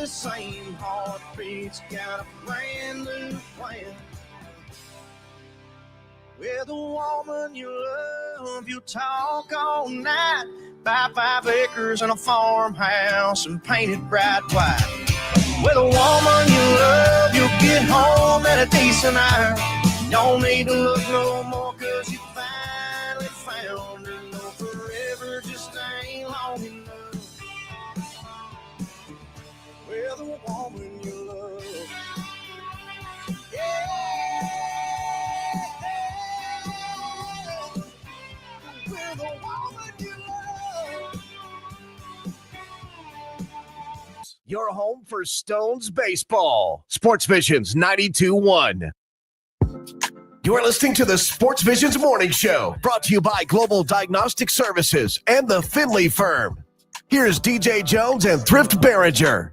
same heartbeats, got a brand new plan. With a woman you love, you talk all night. Buy 5 acres and a farmhouse and paint it bright white. With a woman you love, you'll get home at a decent hour. You don't need to look no more, cause you finally found her. No, forever just ain't long enough. With a woman you love. With a woman you love. Your home for Stones baseball. Sportsvisions 92.1. You're listening to the Sportsvisions Morning Show, brought to you by Global Diagnostic Services and the Finley Firm. Here's DJ Jones and Thrift Behringer.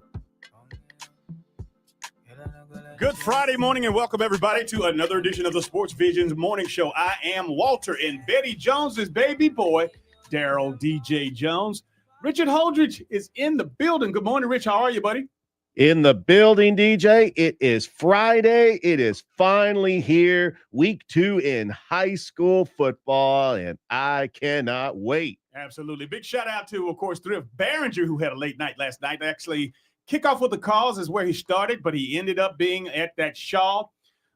Good Friday morning and welcome everybody to another edition of the Sportsvisions Morning Show. I am Walter and Betty Jones's baby boy, Daryl DJ Jones. Richard Holdridge is in the building. Good morning, Rich. How are you, buddy? In the building, DJ. It is Friday. It is finally here. Week 2 in high school football, and I cannot wait. Absolutely. Big shout out to, of course, Thrift Behringer, who had a late night last night. Actually, kickoff with the calls is where he started, but he ended up being at that Shaw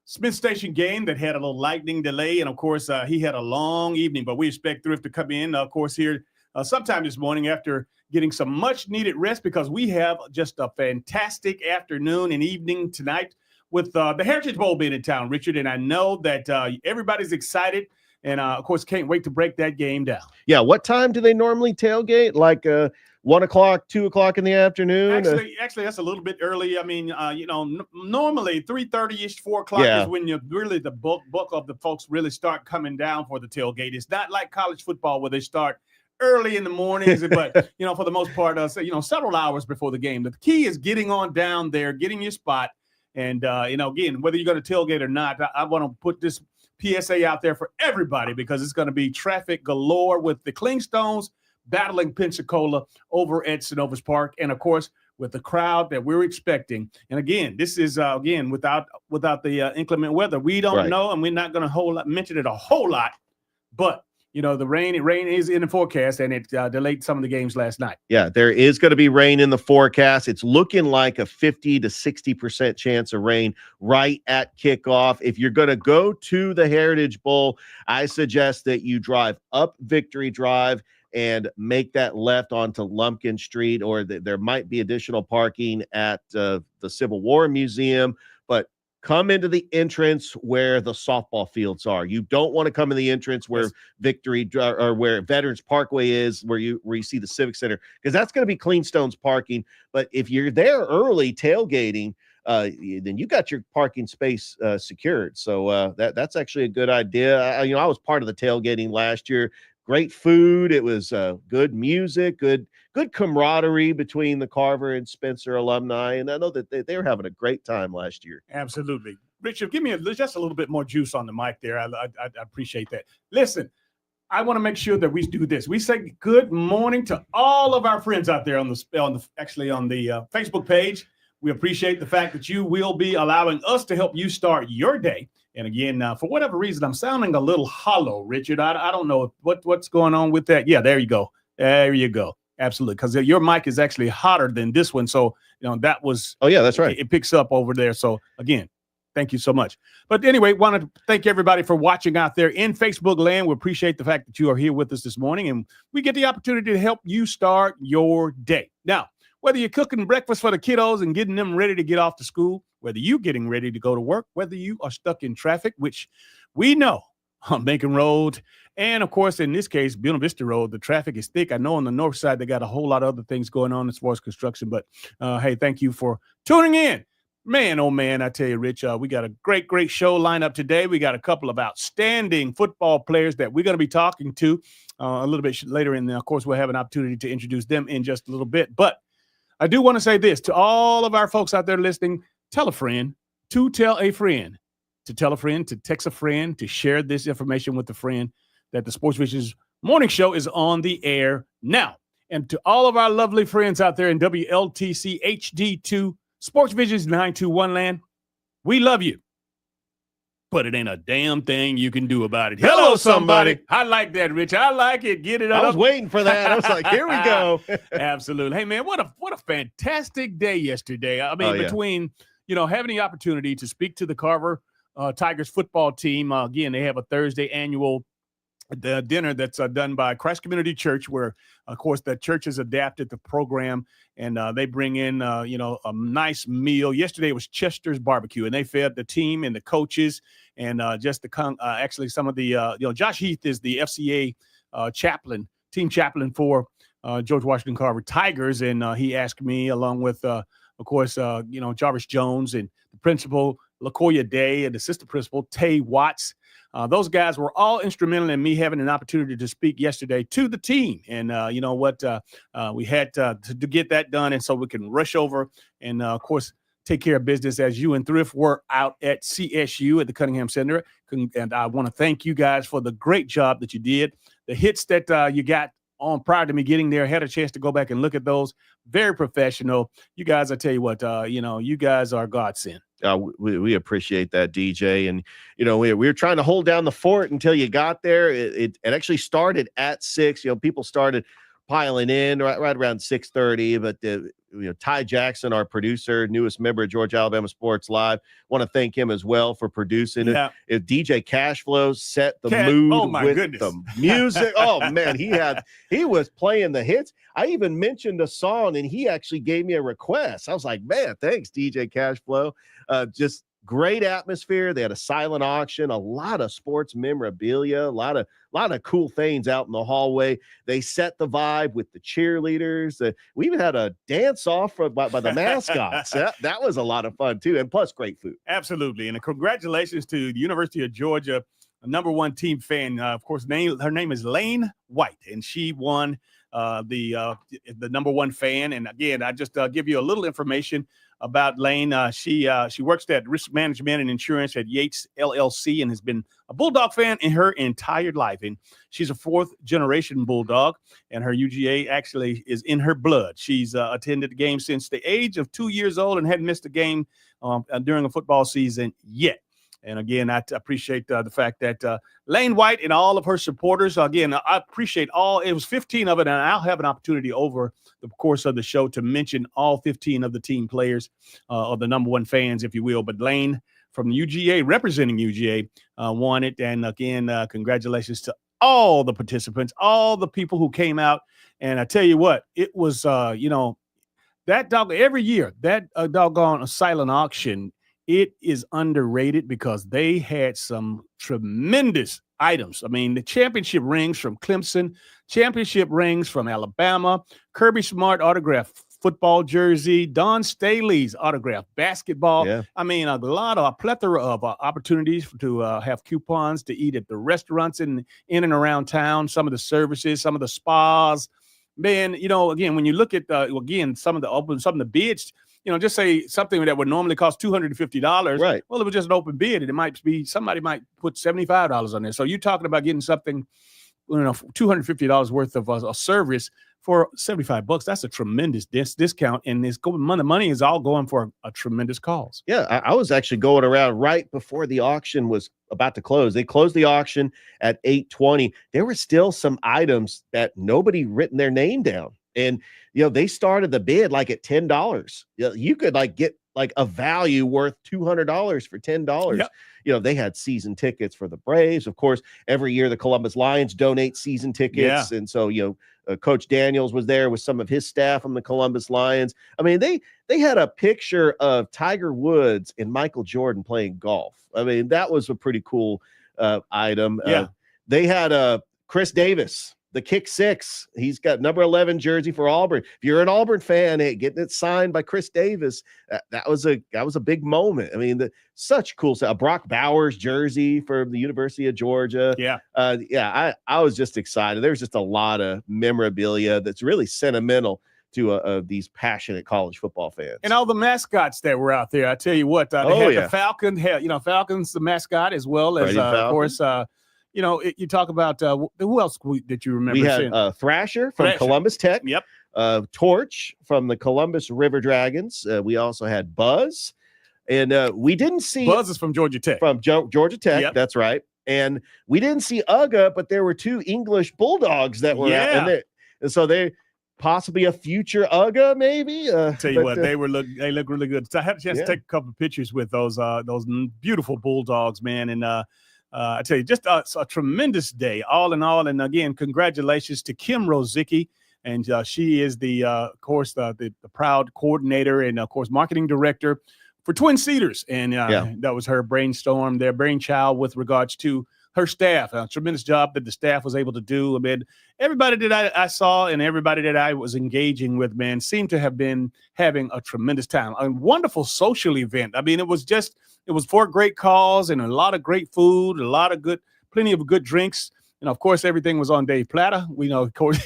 Smith Station game that had a little lightning delay. And, of course, he had a long evening, but we expect Thrift to come in, of course, here sometime this morning after getting some much-needed rest, because we have just a fantastic afternoon and evening tonight with the Heritage Bowl being in town, Richard. And I know that everybody's excited and, of course, can't wait to break that game down. Yeah, what time do they normally tailgate? Like 1 o'clock, 2 o'clock in the afternoon? Actually, that's a little bit early. I mean, normally 3:30-ish, 4 o'clock is when the bulk of the folks really start coming down for the tailgate. It's not like college football where they start early in the mornings, but, for the most part, several hours before the game. The key is getting on down there, getting your spot. And, again, whether you're going to tailgate or not, I want to put this PSA out there for everybody because it's going to be traffic galore with the Clingstones battling Pensacola over at Synovus Park. And, of course, with the crowd that we're expecting. And, again, this is, without the inclement weather. We don't know, and we're not going to mention it a whole lot, but the rain is in the forecast, and it delayed some of the games last night. Yeah, there is going to be rain in the forecast. It's looking like a 50 to 60% chance of rain right at kickoff. If you're going to go to the Heritage Bowl, I suggest that you drive up Victory Drive and make that left onto Lumpkin Street, or there might be additional parking at the Civil War Museum, but come into the entrance where the softball fields are. You don't want to come in the entrance where Victory or where Veterans Parkway is, where you see the Civic Center, because that's going to be Clingstones parking. But if you're there early tailgating, then you got your parking space secured. So that's actually a good idea. I was part of the tailgating last year. Great food. It was good music, good camaraderie between the Carver and Spencer alumni. And I know that they were having a great time last year. Absolutely. Richard, give me just a little bit more juice on the mic there. I appreciate that. Listen, I want to make sure that we do this. We say good morning to all of our friends out there on the Facebook page. We appreciate the fact that you will be allowing us to help you start your day. And again, for whatever reason, I'm sounding a little hollow, Richard. I don't know what's going on with that. Yeah, there you go. There you go. Absolutely. Because your mic is actually hotter than this one. So, that was. Oh, yeah, that's right. It picks up over there. So, again, thank you so much. But anyway, want to thank everybody for watching out there in Facebook land. We appreciate the fact that you are here with us this morning. And we get the opportunity to help you start your day. Now, whether you're cooking breakfast for the kiddos and getting them ready to get off to school, whether you're getting ready to go to work, whether you are stuck in traffic, which we know on Macon Road, and, of course, in this case, Buena Vista Road, the traffic is thick. I know on the north side they got a whole lot of other things going on as far as construction. But, hey, thank you for tuning in. Man, oh, man, I tell you, Rich, we got a great show lined up today. We got a couple of outstanding football players that we're going to be talking to a little bit later. And, of course, we'll have an opportunity to introduce them in just a little bit. But I do want to say this to all of our folks out there listening. Tell a friend to tell a friend to tell a friend to text a friend to share this information with a friend that the Sportsvisions Morning Show is on the air now. And to all of our lovely friends out there in WLTC HD2 Sportsvisions 921 land, we love you. But it ain't a damn thing you can do about it. Hello, somebody. I like that, Rich. I like it. Get it up. I was waiting for that. I was like, here we go. Absolutely. Hey, man, what a fantastic day yesterday. I mean, between, having the opportunity to speak to the Carver Tigers football team. Again, they have a Thursday annual dinner that's done by Christ Community Church, where, of course, that church has adapted the program, and they bring in, a nice meal. Yesterday was Chester's Barbecue, and they fed the team and the coaches, and actually some of the, Josh Heath is the FCA team chaplain for George Washington Carver Tigers, and he asked me, along with, of course, Jarvis Jones and the principal, LaCoya Day, and the assistant principal, Tay Watts. Those guys were all instrumental in me having an opportunity to speak yesterday to the team. And we had to get that done. And so we can rush over and, of course, take care of business as you and Thrift were out at CSU at the Cunningham Center. And I want to thank you guys for the great job that you did. The hits that you got on prior to me getting there, had a chance to go back and look at those. Very professional. You guys, I tell you what, you guys are godsend. We appreciate that, DJ. And, we were trying to hold down the fort until you got there. It actually started at 6. People started piling in right around 6:30. But Ty Jackson, our producer, newest member of Georgia Alabama Sports Live, want to thank him as well for producing it. If DJ Cashflow set the mood with the music. Oh man, he was playing the hits. I even mentioned a song, and he actually gave me a request. I was like, man, thanks, DJ Cashflow. Just great atmosphere. They had a silent auction, a lot of sports memorabilia, a lot of cool things out in the hallway. They set the vibe with the cheerleaders. We even had a dance off by the mascots. That was a lot of fun too, and plus great food. Absolutely, and congratulations to the University of Georgia, number one team fan. Of course, her name is Lane White, and she won the number one fan. And again, I just give you a little information about Lane. She works at risk management and insurance at Yates LLC and has been a Bulldog fan in her entire life. And she's a 4th generation Bulldog, and her UGA actually is in her blood. She's attended the game since the age of 2 years old and hadn't missed a game during a football season yet. And again, I appreciate the fact that Lane White and all of her supporters, again, I appreciate it was 15 of it, and I'll have an opportunity over the course of the show to mention all 15 of the team players or the number one fans, if you will. But Lane from UGA, representing UGA, won it. And again, congratulations to all the participants, all the people who came out. And I tell you what, it was, every year, that doggone silent auction, it is underrated because they had some tremendous items. I mean, the championship rings from Clemson, championship rings from Alabama, Kirby Smart autographed football jersey, Don Staley's autographed basketball. Yeah. I mean, a plethora of opportunities to have coupons to eat at the restaurants in and around town, some of the services, some of the spas. Man, again, when you look at, some of the bids, just say something that would normally cost $250. Right. Well, it was just an open bid, and it might be somebody might put $75 on there. So you're talking about getting something, $250 worth of a service for $75. That's a tremendous discount, and the money is all going for a tremendous cause. Yeah, I was actually going around right before the auction was about to close. They closed the auction at 8:20. There were still some items that nobody written their name down. And, they started the bid like at $10. You could get a value worth $200 for $10. Yep. They had season tickets for the Braves. Of course, every year the Columbus Lions donate season tickets. Yeah. And so, Coach Daniels was there with some of his staff on the Columbus Lions. I mean, they had a picture of Tiger Woods and Michael Jordan playing golf. I mean, that was a pretty cool item. Yeah. They had Chris Davis, the kick 6. He's got number 11 jersey for Auburn. If you're an Auburn fan, getting it signed by Chris Davis, that was a big moment. I mean, such cool stuff. A Brock Bowers jersey for the University of Georgia. Yeah. I was just excited. There's just a lot of memorabilia that's really sentimental to these passionate college football fans. And all the mascots that were out there. I tell you what, they had the Falcon, Falcon's the mascot, as well as, of course, you talk about who else did you remember? We had Thrasher from Columbus Tech. Yep. Torch from the Columbus River Dragons. We also had Buzz. And we didn't see Buzz is from Georgia Tech. Georgia Tech, yep. That's right. And we didn't see Uga, but there were 2 English Bulldogs that were out. And so they possibly a future Uga, maybe. Tell you what, they look really good. So I had a chance to take a couple of pictures with those beautiful Bulldogs, man. And I tell you, just a tremendous day, all in all. And again, congratulations to Kim Rosicki. And she is of course, the proud coordinator and, of course, marketing director for Twin Cedars. And that was her their brainchild with regards to her staff. A tremendous job that the staff was able to do. I mean, everybody that I saw and everybody that I was engaging with, man, seemed to have been having a tremendous time. A wonderful social event. I mean, it was for a great cause and a lot of great food, plenty of good drinks. And of course, everything was on Dave Platter. We know, of course,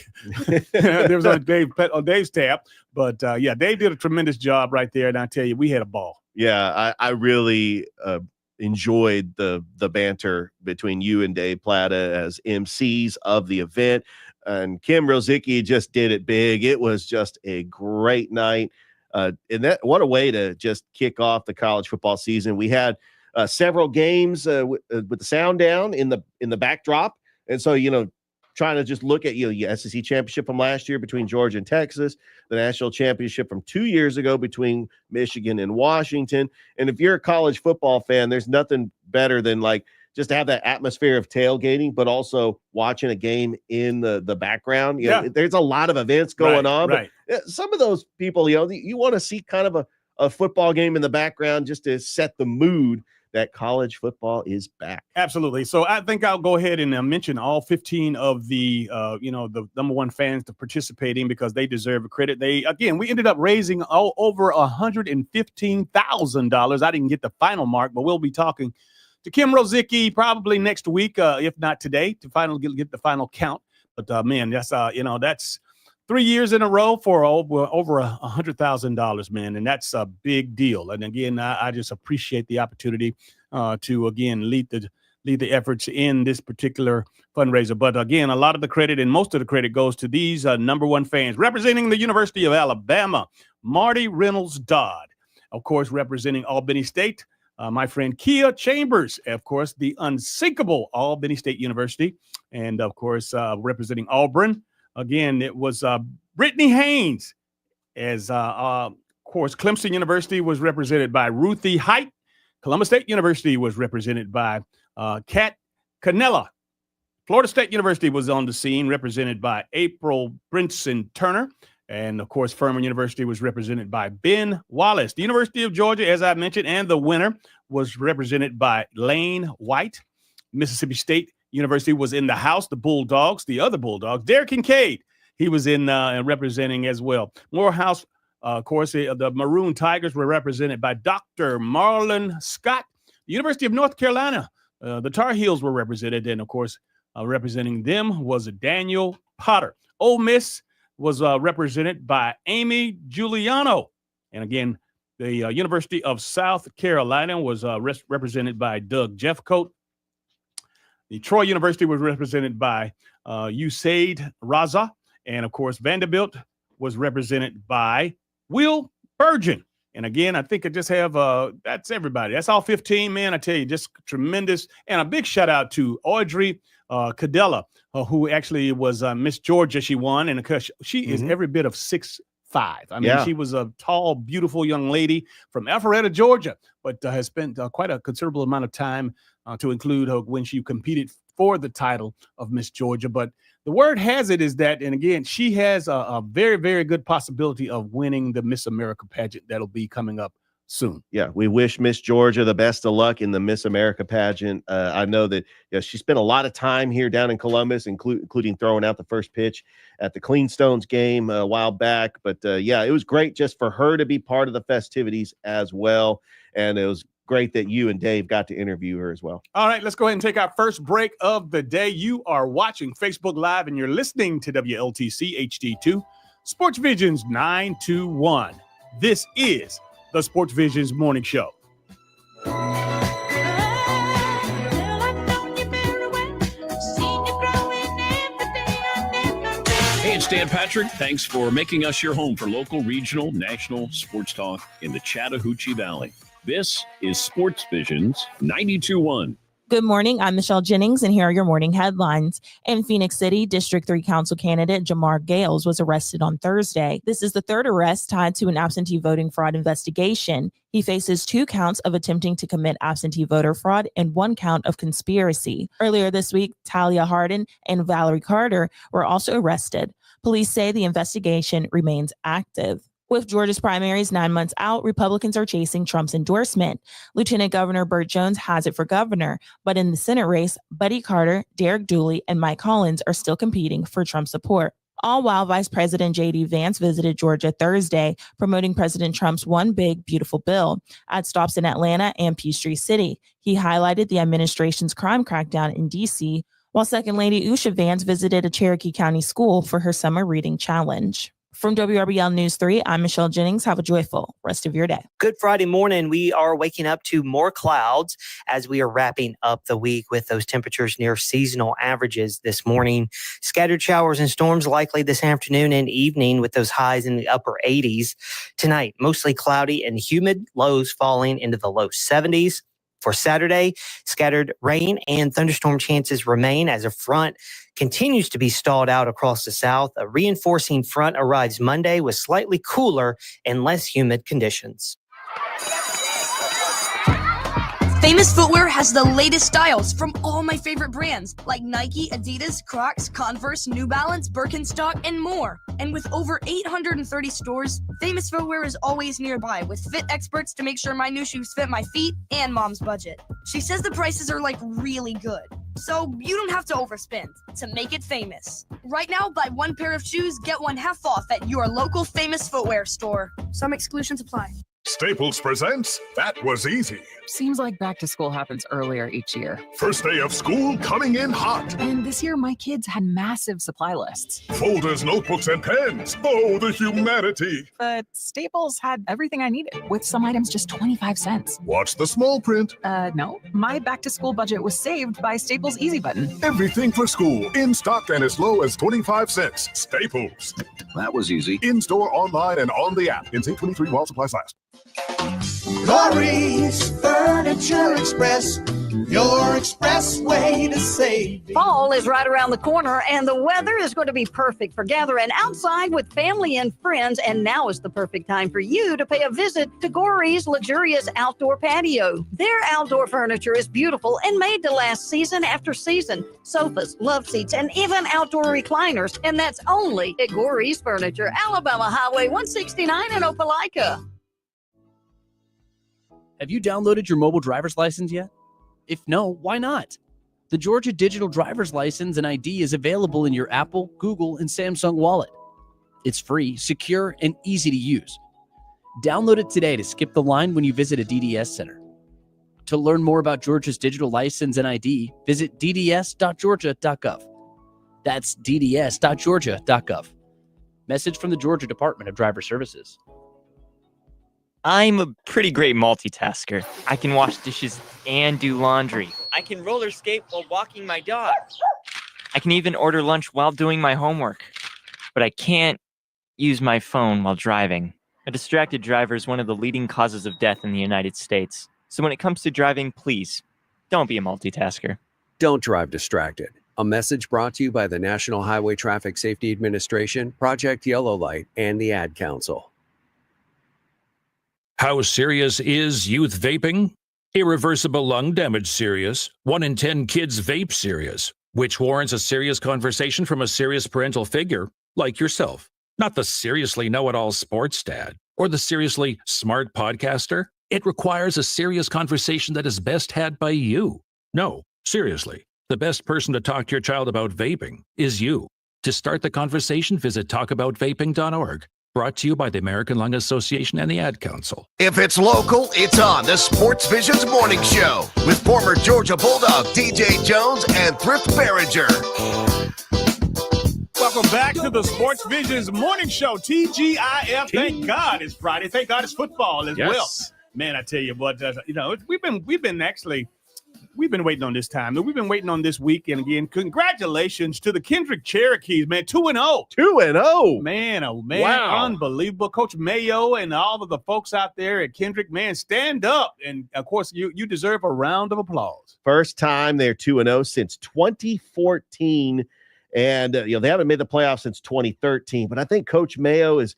there was on Dave's tab. But Dave did a tremendous job right there. And I tell you, we had a ball. Yeah, I really enjoyed the banter between you and Dave Platta as MCs of the event. And Kim Rosicki just did it big. It was just a great night. And what a way to just kick off the college football season. We had several games with the sound down in the backdrop. And so, trying to just look at, the SEC championship from last year between Georgia and Texas, the national championship from 2 years ago between Michigan and Washington. And if you're a college football fan, there's nothing better than just to have that atmosphere of tailgating, but also watching a game in the background. There's a lot of events going on. Right. But some of those people, you want to see kind of a football game in the background just to set the mood that college football is back. Absolutely. So I think I'll go ahead and mention all 15 of the, the number one fans to participating because they deserve a credit. We ended up raising over $115,000. I didn't get the final mark, but we'll be talking to Kim Rosicki probably next week, if not today, to get the final count. But man, that's 3 years in a row for over $100,000, man. And that's a big deal. And again, I just appreciate the opportunity to, again, lead the efforts in this particular fundraiser. But again, a lot of the credit and most of the credit goes to these number one fans representing the University of Alabama, Marty Reynolds Dodd, of course, representing Albany State, my friend Kia Chambers, of course, the unsinkable Albany State University, and of course, representing Auburn. Again, it was Brittany Haynes, as of course, Clemson University was represented by Ruthie Height. Columbus State University was represented by Kat Canella. Florida State University was on the scene, represented by April Brinson Turner. And of course, Furman University was represented by Ben Wallace. The University of Georgia, as I mentioned, and the winner was represented by Lane White. Mississippi State University was in the house, the Bulldogs, the other Bulldogs. Derek Kincaid, he was in representing as well. Morehouse, of course, the Maroon Tigers were represented by Dr. Marlon Scott. The University of North Carolina, the Tar Heels were represented. And, of course, representing them was Daniel Potter. Ole Miss was represented by Amy Giuliano. And, again, the University of South Carolina was represented by Doug Jeffcoat. The Troy University was represented by Usaid Raza. And, of course, Vanderbilt was represented by Will Burgeon. And, again, I think I just have that's everybody. That's all 15, man. I tell you, just tremendous. And a big shout-out to Audrey Cadella, who actually was Miss Georgia. She won. And because she is every bit of 6'5". I mean, she was a tall, beautiful young lady from Alpharetta, Georgia, but has spent quite a considerable amount of time to include her when she competed for the title of Miss Georgia. But the word has it is that, and again, she has a very, very good possibility of winning the Miss America pageant that'll be coming up soon. Yeah, we wish Miss Georgia the best of luck in the Miss America pageant. I know that she spent a lot of time here down in Columbus, including throwing out the first pitch at the Clingstones game a while back. But it was great just for her to be part of the festivities as well. And it was great that you and Dave got to interview her as well. All right, let's go ahead and take our first break of the day. You are watching Facebook Live and you're listening to WLTC HD2 Sportsvisions 921. This is the Sportsvisions Morning Show. Dan Patrick, thanks for making us your home for local, regional, national sports talk in the Chattahoochee Valley. This is Sportsvisions 92.1. Good morning. I'm Michelle Jennings, and here are your morning headlines. In Phoenix City, District 3 Council candidate Jamar Gales was arrested on Thursday. This is the third arrest tied to an absentee voting fraud investigation. He faces 2 counts of attempting to commit absentee voter fraud and 1 count of conspiracy. Earlier this week, Talia Hardin and Valerie Carter were also arrested. Police say the investigation remains active. With Georgia's primaries 9 months out, Republicans are chasing Trump's endorsement. Lieutenant Governor Burt Jones has it for governor, but in the Senate race, Buddy Carter, Derek Dooley, and Mike Collins are still competing for Trump support. All while Vice President J.D. Vance visited Georgia Thursday, promoting President Trump's One Big Beautiful Bill at stops in Atlanta and Peachtree City. He highlighted the administration's crime crackdown in D.C., while Second Lady Usha Vance visited a Cherokee County school for her summer reading challenge. From WRBL News 3, I'm Michelle Jennings. Have a joyful rest of your day. Good Friday morning. We are waking up to more clouds as we are wrapping up the week with those temperatures near seasonal averages this morning. Scattered showers and storms likely this afternoon and evening with those highs in the upper 80s. Tonight, mostly cloudy and humid, lows falling into the low 70s. For Saturday, scattered rain and thunderstorm chances remain as a front continues to be stalled out across the south. A reinforcing front arrives Monday with slightly cooler and less humid conditions. Famous Footwear has the latest styles from all my favorite brands like Nike, Adidas, Crocs, Converse, New Balance, Birkenstock, and more. And with over 830 stores, Famous Footwear is always nearby with fit experts to make sure my new shoes fit my feet and mom's budget. She says the prices are like really good, so you don't have to overspend to make it famous. Right now, buy 1 pair of shoes, get 1 half off at your local Famous Footwear store. Some exclusions apply. Staples presents That Was Easy. Seems like back to school happens earlier each year. First day of school coming in hot. And this year, my kids had massive supply lists. Folders, notebooks, and pens. Oh, the humanity. But Staples had everything I needed, with some items just 25 cents. Watch the small print. No. My back to school budget was saved by Staples Easy Button. Everything for school. In stock and as low as 25 cents. Staples. That was easy. In store, online, and on the app. NC 23 while supplies last. Lori's Furniture Express, your express way to save. Fall is right around the corner, and the weather is going to be perfect for gathering outside with family and friends. And now is the perfect time for you to pay a visit to Gory's luxurious outdoor patio. Their outdoor furniture is beautiful and made to last season after season. Sofas, love seats, and even outdoor recliners. And that's only at Gory's Furniture, Alabama Highway 169 in Opelika. Have you downloaded your mobile driver's license yet? If no, why not? The Georgia Digital Driver's License and ID is available in your Apple, Google, and Samsung wallet. It's free, secure, and easy to use. Download it today to skip the line when you visit a DDS center. To learn more about Georgia's digital license and ID, visit dds.georgia.gov. That's dds.georgia.gov. Message from the Georgia Department of Driver Services. I'm a pretty great multitasker. I can wash dishes and do laundry. I can roller skate while walking my dog. I can even order lunch while doing my homework. But I can't use my phone while driving. A distracted driver is one of the leading causes of death in the United States. So when it comes to driving, please, don't be a multitasker. Don't drive distracted. A message brought to you by the National Highway Traffic Safety Administration, Project Yellow Light, and the Ad Council. How serious is youth vaping? Irreversible lung damage serious. 1 in 10 kids vape serious, which warrants a serious conversation from a serious parental figure like yourself. Not the seriously know-it-all sports dad or the seriously smart podcaster. It requires a serious conversation that is best had by you. No, seriously, the best person to talk to your child about vaping is you. To start the conversation, visit talkaboutvaping.org. Brought to you by the American Lung Association and the Ad Council. If it's local, it's on the Sportsvisions Morning Show with former Georgia Bulldog DJ Jones and Thrift Behringer. Welcome back to the Sportsvisions Morning Show, TGIF. Thank God it's Friday. Thank God it's football as well. Man, I tell you what, we've been actually we've been waiting on this time. We've been waiting on this week. And again, congratulations to the Kendrick Cherokees, man. 2-0. 2-0. Man, oh, man. Wow. Unbelievable. Coach Mayo and all of the folks out there at Kendrick, man, stand up. And, of course, you deserve a round of applause. First time they're 2-0 since 2014. And, they haven't made the playoffs since 2013. But I think Coach Mayo is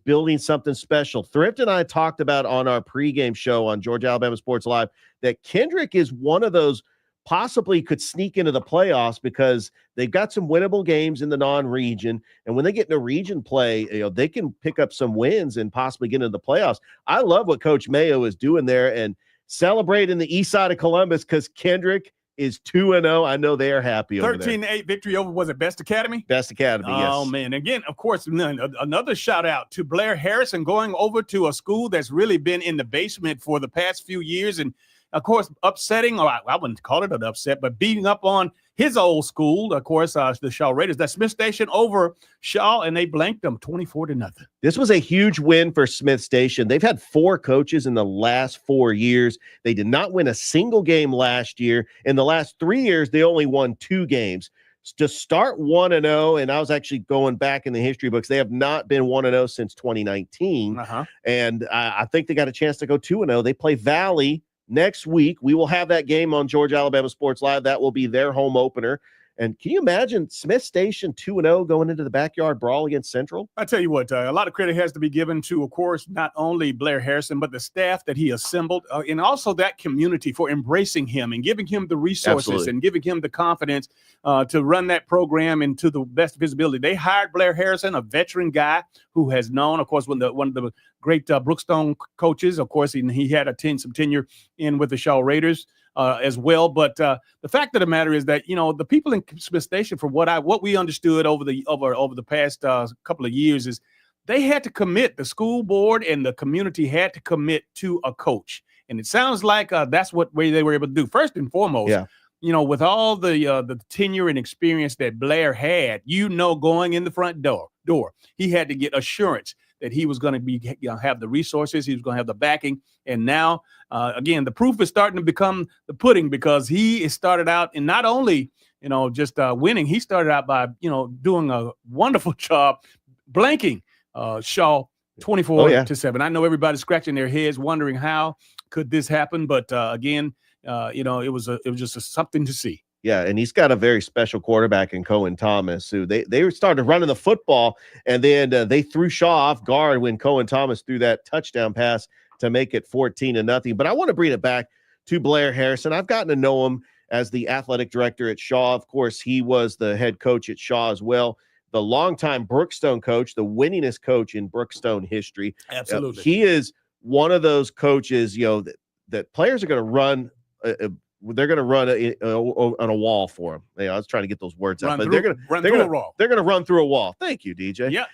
building something special. Thrift and I talked about on our pregame show on Georgia Alabama Sports Live that Kendrick is one of those possibly could sneak into the playoffs because they've got some winnable games in the non-region. And when they get into region play, they can pick up some wins and possibly get into the playoffs. I love what Coach Mayo is doing there and celebrating the east side of Columbus because Kendrick is 2-0. I know they are happy over there. 13-8 victory over, was it Best Academy? Best Academy, yes. Oh, man. Again, of course, another shout out to Blair Harrison going over to a school that's really been in the basement for the past few years. And, of course, upsetting, or I wouldn't call it an upset, but beating up on his old school, of course, the Shaw Raiders. That Smith Station over Shaw, and they blanked them 24-0. This was a huge win for Smith Station. They've had 4 coaches in the last 4 years. They did not win a single game last year. In the last 3 years, they only won 2 games. To start 1-0, and I was actually going back in the history books, they have not been 1-0 since 2019. And I think they got a chance to go 2-0. They play Valley next week. We will have that game on Georgia Alabama Sports Live. That will be their home opener. And can you imagine Smith Station 2-0 going into the backyard brawl against Central? I tell you what, a lot of credit has to be given to, of course, not only Blair Harrison, but the staff that he assembled, and also that community for embracing him and giving him the resources and giving him the confidence to run that program into the best visibility. They hired Blair Harrison, a veteran guy who has known, of course, one of the great Brookstone coaches. Of course, he had some tenure in with the Shaw Raiders as well. But the fact of the matter is that, the people in Smith Station, from what we understood over the past couple of years, is they had to commit. The school board and the community had to commit to a coach. And it sounds like that's what they were able to do. First and foremost, with all the tenure and experience that Blair had, going in the front door, he had to get assurance that he was going to have the resources, he was going to have the backing. And now, again, the proof is starting to become the pudding, because he is started out and not only, just winning, he started out by, doing a wonderful job blanking Shaw 24-7. I know everybody's scratching their heads wondering how could this happen, but again, it was just something to see. Yeah, and he's got a very special quarterback in Cohen Thomas, who they started running the football, and then they threw Shaw off guard when Cohen Thomas threw that touchdown pass to make it 14-0. But I want to bring it back to Blair Harrison. I've gotten to know him as the athletic director at Shaw. Of course, he was the head coach at Shaw as well, the longtime Brookstone coach, the winningest coach in Brookstone history. Absolutely. He is one of those coaches, that players are going to run they're going to run on a wall for him. I was trying to get those words out, but they're going to run through a wall. Thank you, DJ. Yeah.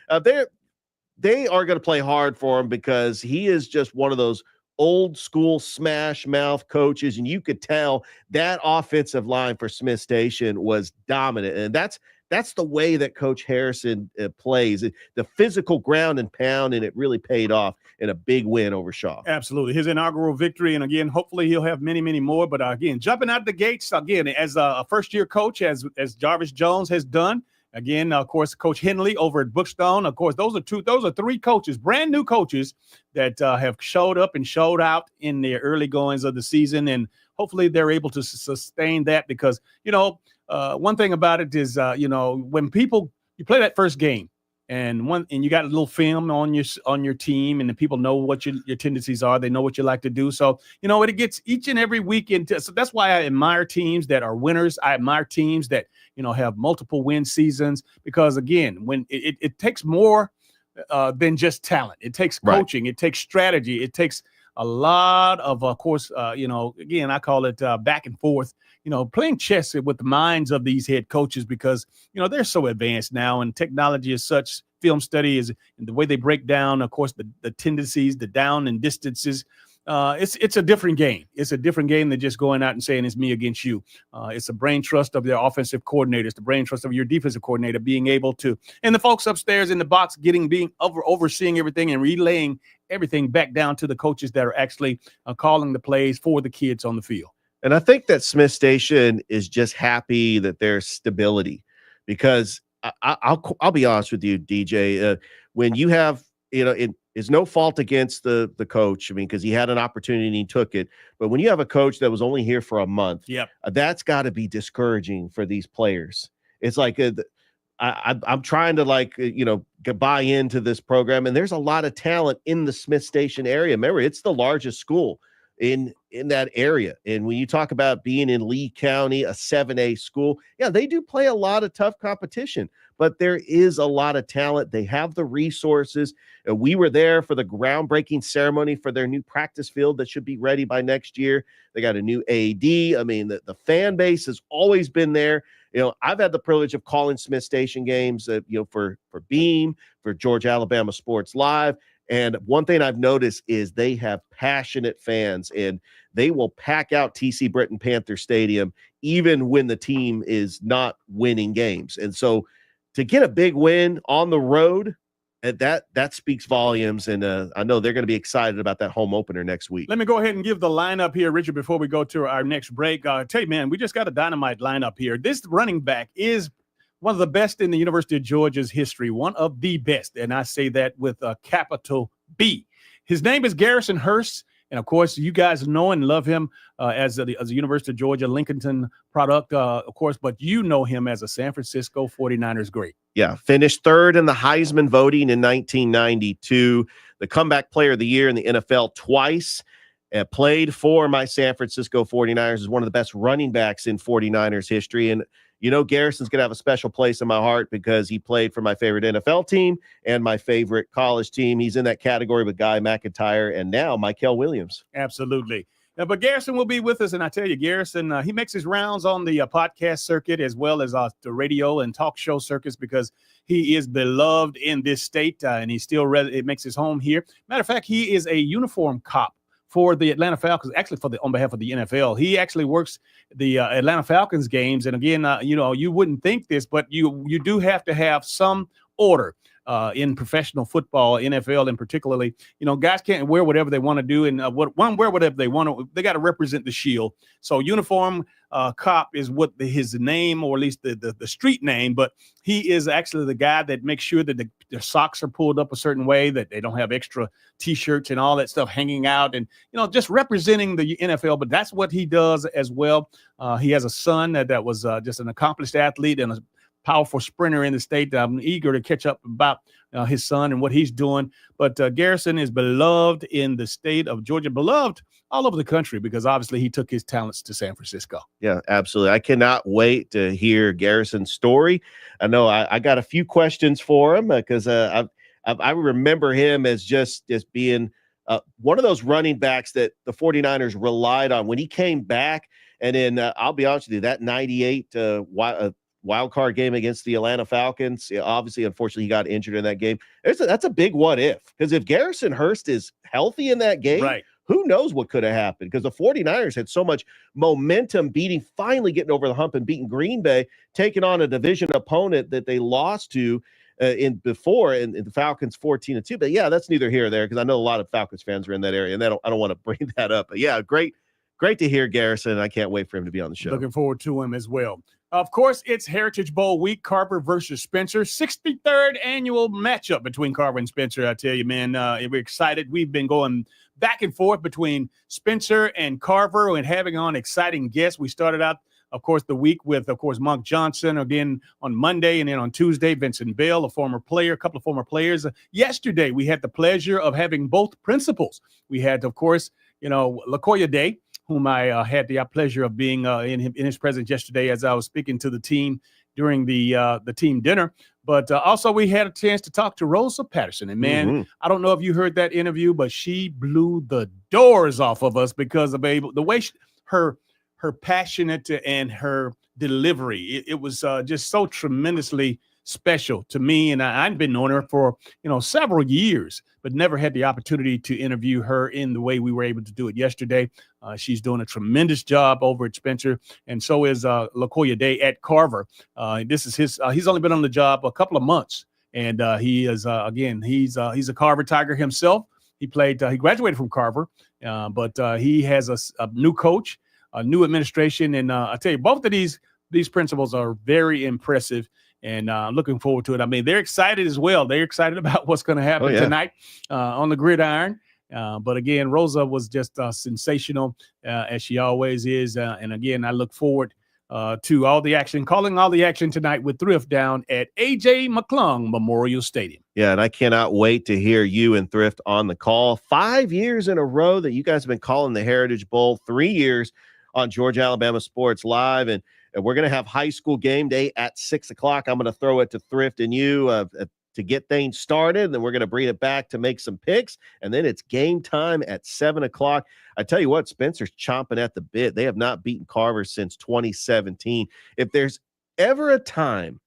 They are going to play hard for him because he is just one of those old school smash mouth coaches. And you could tell that offensive line for Smith Station was dominant. And that's the way that Coach Harrison plays. The physical ground and pound, and it really paid off in a big win over Shaw. Absolutely. His inaugural victory, and again, hopefully he'll have many, many more. But again, jumping out the gates, again, as a first-year coach, as Jarvis Jones has done. Again, of course, Coach Henley over at Brookstone. Of course, those are 3 coaches, brand new coaches that have showed up and showed out in the early goings of the season. And hopefully they're able to sustain that, because, one thing about it is, when you play that first game and you got a little film on your team, and the people know what your tendencies are, they know what you like to do. So, it gets each and every weekend. So that's why I admire teams that are winners. I admire teams that, have multiple win seasons, because again, when it takes more than just talent, it takes coaching, it takes strategy, it takes a lot of course, again, I call it back and forth, playing chess with the minds of these head coaches, because, they're so advanced now, and technology is such, film study is, and the way they break down, of course, the tendencies, the down and distances. It's a different game. It's a different game than just going out and saying it's me against you. It's a brain trust of their offensive coordinators, the brain trust of your defensive coordinator, being able to, and the folks upstairs in the box being overseeing everything and relaying everything back down to the coaches that are actually calling the plays for the kids on the field. And I think that Smith Station is just happy that there's stability, because I'll be honest with you, DJ. When you have, it is no fault against the coach. I mean, because he had an opportunity and he took it. But when you have a coach that was only here for a month, that's got to be discouraging for these players. It's like I'm trying to buy into this program, and there's a lot of talent in the Smith Station area. Remember, it's the largest school in that area. And when you talk about being in Lee County, a 7A school, they do play a lot of tough competition, but there is a lot of talent. They have the resources. We were there for the groundbreaking ceremony for their new practice field that should be ready by next year. They got a new AD. I mean, the fan base has always been there. I've had the privilege of calling Smith Station games, for Beam, for Georgia Alabama Sports Live. And one thing I've noticed is they have passionate fans, and they will pack out TC Britton Panther Stadium even when the team is not winning games. And so to get a big win on the road, that speaks volumes. And I know they're going to be excited about that home opener next week. Let me go ahead and give the lineup here, Richard, before we go to our next break. I tell you, man, we just got a dynamite lineup here. This running back is one of the best in the University of Georgia's history, one of the best. And I say that with a capital B. His name is Garrison Hearst. And of course, you guys know and love him as a University of Georgia Lincolnton product, of course, but you know him as a San Francisco 49ers great. Yeah, finished third in the Heisman voting in 1992, the comeback player of the year in the NFL twice. Played for my San Francisco 49ers, is one of the best running backs in 49ers history. And Garrison's going to have a special place in my heart because he played for my favorite NFL team and my favorite college team. He's in that category with Guy McIntyre and now Mykel Williams. Absolutely. But Garrison will be with us. And I tell you, Garrison, he makes his rounds on the podcast circuit as well as the radio and talk show circuits because he is beloved in this state and he still it makes his home here. Matter of fact, he is a uniform cop for the Atlanta Falcons, actually on behalf of the NFL. He actually works the Atlanta Falcons games. And again, you wouldn't think this, but you do have to have some order in professional football, NFL, and particularly, guys can't wear whatever they want to do and wear whatever they want to. They got to represent the shield. So uniform cop is what his name, or at least the street name, but he is actually the guy that makes sure that their socks are pulled up a certain way, that they don't have extra T-shirts and all that stuff hanging out, and just representing the NFL. But that's what he does as well. He has a son that was just an accomplished athlete and a powerful sprinter in the state. I'm eager to catch up about his son and what he's doing. But Garrison is beloved in the state of Georgia, beloved all over the country because obviously he took his talents to San Francisco. Yeah, absolutely. I cannot wait to hear Garrison's story. I know I got a few questions for him because I remember him as just being one of those running backs that the 49ers relied on when he came back. And then I'll be honest with you, that 98 wild card game against the Atlanta Falcons. Obviously, unfortunately, he got injured in that game. That's a big what if, because if Garrison Hearst is healthy in that game, right, who knows what could have happened, because the 49ers had so much momentum finally getting over the hump and beating Green Bay, taking on a division opponent that they lost to in the Falcons 14-2. But yeah, that's neither here or there, because I know a lot of Falcons fans are in that area, and I don't want to bring that up. But yeah, great to hear Garrison. I can't wait for him to be on the show. Looking forward to him as well. Of course, it's Heritage Bowl week, Carver versus Spencer, 63rd annual matchup between Carver and Spencer. I tell you, man, we're excited. We've been going back and forth between Spencer and Carver and having on exciting guests. We started out, of course, the week with, of course, Monk Johnson, again on Monday, and then on Tuesday, Vincent Bell, a couple of former players. Yesterday, we had the pleasure of having both principals. We had, of course, LaCoya Day, whom I had the pleasure of being in his presence yesterday as I was speaking to the team during the team dinner. But also we had a chance to talk to Rosa Patterson. And, man, I don't know if you heard that interview, but she blew the doors off of us because of the way her passionate and her delivery. It was just so tremendously special to me. And I've been knowing her for, several years, but never had the opportunity to interview her in the way we were able to do it yesterday. She's doing a tremendous job over at Spencer, and so is LaCoya Day at Carver. This is he's only been on the job a couple of months, and he is he's a Carver Tiger himself. He graduated from Carver, but he has a new coach. new administration. And I tell you, both of these principals are very impressive. And I'm looking forward to it. I mean, they're excited as well. They're excited about what's going to happen tonight on the gridiron. But again, Rosa was just sensational, as she always is. And again, I look forward to all the action, calling all the action tonight with Thrift down at A.J. McClung Memorial Stadium. Yeah, and I cannot wait to hear you and Thrift on the call. 5 years in a row that you guys have been calling the Heritage Bowl, 3 years on Georgia Alabama Sports Live. And we're going to have high school game day at 6 o'clock. I'm going to throw it to Thrift and you to get things started. And then we're going to bring it back to make some picks. And then it's game time at 7 o'clock. I tell you what, Spencer's chomping at the bit. They have not beaten Carver since 2017. If there's ever a time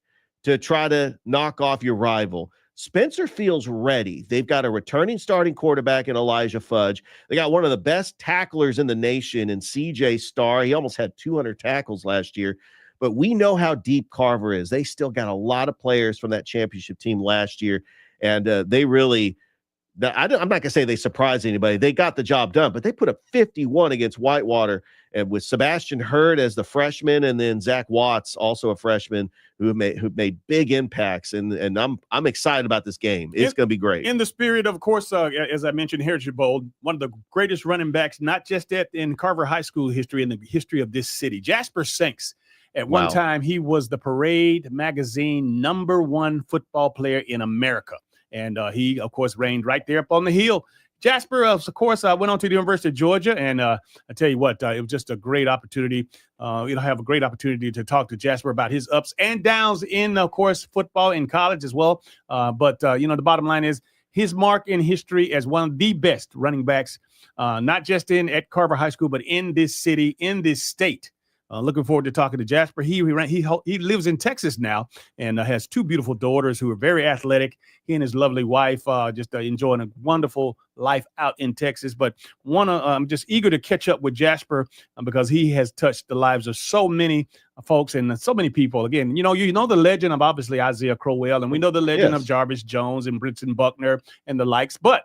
to try to knock off your rival, Spencer feels ready. They've got a returning starting quarterback in Elijah Fudge. They got one of the best tacklers in the nation in CJ Starr. He almost had 200 tackles last year. But we know how deep Carver is. They still got a lot of players from that championship team last year. And they really – I'm not going to say they surprised anybody. They got the job done. But they put up 51 against Whitewater, and with Sebastian Hurd as the freshman, and then Zach Watts, also a freshman, who made big impacts. And I'm excited about this game. It's going to be great. In the spirit of course, as I mentioned, Heritage Bowl, one of the greatest running backs, not just in Carver High School history, in the history of this city, Jasper Sanks. At one time, he was the Parade magazine #1 football player in America. And he, of course, reigned right there up on the hill. Jasper, of course, went on to the University of Georgia. And I tell you what, it was just a great opportunity. Have a great opportunity to talk to Jasper about his ups and downs in, of course, football in college as well. But the bottom line is his mark in history as one of the best running backs, not just at Carver High School, but in this city, in this state. Looking forward to talking to Jasper. He lives in Texas now and has 2 beautiful daughters who are very athletic. He and his lovely wife just enjoying a wonderful life out in Texas. But I'm just eager to catch up with Jasper because he has touched the lives of so many folks and so many people. Again, you know the legend of obviously Isaiah Crowell, and we know the legend of Jarvis Jones and Brinson Buckner and the likes. But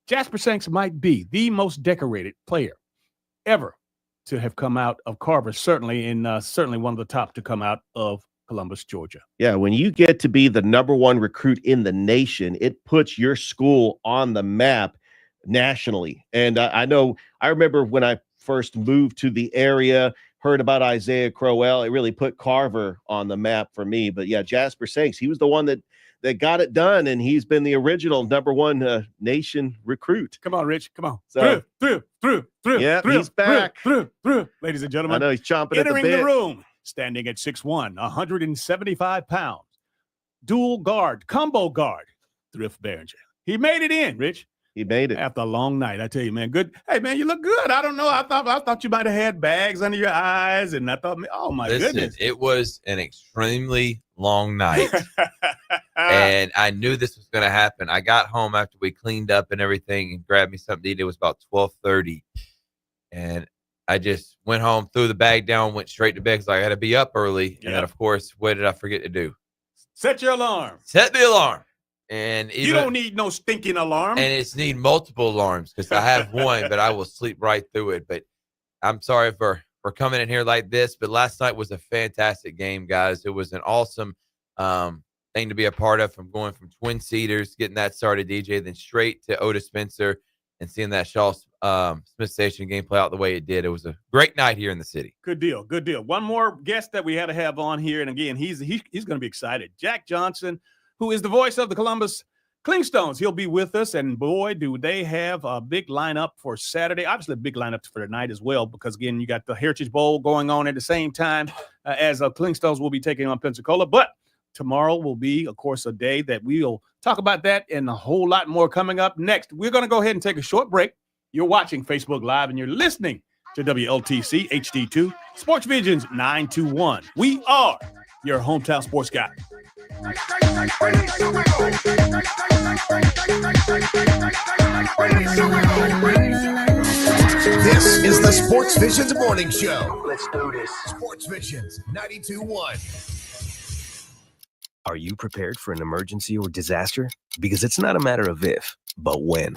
Jasper Sanks might be the most decorated player ever to have come out of Carver, certainly one of the top to come out of Columbus, Georgia. Yeah, when you get to be the #1 recruit in the nation, it puts your school on the map nationally. And I remember when I first moved to the area, heard about Isaiah Crowell, it really put Carver on the map for me. But yeah, Jasper Sanks, he was the one that got it done, and he's been the original #1 nation recruit. Come on, Rich. Come on. So, through. Yeah, he's back. Through. Ladies and gentlemen. I know he's chomping at the bit. Entering the room, standing at 6'1", 175 pounds, dual guard, combo guard, Thrift Behringer. He made it in, Rich. He made it. After a long night, I tell you, man. Good. Hey, man, you look good. I don't know. I thought you might have had bags under your eyes, and I thought, oh, my goodness. It was an extremely long night, and I knew this was going to happen. I got home after we cleaned up and everything and grabbed me something to eat. It was about 12:30, and I just went home, threw the bag down, went straight to bed because I had to be up early. And then, of course, what did I forget to do? Set your alarm. Set the alarm. And you don't need no stinking alarm. And it's need multiple alarms because I have one, but I will sleep right through it. But I'm sorry for coming in here like this. But last night was a fantastic game, guys. It was an awesome thing to be a part of, from going from Twin Cedars, getting that started, DJ, then straight to Otis Spencer and seeing that Shaw Smith Station game play out the way it did. It was a great night here in the city. Good deal. Good deal. One more guest that we had to have on here. And again, he's going to be excited. Jack Johnson, who is the voice of the Columbus Clingstones. He'll be with us, and boy, do they have a big lineup for Saturday. Obviously, a big lineup for tonight as well, because, again, you got the Heritage Bowl going on at the same time as Clingstones will be taking on Pensacola. But tomorrow will be, of course, a day that we'll talk about that and a whole lot more coming up next. We're going to go ahead and take a short break. You're watching Facebook Live, and you're listening to WLTC HD2 Sportsvisions 921. We are your hometown sports guy. This is the Sportsvisions Morning Show. Let's do this. Sportsvisions 92.1. Are you prepared for an emergency or disaster? Because it's not a matter of if, but when.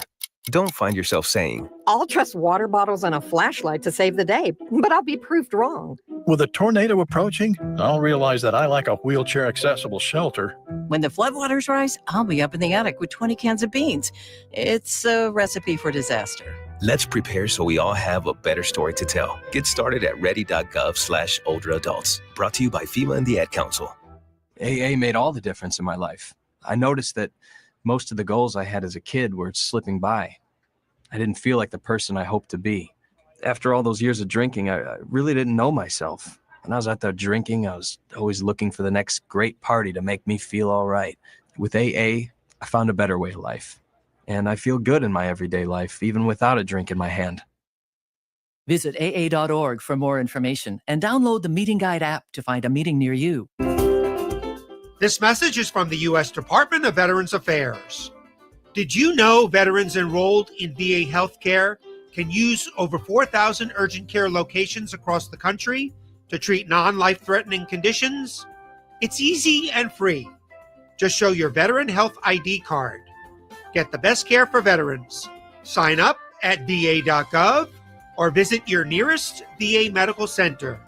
Don't find yourself saying, I'll trust water bottles and a flashlight to save the day, but I'll be proved wrong. With a tornado approaching, I'll realize that I like a wheelchair-accessible shelter. When the floodwaters rise, I'll be up in the attic with 20 cans of beans. It's a recipe for disaster. let's prepare so we all have a better story to tell. Get started at ready.gov/older adults. Brought to you by FEMA and the Ad Council. AA made all the difference in my life. I noticed that most of the goals I had as a kid were slipping by. I didn't feel like the person I hoped to be. After all those years of drinking, I really didn't know myself. When I was out there drinking, I was always looking for the next great party to make me feel all right. With AA, I found a better way of life. And I feel good in my everyday life, even without a drink in my hand. Visit AA.org for more information and download the Meeting Guide app to find a meeting near you. This message is from the U.S. Department of Veterans Affairs. Did you know veterans enrolled in VA healthcare can use over 4,000 urgent care locations across the country to treat non-life-threatening conditions? It's easy and free. Just show your Veteran Health ID card. Get the best care for veterans. Sign up at va.gov or visit your nearest VA medical center.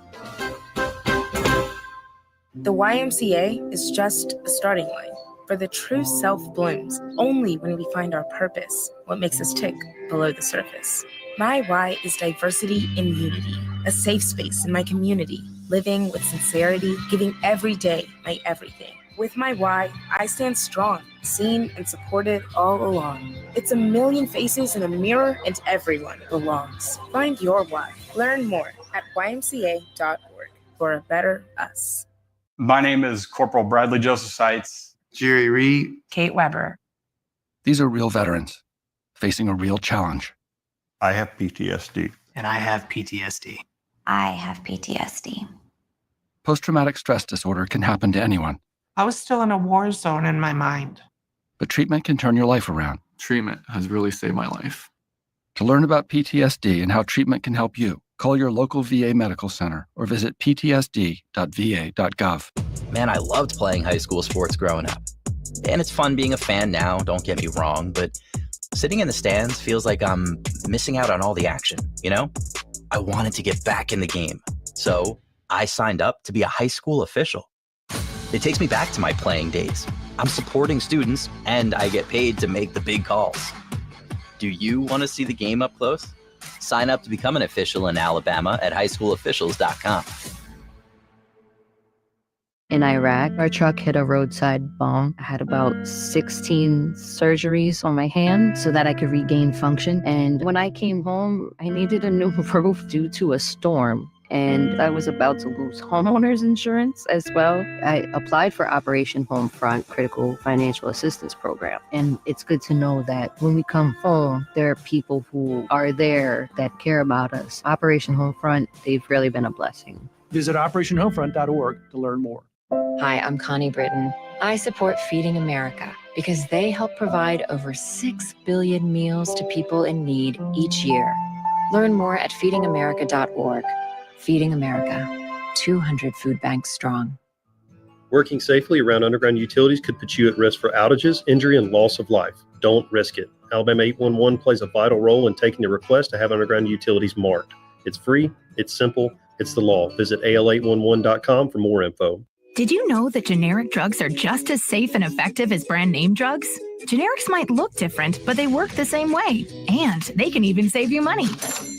The YMCA is just a starting line, for the true self blooms only when we find our purpose, what makes us tick below the surface. My why is diversity and unity, a safe space in my community, living with sincerity, giving every day my everything. With my why, I stand strong, seen and supported all along. It's a million faces in a mirror and everyone belongs. Find your why. Learn more at ymca.org for a better us. My name is Corporal Bradley Joseph Seitz. Jerry Reed. Kate Weber. These are real veterans facing a real challenge. I have PTSD. And I have PTSD. I have PTSD. Post-traumatic stress disorder can happen to anyone. I was still in a war zone in my mind. But treatment can turn your life around. Treatment has really saved my life. To learn about PTSD and how treatment can help you, call your local VA medical center or visit ptsd.va.gov. Man, I loved playing high school sports growing up. And it's fun being a fan now, don't get me wrong, but sitting in the stands feels like I'm missing out on all the action, you know? I wanted to get back in the game. So I signed up to be a high school official. It takes me back to my playing days. I'm supporting students and I get paid to make the big calls. Do you want to see the game up close? Sign up to become an official in Alabama at highschoolofficials.com. In Iraq, our truck hit a roadside bomb. I had about 16 surgeries on my hand so that I could regain function. And when I came home, I needed a new roof due to a storm. And I was about to lose homeowners insurance as well. I applied for Operation Homefront Critical Financial Assistance Program. And it's good to know that when we come home, there are people who are there that care about us. Operation Homefront, they've really been a blessing. Visit operationhomefront.org to learn more. Hi, I'm Connie Britton. I support Feeding America because they help provide over 6 billion meals to people in need each year. Learn more at feedingamerica.org. Feeding America, 200 food banks strong. Working safely around underground utilities could put you at risk for outages, injury, and loss of life. Don't risk it. Alabama 811 plays a vital role in taking the request to have underground utilities marked. It's free, it's simple, it's the law. Visit al811.com for more info. Did you know that generic drugs are just as safe and effective as brand name drugs? Generics might look different, but they work the same way. And they can even save you money.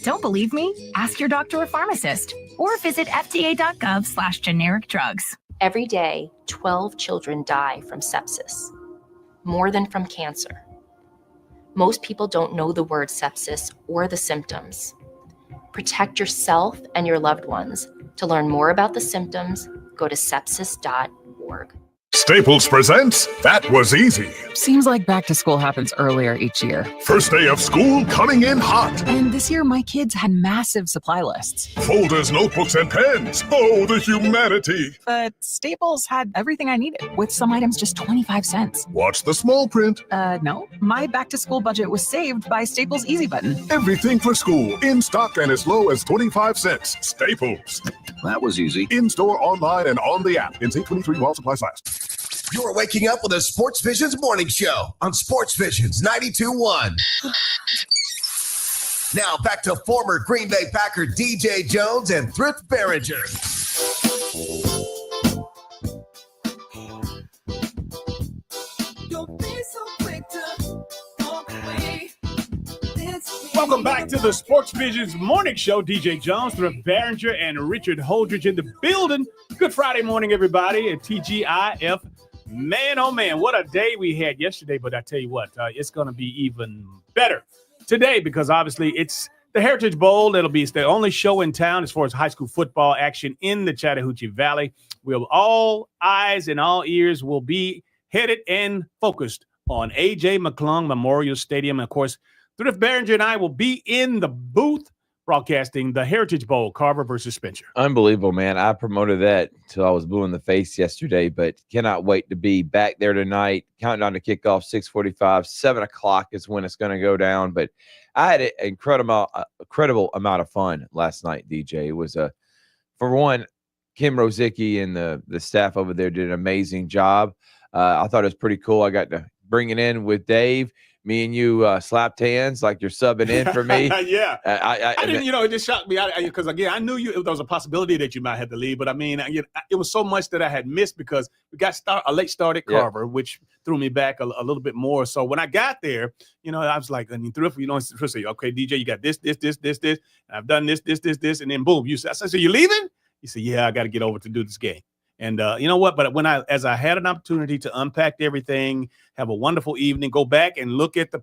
Don't believe me? Ask your doctor or pharmacist. Or visit fda.gov/generic drugs. Every day, 12 children die from sepsis, more than from cancer. Most people don't know the word sepsis or the symptoms. Protect yourself and your loved ones. To learn more about the symptoms, go to sepsis.org. Staples presents That Was Easy. Seems like back to school happens earlier each year. First day of school coming in hot. And this year, my kids had massive supply lists. Folders, notebooks, and pens. Oh, the humanity. But Staples had everything I needed, with some items just 25 cents. Watch the small print. No. My back to school budget was saved by Staples Easy Button. Everything for school, in stock and as low as 25 cents. Staples. That was easy. In store, online, and on the app. NC 23 while supplies last. You're waking up with a Sportsvisions morning show on Sportsvisions 92.1. Now back to former Green Bay Packer DJ Jones and Thrift Behringer. Welcome back to the Sportsvisions morning show. DJ Jones, Thrift Behringer, and Richard Holdridge in the building. Good Friday morning, everybody, at TGIF. Man, oh man, what a day we had yesterday. But I tell you what, it's going to be even better today because obviously it's the Heritage Bowl. It's the only show in town as far as high school football action in the Chattahoochee Valley. All eyes and all ears will be headed and focused on A.J. McClung Memorial Stadium. And of course, Thrift Behringer and I will be in the booth broadcasting the Heritage Bowl, Carver versus Spencer. Unbelievable, man. I promoted that till I was blue in the face yesterday, but cannot wait to be back there tonight. Counting on to kickoff, 6:45, 7 o'clock is when it's going to go down. But I had an incredible amount of fun last night, DJ. It was, for one, Kim Rozicki and the staff over there did an amazing job. I thought it was pretty cool. I got to bring it in with Dave. Me and you slapped hands like you're subbing in for me. Yeah. I didn't, it just shocked me because, again, I knew there was a possibility that you might have to leave. But, I mean, it was so much that I had missed because we got a late start at Carver, which threw me back a little bit more. So when I got there, I was like, Thrift, say, okay, DJ, you got this. And I've done this. And then, boom, I said, so you leaving? He said, yeah, I got to get over to do this game. And you know what? But as I had an opportunity to unpack everything, have a wonderful evening, go back and look at the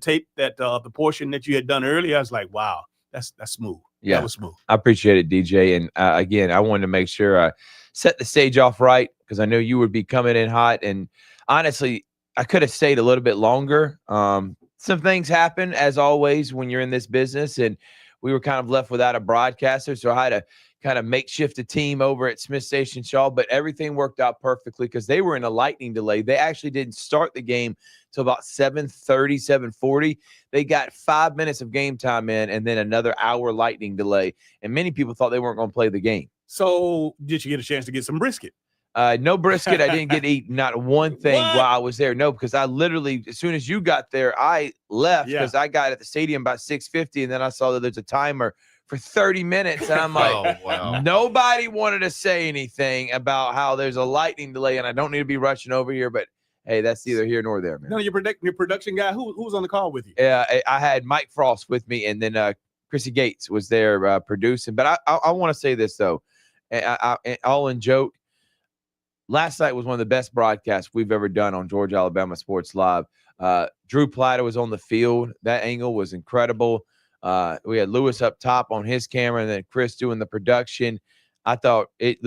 tape that the portion that you had done earlier, I was like, wow, that's smooth. Yeah, that was smooth. I appreciate it, DJ. And again, I wanted to make sure I set the stage off right because I knew you would be coming in hot. And honestly, I could have stayed a little bit longer. Some things happen, as always, when you're in this business. And we were kind of left without a broadcaster. So I had to kind of makeshift a team over at Smith Station Shaw, but everything worked out perfectly because they were in a lightning delay. They actually didn't start the game till about 7:30, 7:40. They got 5 minutes of game time in and then another hour lightning delay. And many people thought they weren't going to play the game. So did you get a chance to get some brisket? No brisket. I didn't get to eat not one thing while I was there. No, because I literally, as soon as you got there, I left because I got at the stadium about 6:50, and then I saw that there's a timer for 30 minutes. And I'm like, Nobody wanted to say anything about how there's a lightning delay and I don't need to be rushing over here. But, hey, that's neither here nor there, man. No, your production guy, who was on the call with you? Yeah, I had Mike Frost with me, and then Chrissy Gates was there producing. But I want to say this, though. All in joke, last night was one of the best broadcasts we've ever done on Georgia Alabama Sports Live. Drew Platter was on the field. That angle was incredible. We had Lewis up top on his camera and then Chris doing the production. I thought it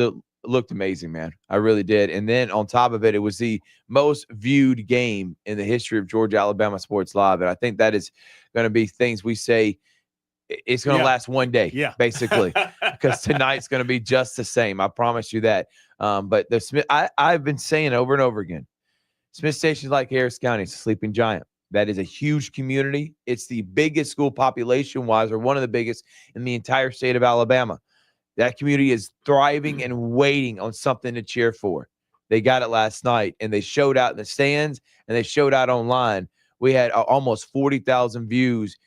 looked amazing, man. I really did. And then on top of it, it was the most viewed game in the history of Georgia Alabama Sports Live. And I think that is going to be things we say it's going to last one day, basically, because tonight's going to be just the same. I promise you that. But I've been saying over and over again, Smith Station, like Harris County, it's a sleeping giant. That is a huge community. It's the biggest school population-wise, or one of the biggest in the entire state of Alabama. That community is thriving and waiting on something to cheer for. They got it last night, and they showed out in the stands, and they showed out online. We had almost 40,000 views,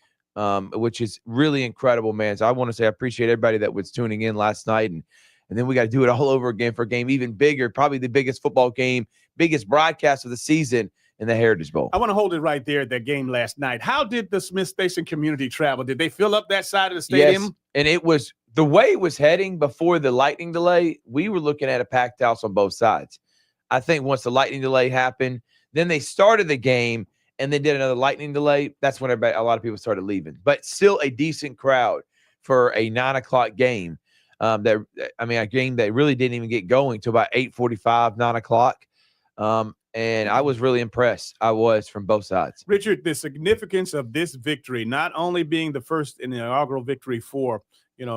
which is really incredible, man. So I want to say I appreciate everybody that was tuning in last night, and then we got to do it all over again for a game even bigger, probably the biggest football game, biggest broadcast of the season in the Heritage Bowl. I want to hold it right there at that game last night. How did the Smith Station community travel? Did they fill up that side of the stadium? Yes, and it was the way it was heading before the lightning delay. We were looking at a packed house on both sides. I think once the lightning delay happened, then they started the game and they did another lightning delay. That's when a lot of people started leaving. But still a decent crowd for a 9 o'clock game. A game that really didn't even get going till about 8:45, 9 o'clock. And I was really impressed. I was from both sides. Richard, the significance of this victory, not only being the first in the inaugural victory for,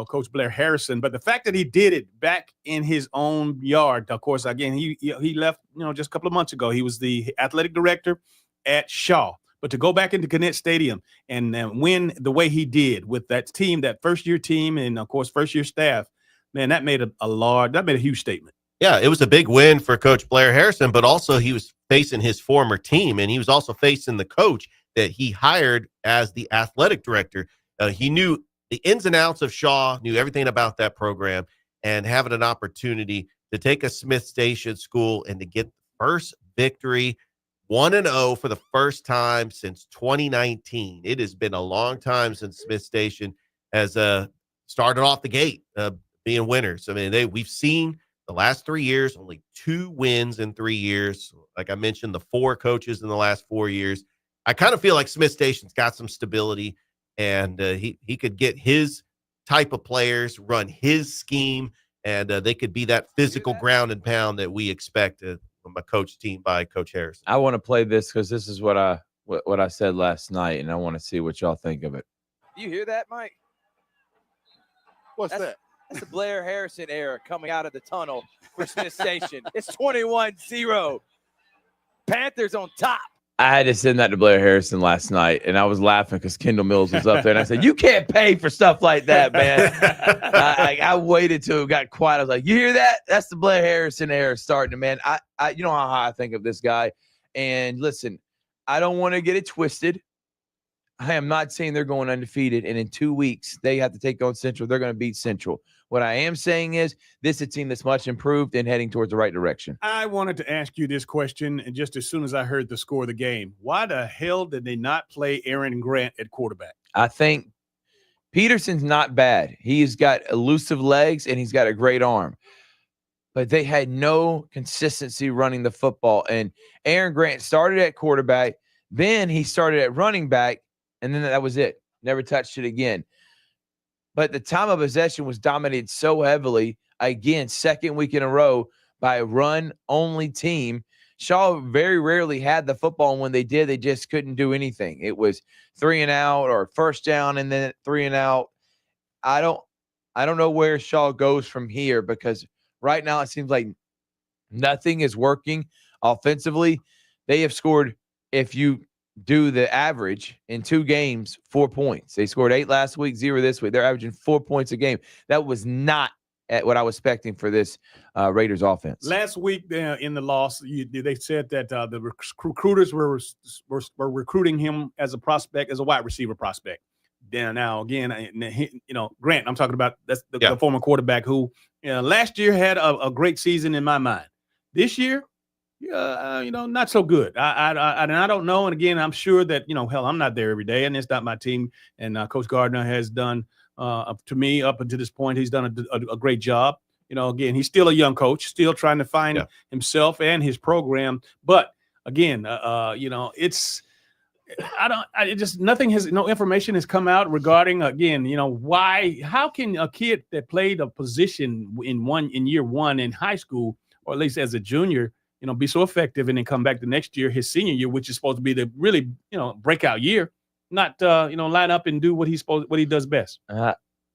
Coach Blair Harrison, but the fact that he did it back in his own yard. Of course, again, he left, just a couple of months ago. He was the athletic director at Shaw. But to go back into Gannett Stadium and win the way he did with that team, that first-year team, and, of course, first-year staff, man, that made a huge statement. Yeah, it was a big win for Coach Blair Harrison, but also he was facing his former team, and he was also facing the coach that he hired as the athletic director. He knew the ins and outs of Shaw, knew everything about that program, and having an opportunity to take a Smith Station school and to get the first victory, 1-0 for the first time since 2019. It has been a long time since Smith Station has started off the gate being winners. I mean, we've seen the last 3 years, only 2 wins in 3 years. Like I mentioned, the 4 coaches in the last 4 years. I kind of feel like Smith Station's got some stability, and he could get his type of players, run his scheme, and they could be that physical ground and pound that we expect from a coach team by Coach Harrison. I want to play this because this is what I said last night, and I want to see what y'all think of it. You hear that, Mike? What's that? That's the Blair Harrison era coming out of the tunnel for Smith Station. It's 21-0. Panthers on top. I had to send that to Blair Harrison last night, and I was laughing because Kendall Mills was up there, and I said, "You can't pay for stuff like that, man." I waited till it got quiet. I was like, "You hear that? That's the Blair Harrison era starting, man." I you know how I think of this guy, and listen, I don't want to get it twisted. I am not saying they're going undefeated, and in 2 weeks they have to take on Central. They're going to beat Central. What I am saying is this is a team that's much improved and heading towards the right direction. I wanted to ask you this question, and just as soon as I heard the score of the game, why the hell did they not play Aaron Grant at quarterback? I think Peterson's not bad. He's got elusive legs, and he's got a great arm. But they had no consistency running the football. And Aaron Grant started at quarterback, then he started at running back, and then that was it. Never touched it again. But the time of possession was dominated so heavily, again, second week in a row, by a run-only team. Shaw very rarely had the football, and when they did, they just couldn't do anything. It was 3 and out or first down and then 3 and out. I don't know where Shaw goes from here, because right now it seems like nothing is working offensively. They have scored, if you do the average in 2 games, 4 points. They scored 8 last week, 0 this week. They're averaging 4 points a game. That was not at what I was expecting for this Raiders offense. Last week in the loss, they said that the recruiters were recruiting him as a prospect, as a wide receiver prospect. Then now again, Grant, I'm talking about, that's the former quarterback who last year had a great season in my mind. This year, not so good. I don't know. And again, I'm sure that, hell, I'm not there every day, and it's not my team. And Coach Gardner has done, to me, up until this point, he's done a great job. Again, he's still a young coach, still trying to find himself and his program. But again, no information has come out regarding, again, how can a kid that played a position in year one in high school, or at least as a junior, be so effective and then come back the next year, his senior year, which is supposed to be the really, breakout year, not, line up and do what he does best.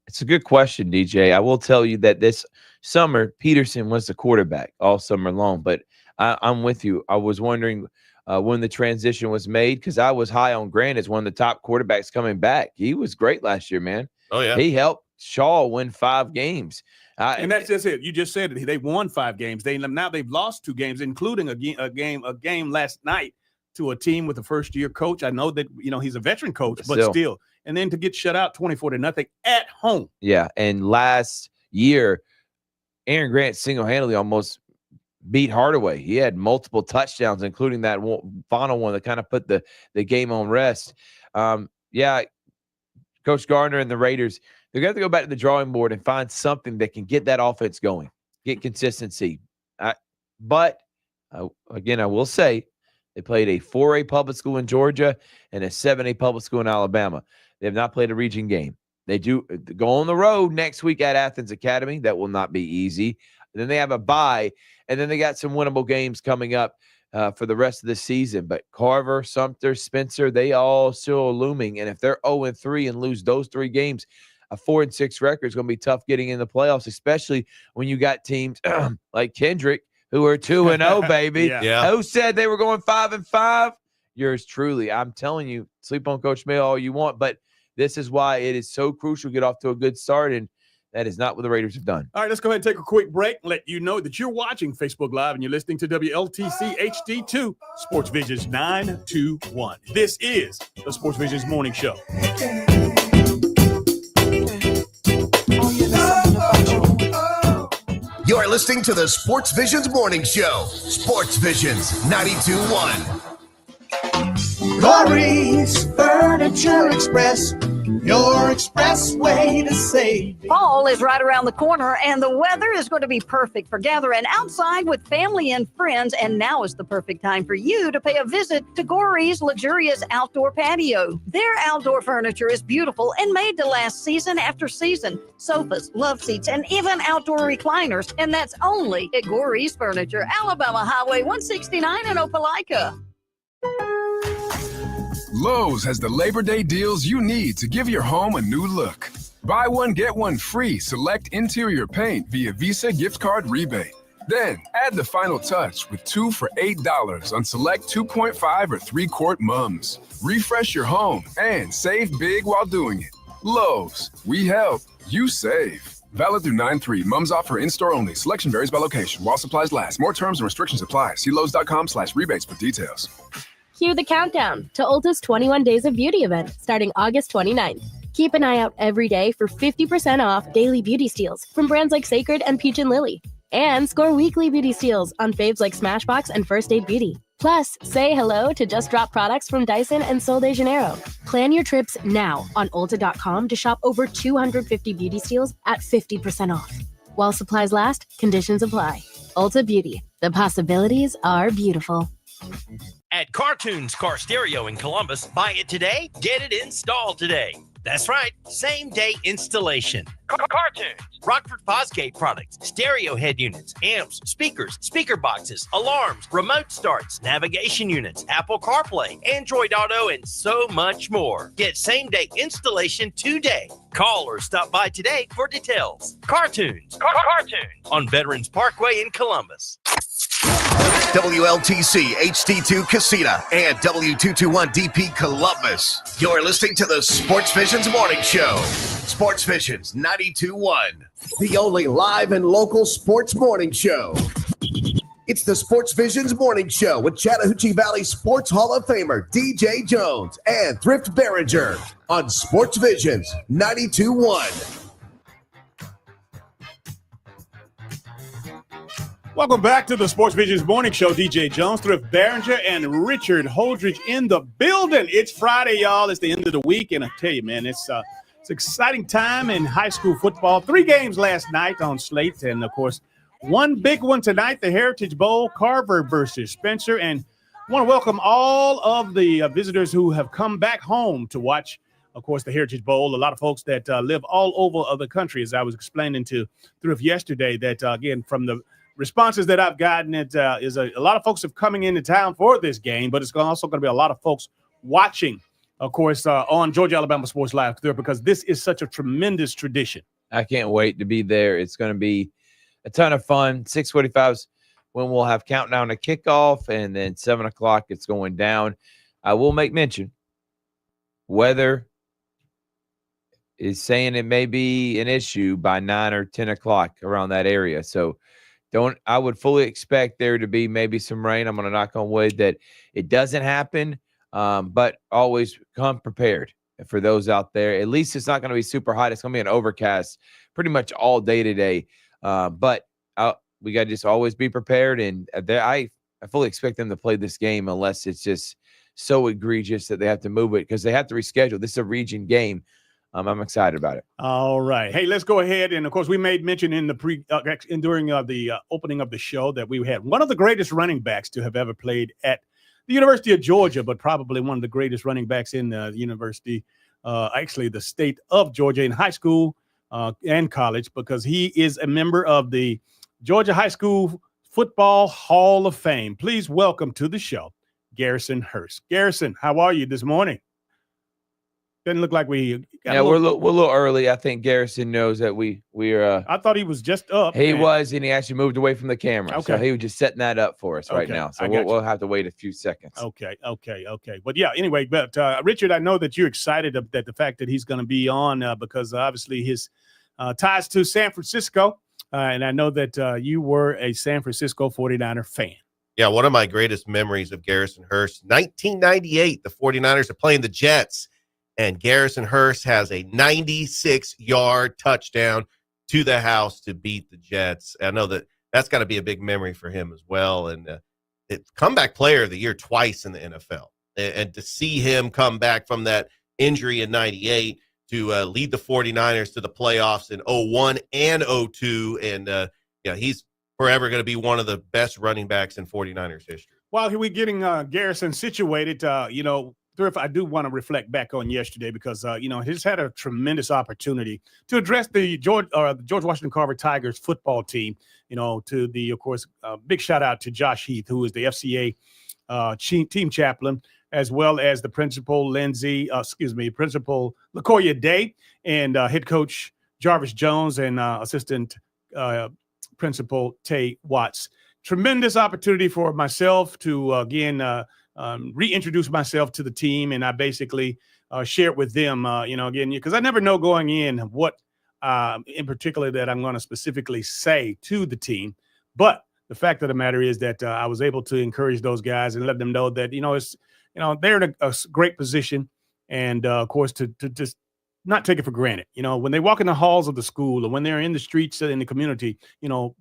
It's a good question, DJ. I will tell you that this summer, Peterson was the quarterback all summer long, but I'm with you. I was wondering when the transition was made, because I was high on Grant as one of the top quarterbacks coming back. He was great last year, man. Oh, yeah. He helped Shaw win 5 games. And that's just it. You just said it. They won 5 games. Now they've lost 2 games, including a game last night to a team with a first-year coach. I know that he's a veteran coach, but still. And then to get shut out 24-0 at home. Yeah, and last year, Aaron Grant single-handedly almost beat Hardaway. He had multiple touchdowns, including that final one that kind of put the game on rest. Coach Gardner and the Raiders, they're going to have to go back to the drawing board and find something that can get that offense going, get consistency. But again, I will say they played a 4A public school in Georgia and a 7A public school in Alabama. They have not played a region game. They do go on the road next week at Athens Academy. That will not be easy. And then they have a bye, and then they got some winnable games coming up for the rest of the season. But Carver, Sumter, Spencer, they all still looming. And if they're 0-3 and lose those 3 games, a 4-6 record is going to be tough getting in the playoffs, especially when you got teams like Kendrick who are 2-0, baby. Yeah. Who said they were going 5-5? Yours truly. I'm telling you, sleep on Coach Mayo all you want, but this is why it is so crucial to get off to a good start. And That is not what the Raiders have done. All right, let's go ahead and take a quick break and let you know that you're watching Facebook Live and you're listening to WLTC HD2 Sports Visions 921. This is the Sports Visions Morning Show. You're listening to the Sports Visions Morning Show. Sports Visions 92.1. Lori's Furniture Express, your express way to save. Fall is right around the corner, and the weather is going to be perfect for gathering outside with family and friends. And now is the perfect time for you to pay a visit to Gory's luxurious outdoor patio. Their outdoor furniture is beautiful and made to last season after season. Sofas, love seats, and even outdoor recliners. And that's only at Gory's Furniture, Alabama Highway 169 in Opelika. Lowe's has the Labor Day deals you need to give your home a new look. Buy one, get one free select interior paint via Visa gift card rebate. Then add the final touch with 2 for $8 on select 2.5 or 3-quart mums. Refresh your home and save big while doing it. Lowe's, we help, you save. Valid through 9/3. Mums offer in-store only. Selection varies by location while supplies last. More terms and restrictions apply. See Lowe's.com/rebates for details. Cue the countdown to Ulta's 21 Days of Beauty event starting August 29th. Keep an eye out every day for 50% off daily beauty steals from brands like Sacred and Peach & Lily. And score weekly beauty steals on faves like Smashbox and First Aid Beauty. Plus, say hello to just drop products from Dyson and Sol de Janeiro. Plan your trips now on Ulta.com to shop over 250 beauty steals at 50% off. While supplies last, conditions apply. Ulta Beauty. The possibilities are beautiful. At Cartoons Car Stereo in Columbus, buy it today, get it installed today. That's right, same-day installation. Cartoons, Rockford Fosgate products, stereo head units, amps, speakers, speaker boxes, alarms, remote starts, navigation units, Apple CarPlay, Android Auto, and so much more. Get same-day installation today. Call or stop by today for details. Cartoons on Veterans Parkway in Columbus. WLTC HD2 Casita and W221DP Columbus. You're listening to the Sports Visions Morning Show. Sports Visions 92.1. The only live and local sports morning show. It's the Sports Visions Morning Show with Chattahoochee Valley Sports Hall of Famer DJ Jones and Thrift Behringer on Sports Visions 92.1. Welcome back to the Sports Visions Morning Show. DJ Jones, Thrift Behringer, and Richard Holdridge in the building. It's Friday, y'all. It's the end of the week, and I tell you, man, it's an exciting time in high school football. 3 games last night on slate, and, of course, one big one tonight, the Heritage Bowl, Carver versus Spencer. And I want to welcome all of the visitors who have come back home to watch, of course, the Heritage Bowl. A lot of folks that live all over the country, as I was explaining to Thrift yesterday, that, again, from the responses that I've gotten, it is a lot of folks have coming into town for this game, but it's also going to be a lot of folks watching, of course, on Georgia Alabama Sports Live, because this is such a tremendous tradition. I can't wait to be there. It's going to be a ton of fun. 6:45 is when we'll have countdown to kickoff, and then 7 o'clock it's going down. I will make mention, weather is saying it may be an issue by 9 or 10 o'clock around that area. So I would fully expect there to be maybe some rain. I'm going to knock on wood that it doesn't happen, but always come prepared for those out there. At least it's not going to be super hot. It's going to be an overcast pretty much all day today. But we got to just always be prepared. And I fully expect them to play this game unless it's just so egregious that they have to move it because they have to reschedule. This is a region game. I'm excited about it. All right. Hey, let's go ahead. And, of course, we made mention in the during the opening of the show that we had one of the greatest running backs to have ever played at the University of Georgia, but probably one of the greatest running backs in the university, actually the state of Georgia in high school and college, because he is a member of the Georgia High School Football Hall of Fame. Please welcome to the show, Garrison Hearst. Garrison, how are you this morning? Doesn't look like we got we're a little early. I think Garrison knows that we're I thought he was just up. He was, and he actually moved away from the camera. Okay. So he was just setting that up for us right now. So we'll have to wait a few seconds. Okay. But yeah, anyway, but Richard, I know that you're excited at the fact that he's going to be on because obviously his ties to San Francisco. And I know that you were a San Francisco 49er fan. Yeah, one of my greatest memories of Garrison Hearst, 1998, the 49ers are playing the Jets, and Garrison Hearst has a 96-yard touchdown to the house to beat the Jets. I know that's got to be a big memory for him as well. And it's comeback player of the year twice in the NFL. And to see him come back from that injury in 98 to lead the 49ers to the playoffs in 01 and 02. And, he's forever going to be one of the best running backs in 49ers history. While we're getting Garrison situated, Thrift, I do want to reflect back on yesterday because, he's had a tremendous opportunity to address the George Washington Carver Tigers football team, to the, of course, big shout out to Josh Heath, who is the FCA team chaplain, as well as the principal, Principal LaCoya Day, and head coach Jarvis Jones, and assistant Principal Tay Watts. Tremendous opportunity for myself to, reintroduce myself to the team. And I basically share it with them, because I never know going in what in particular that I'm going to specifically say to the team. But the fact of the matter is that I was able to encourage those guys and let them know that, they're in a great position. And, of course, to just not take it for granted. When they walk in the halls of the school or when they're in the streets in the community,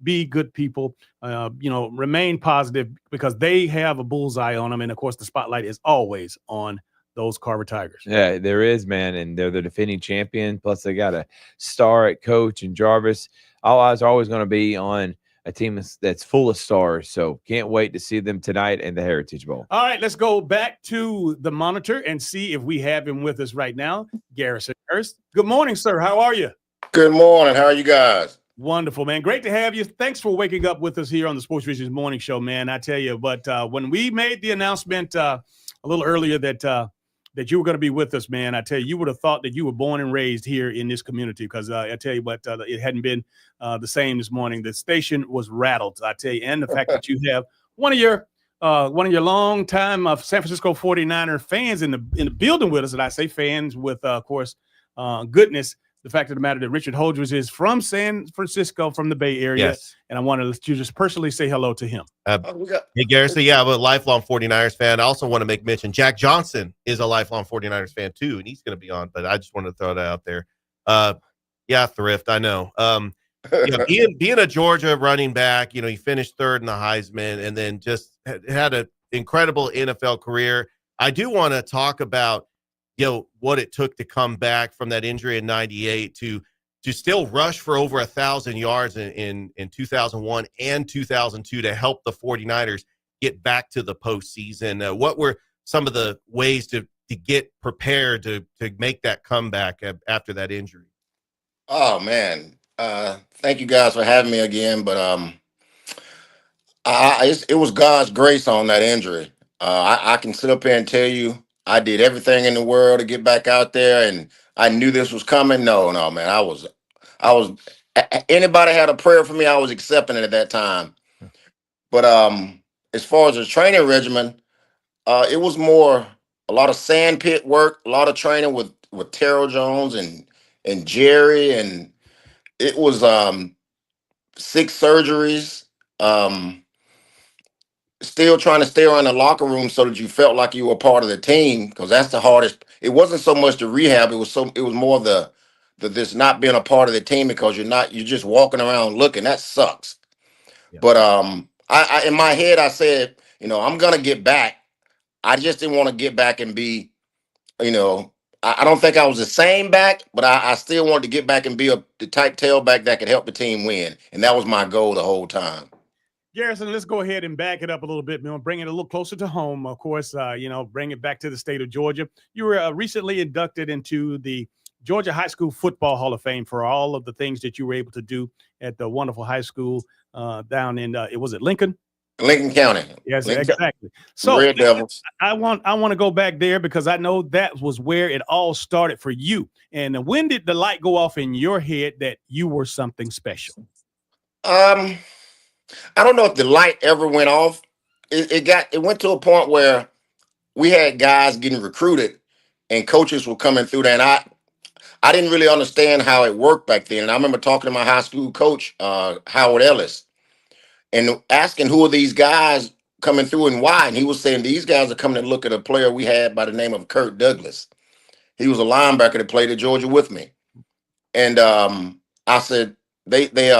be good people, remain positive because they have a bullseye on them. And of course, the spotlight is always on those Carver Tigers. Yeah, there is, man. And they're the defending champion. Plus they got a star at coach and Jarvis. All eyes are always going to be on a team that's full of stars. So can't wait to see them tonight in the Heritage Bowl. All right, let's go back to the monitor and see if we have him with us right now. Garrison Hearst. Good morning, sir. How are you? Good morning. How are you guys? Wonderful, man. Great to have you. Thanks for waking up with us here on the Sportsvisions Morning Show, man. I tell you, but when we made the announcement a little earlier that you were going to be with us, man, I tell you would have thought that you were born and raised here in this community because I tell you what, it hadn't been the same this morning. The station was rattled, I tell you, and the fact that you have one of your longtime San Francisco 49er fans in the building with us, and I say fans with, of course, goodness. The fact of the matter that Richard Holdridge is from San Francisco, from the Bay Area, yes. And I want to just personally say hello to him. Hey, Garrison, I'm a lifelong 49ers fan. I also want to make mention Jack Johnson is a lifelong 49ers fan too, and he's going to be on, but I just wanted to throw that out there. Thrift, I know. Being a Georgia running back, he finished third in the Heisman and then just had an incredible NFL career. I do want to talk about what it took to come back from that injury in 98 to still rush for over 1,000 yards in 2001 and 2002 to help the 49ers get back to the postseason. What were some of the ways to get prepared to make that comeback after that injury? Oh, man. Thank you guys for having me again. But it was God's grace on that injury. I can sit up here and tell you, I did everything in the world to get back out there, and I knew this was coming. No, man, I was. Anybody had a prayer for me, I was accepting it at that time. But as far as the training regimen, it was more a lot of sand pit work, a lot of training with Terrell Jones and Jerry, and it was 6 surgeries. Still trying to stay around the locker room so that you felt like you were part of the team, because that's the hardest. It wasn't so much the rehab; it was more the this not being a part of the team because you're just walking around looking. That sucks. Yeah. But I in my head I said, I'm gonna get back. I just didn't want to get back and be, I don't think I was the same back, but I still wanted to get back and be the type tailback that could help the team win, and that was my goal the whole time. Garrison, let's go ahead and back it up a little bit, man. Bring it a little closer to home, of course, bring it back to the state of Georgia. You were recently inducted into the Georgia High School Football Hall of Fame for all of the things that you were able to do at the wonderful high school down in, was it Lincoln? Lincoln County. Yes, Lincoln. Exactly. So Red Devils. I want to go back there because I know that was where it all started for you. And when did the light go off in your head that you were something special? I don't know if the light ever went off. It went to a point where we had guys getting recruited and coaches were coming through there. And I didn't really understand how it worked back then. And I remember talking to my high school coach, Howard Ellis, and asking who are these guys coming through and why. And he was saying these guys are coming to look at a player we had by the name of Kurt Douglas. He was a linebacker that played at Georgia with me. And I said, they're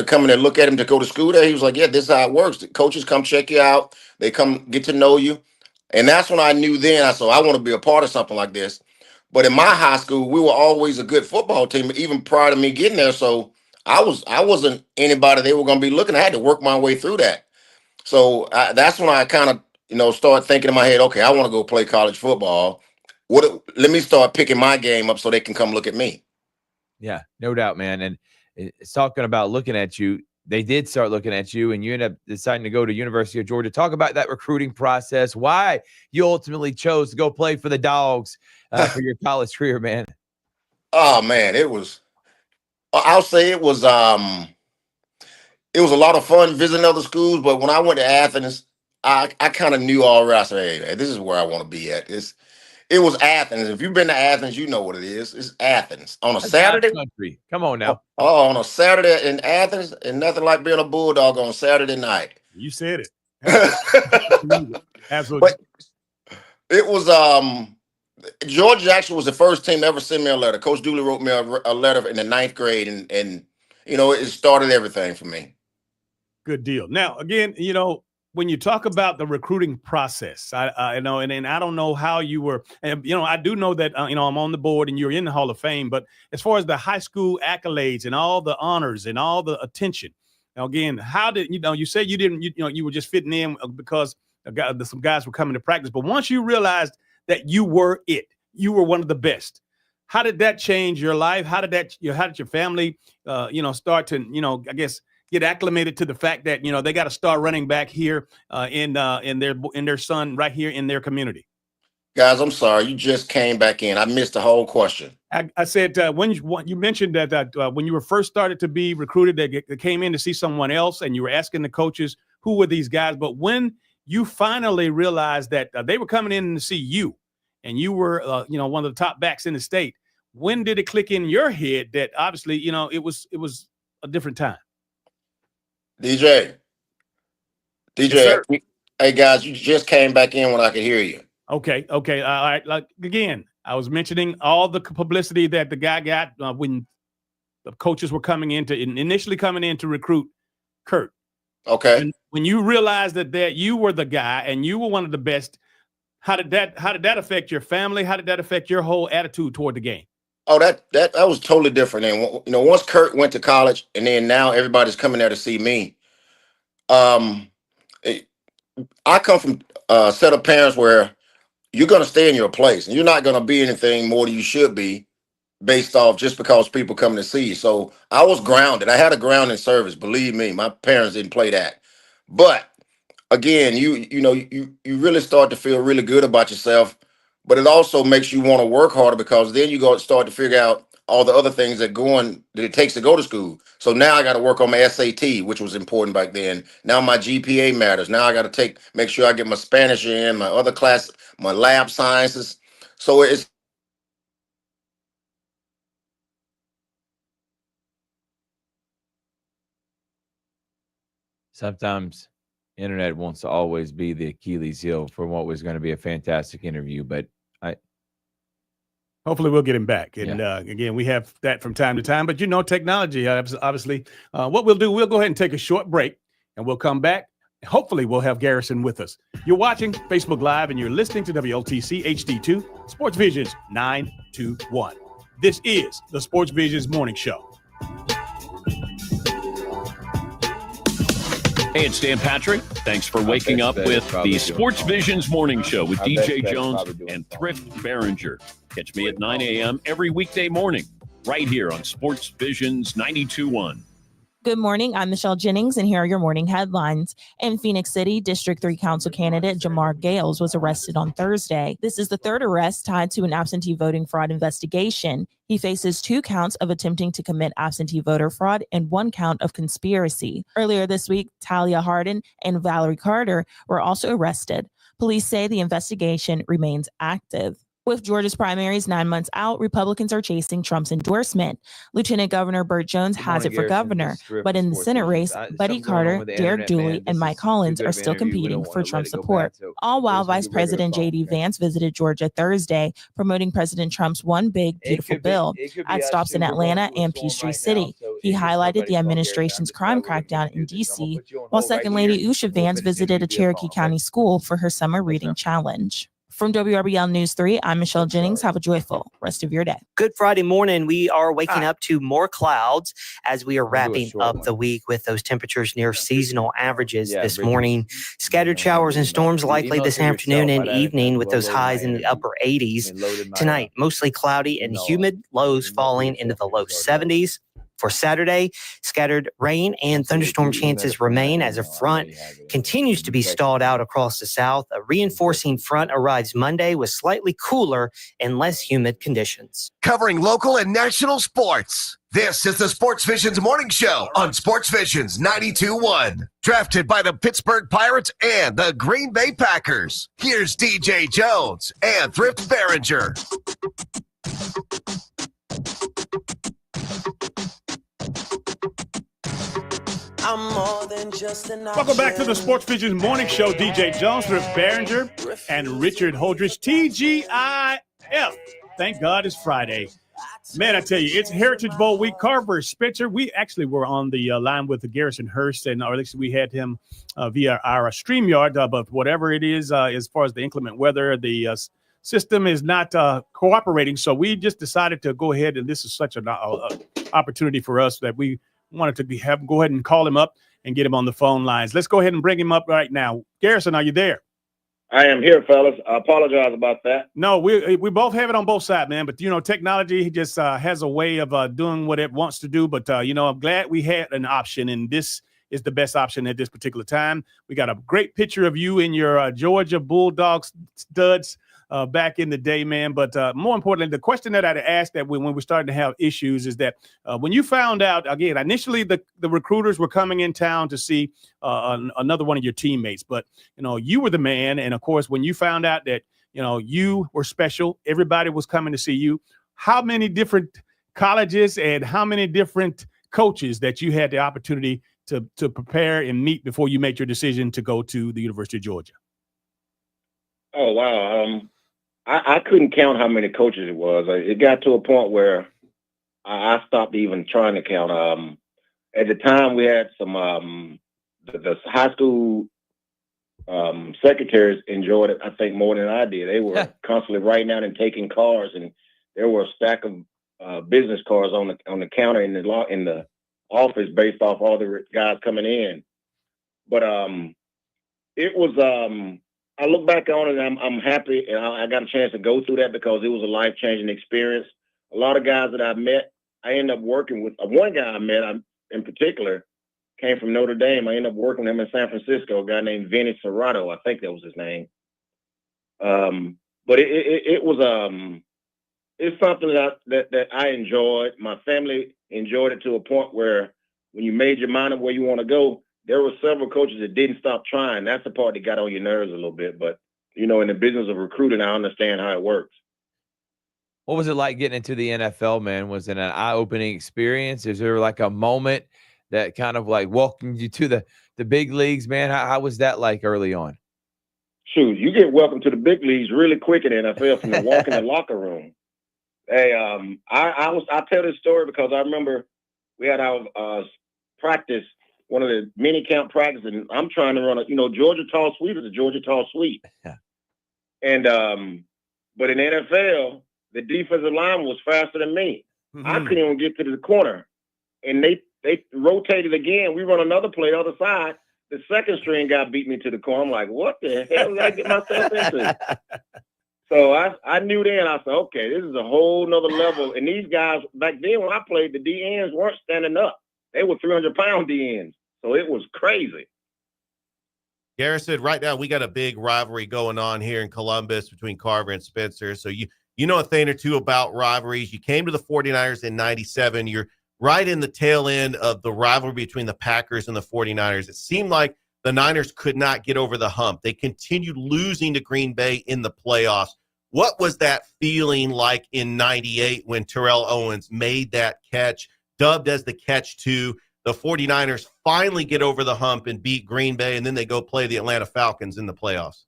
coming to look at him to go to school there. He was like, yeah, this is how it works. The coaches come check you out. They come get to know you. And that's when I knew then, I said, I want to be a part of something like this. But in my high school, we were always a good football team, even prior to me getting there. So I wasn't anybody they were going to be looking. I had to work my way through that. So that's when I kind of, started thinking in my head, okay, I want to go play college football. Let me start picking my game up so they can come look at me. Yeah, no doubt, man. And it's talking about looking at you. They did start looking at you, and you ended up deciding to go to University of Georgia. Talk about that recruiting process, why you ultimately chose to go play for the Dogs for your college career, man. Oh, man, I'll say it was a lot of fun visiting other schools, but when I went to Athens, I kind of knew already. I said, hey, this is where I want to be at. It was Athens. If you've been to Athens, you know what it is. It's Athens. On a Saturday. Country. Come on now. Oh, on a Saturday in Athens, and nothing like being a Bulldog on Saturday night. You said it. Absolutely. But it was Georgia actually was the first team to ever send me a letter. Coach Dooley wrote me a letter in the 9th grade, and it started everything for me. Good deal. Now, again, when you talk about the recruiting process, I know, and I don't know how you were, and I do know that I'm on the board and you're in the Hall of Fame, but as far as the high school accolades and all the honors and all the attention, now again, how did you say you didn't, you were just fitting in because some guys were coming to practice, but once you realized that you were you were one of the best. How did that change your life? How did your family, start to, I guess, get acclimated to the fact that they got to start running back here in their son right here in their community? Guys, I'm sorry, you just came back in. I missed the whole question. I said when you mentioned that when you were first started to be recruited, they came in to see someone else, and you were asking the coaches who were these guys. But when you finally realized that they were coming in to see you, and you were one of the top backs in the state, when did it click in your head that obviously it was a different time? DJ, Yes, hey guys, you just came back in when I could hear you. Okay. All right. Like again, I was mentioning all the publicity that the guy got when the coaches were initially coming in to recruit Kurt. Okay. And when you realized that you were the guy and you were one of the best, how did that affect your family? How did that affect your whole attitude toward the game? Oh, that was totally different. And once Kurt went to college, and then now everybody's coming there to see me. I come from a set of parents where you're going to stay in your place, and you're not going to be anything more than you should be, based off just because people come to see you. So I was grounded. I had a grounding service. Believe me, my parents didn't play that. But again, you really start to feel really good about yourself. But it also makes you want to work harder, because then you start to figure out all the other things that it takes to go to school. So now I got to work on my SAT, which was important back then. Now my GPA matters. Now I got to make sure I get my Spanish in, my other class, my lab sciences. So it's sometimes internet wants to always be the Achilles heel for what was going to be a fantastic interview, but hopefully we'll get him back. And again, we have that from time to time, but technology, obviously, what we'll do, we'll go ahead and take a short break, and we'll come back. Hopefully we'll have Garrison with us. You're watching Facebook Live, and you're listening to WLTC HD2 Sports Visions 921. This is the Sports Visions Morning Show. Hey, it's Dan Patrick. Thanks for waking up with the Sports Visions Morning Show with DJ Jones and Thrift Behringer. Catch me at 9 a.m. every weekday morning right here on Sports Visions 92.1. Good morning. I'm Michelle Jennings, and here are your morning headlines. In Phoenix City, District 3 Council candidate Jamar Gales was arrested on Thursday. This is the third arrest tied to an absentee voting fraud investigation. He faces 2 counts of attempting to commit absentee voter fraud and 1 count of conspiracy. Earlier this week, Talia Hardin and Valerie Carter were also arrested. Police say the investigation remains active. With Georgia's primaries 9 months out, Republicans are chasing Trump's endorsement. Lieutenant Governor Burt Jones has it for governor, but in the Senate race, Buddy Carter, Derek Dooley, and Mike Collins are still competing for Trump's support. All while Vice President J.D. Vance visited Georgia Thursday, promoting President Trump's One Big Beautiful Bill at stops in Atlanta and Peachtree City. He highlighted the administration's crime crackdown in D.C., while Second Lady Usha Vance visited a Cherokee County school for her summer reading challenge. From WRBL News 3, I'm Michelle Jennings. Have a joyful rest of your day. Good Friday morning. We are waking up to more clouds as we are wrapping up the week with those temperatures near seasonal averages this morning. Scattered showers and storms likely this afternoon and evening with those highs in the upper 80s. Tonight, mostly cloudy and humid, lows falling into the low 70s. For Saturday, scattered rain and thunderstorm chances remain as a front continues to be stalled out across the south. A reinforcing front arrives Monday with slightly cooler and less humid conditions. Covering local and national sports. This is the Sports Visions Morning Show on Sports Visions 92.1. Drafted by the Pittsburgh Pirates and the Green Bay Packers. Here's DJ Jones and Thrift Behringer. Welcome back to the Sports Visions Morning Show. DJ Jones, Thrift Behringer, and Richard Holdridge. TGIF. Thank God it's Friday. Man, I tell you, it's Heritage Bowl week. Carver and Spencer. We actually were on the line with the Garrison Hearst, or at least we had him via our StreamYard. But whatever it is, as far as the inclement weather, the system is not cooperating. So we just decided to go ahead, and this is such an opportunity for us that we wanted to go ahead and call him up and get him on the phone lines. Let's go ahead and bring him up right now. Garrison, are you there? I am here, fellas. I apologize about that. No, we both have it on both sides, man. But, technology just has a way of doing what it wants to do. But, I'm glad we had an option, and this is the best option at this particular time. We got a great picture of you in your Georgia Bulldog studs back in the day, man. But more importantly, the question that I'd asked that when we started to have issues is that when you found out, again, initially the recruiters were coming in town to see another one of your teammates. But, you were the man. And, of course, when you found out that, you were special, everybody was coming to see you. How many different colleges and how many different coaches that you had the opportunity to prepare and meet before you made your decision to go to the University of Georgia? Oh, wow. I couldn't count how many coaches it was. It got to a point where I stopped even trying to count. At the time, we had some the high school secretaries enjoyed it, I think, more than I did. They were constantly writing out and taking cards, and there were a stack of business cards on the counter in the office based off all the guys coming in. But it was. I look back on it and I'm happy, and I got a chance to go through that because it was a life-changing experience. A lot of guys that I met, I ended up working with. One guy I met in particular came from Notre Dame. I ended up working with him in San Francisco, a guy named Vinny Serrato. I think that was his name. But it was it's something that I enjoyed. My family enjoyed it to a point where when you made your mind up where you want to go, there were several coaches that didn't stop trying. That's the part that got on your nerves a little bit. But, in the business of recruiting, I understand how it works. What was it like getting into the NFL, man? Was it an eye-opening experience? Is there like a moment that kind of like welcomed you to the big leagues, man? How was that like early on? Shoot, you get welcomed to the big leagues really quick in the NFL from the walk in the locker room. Hey, I tell this story because I remember we had our practice, one of the mini camp practices, and I'm trying to run Georgia tall sweep is a Georgia tall sweep. And but in the NFL, the defensive line was faster than me. Mm-hmm. I couldn't even get to the corner. And they rotated again. We run another play the other side. The second string guy beat me to the corner. I'm like, what the hell did I get myself into? So I knew then, I said, okay, this is a whole nother level. And these guys, back then when I played, the DNs weren't standing up. They were 300-pound DNs. So it was crazy. Garrison, right now we got a big rivalry going on here in Columbus between Carver and Spencer. So you know a thing or two about rivalries. You came to the 49ers in 97. You're right in the tail end of the rivalry between the Packers and the 49ers. It seemed like the Niners could not get over the hump. They continued losing to Green Bay in the playoffs. What was that feeling like in '98 when Terrell Owens made that catch, dubbed as the catch two? The 49ers finally get over the hump and beat Green Bay, and then they go play the Atlanta Falcons in the playoffs.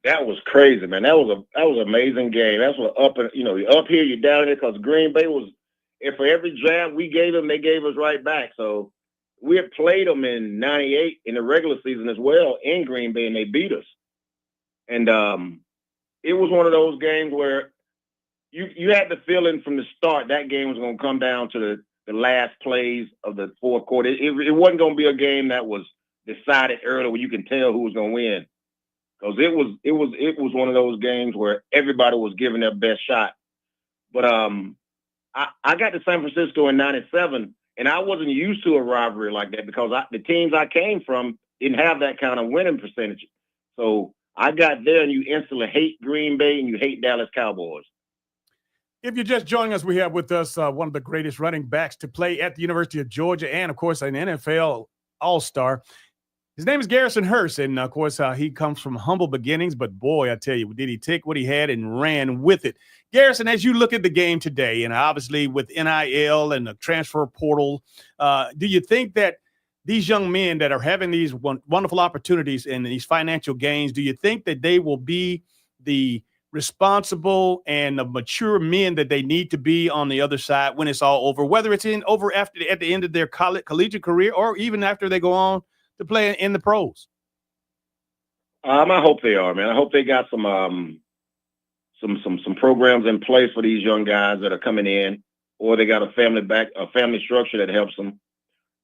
That was crazy, man. That was an amazing game. That's what you're up here, you're down here, because Green Bay was, and for every jab we gave them, they gave us right back. So we had played them in '98 in the regular season as well in Green Bay, and they beat us. And it was one of those games where you had the feeling from the start that game was going to come down to the last plays of the fourth quarter. It wasn't going to be a game that was decided early where you can tell who was going to win, because it was one of those games where everybody was giving their best shot. But I got to San Francisco in '97, and I wasn't used to a rivalry like that because the teams I came from didn't have that kind of winning percentage. So I got there, and you instantly hate Green Bay and you hate Dallas Cowboys. If you're just joining us, we have with us one of the greatest running backs to play at the University of Georgia and, of course, an NFL All-Star. His name is Garrison Hearst, and, of course, he comes from humble beginnings, but, boy, I tell you, did he take what he had and ran with it. Garrison, as you look at the game today, and obviously with NIL and the transfer portal, do you think that these young men that are having these wonderful opportunities and these financial gains, do you think that they will be the responsible and the mature men that they need to be on the other side when it's all over, whether it's at the end of their collegiate career or even after they go on to play in the pros? I hope they are, man. I hope they got some programs in place for these young guys that are coming in, or they got a family structure that helps them.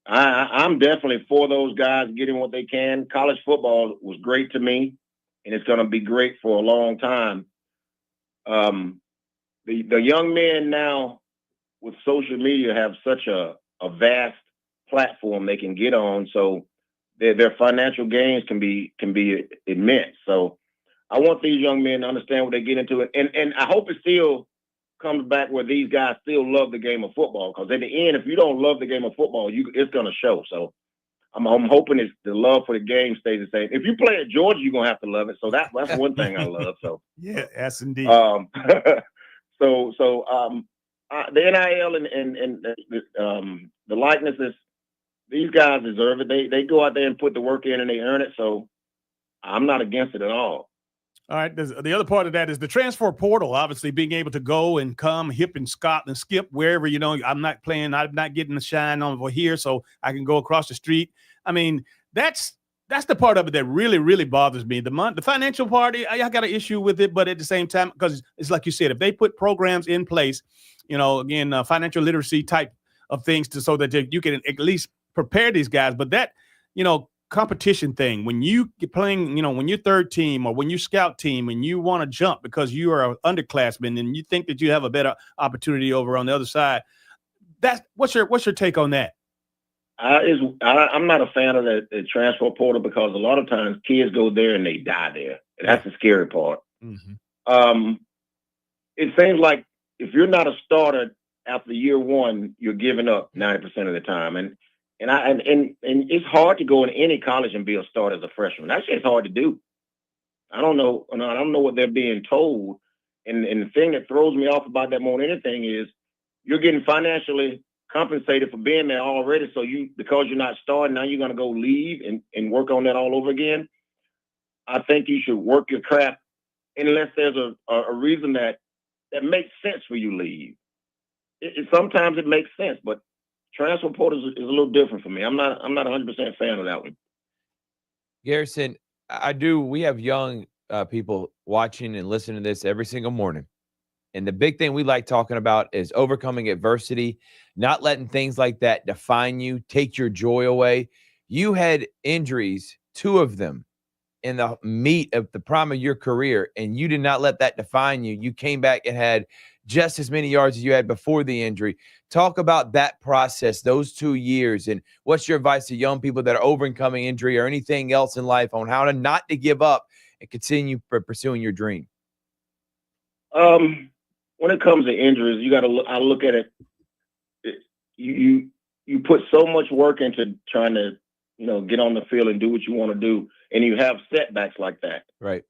I'm definitely for those guys getting what they can. College football was great to me, and it's going to be great for a long time. The young men now with social media have such a vast platform they can get on, so their financial gains can be immense. So I want these young men to understand what they get into, and I hope it still comes back where these guys still love the game of football, because at the end, if you don't love the game of football, it's going to show. So I'm hoping the love for the game stays the same. If you play at Georgia, you're going to have to love it. So that's one thing I love. So yeah, yes, indeed. The NIL and the likenesses, these guys deserve it. They go out there and put the work in and they earn it. So I'm not against it at all. All right. The other part of that is the transfer portal, obviously being able to go and come, hip and Scott and skip wherever, I'm not getting the shine over here, so I can go across the street. I mean, that's the part of it that really, really bothers me. The financial part, I got an issue with it, but at the same time, because it's like you said, if they put programs in place, again, financial literacy type of things so that you can at least prepare these guys. But that, competition thing, when you get playing, when you're third team or when you scout team and you want to jump because you are an underclassman and you think that you have a better opportunity over on the other side, what's your take on that? I'm not a fan of the transfer portal, because a lot of times kids go there and they die there. And that's the scary part. Mm-hmm. It seems like if you're not a starter after year one, you're giving up 90% of the time. And it's hard to go in any college and be a starter as a freshman. That shit's hard to do. I don't know what they're being told. And the thing that throws me off about that more than anything is you're getting financially compensated for being there already. So because you're not starting, now you're going to go leave and work on that all over again. I think you should work your craft unless there's a reason that makes sense for you to leave. Sometimes it makes sense, but transfer portal is a little different for me. I'm not 100% fan of that one. Garrison, we have young people watching and listening to this every single morning. And the big thing we like talking about is overcoming adversity, not letting things like that define you, take your joy away. You had injuries, 2 of them, in the meat of the prime of your career, and you did not let that define you. You came back and had just as many yards as you had before the injury. Talk about that process, those 2 years, and what's your advice to young people that are overcoming injury or anything else in life on how to not to give up and continue pursuing your dream? When it comes to injuries, you got to I look at it. You put so much work into trying to, get on the field and do what you want to do, and you have setbacks like that. Right.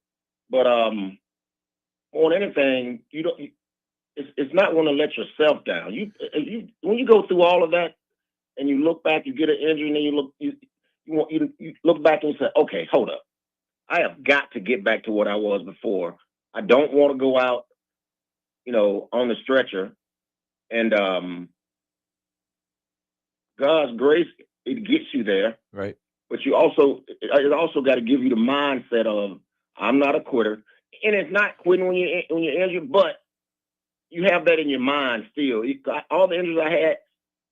But more than anything, it's not want to let yourself down. When you go through all of that and you look back, you get an injury, and then you look back and say, okay, hold up. I have got to get back to what I was before. I don't want to go out, on the stretcher. And God's grace, it gets you there. Right. But it also got to give you the mindset of, I'm not a quitter. And it's not quitting when you're injured, but you have that in your mind still. All the injuries I had,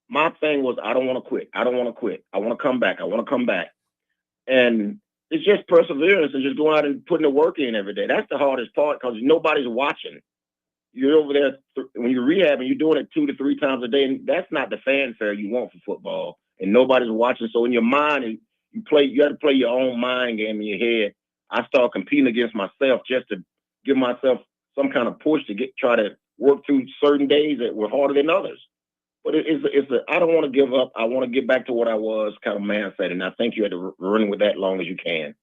my thing was, I don't want to quit. I don't want to quit. I want to come back. I want to come back. And it's just perseverance and just going out and putting the work in every day. That's the hardest part because nobody's watching. You're over there when you're rehabbing, you're doing it 2 to 3 times a day. And that's not the fanfare you want for football. And nobody's watching. So in your mind, you got to play your own mind game in your head. I started competing against myself just to give myself some kind of push to try to work through certain days that were harder than others. But I don't want to give up. I want to get back to what I was kind of mindset. And I think you had to run with that as long as you can.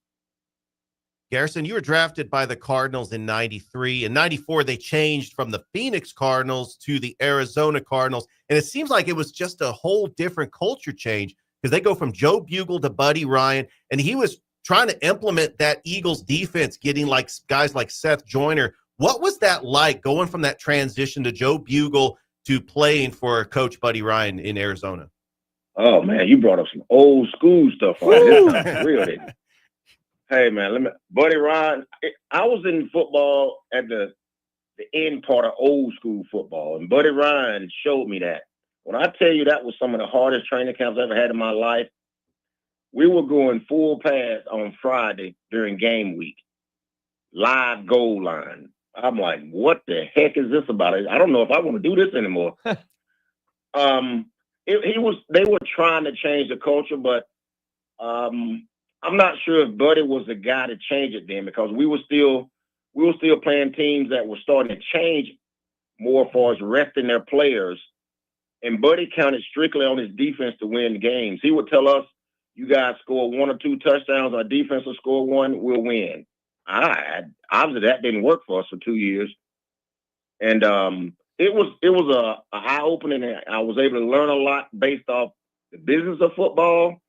Garrison, you were drafted by the Cardinals in 93. In 94, they changed from the Phoenix Cardinals to the Arizona Cardinals. And it seems like it was just a whole different culture change because they go from Joe Bugle to Buddy Ryan. And he was trying to implement that Eagles defense, getting like guys like Seth Joyner. What was that like going from that transition to Joe Bugle to playing for Coach Buddy Ryan in Arizona? Oh, man, you brought up some old school stuff on this time. Real, didn't you? Hey, man, Buddy Ryan, I was in football at the end part of old school football, and Buddy Ryan showed me that. When I tell you that was some of the hardest training camps I've ever had in my life, we were going full pass on Friday during game week, live goal line. I'm like, what the heck is this about? I don't know if I want to do this anymore. They were trying to change the culture, but I'm not sure if Buddy was the guy to change it then because we were still playing teams that were starting to change more for us resting their players. And Buddy counted strictly on his defense to win games. He would tell us, you guys score 1 or 2 touchdowns, our defense will score 1, we'll win. Obviously that didn't work for us for 2 years. And it was a eye-opening. I was able to learn a lot based off the business of football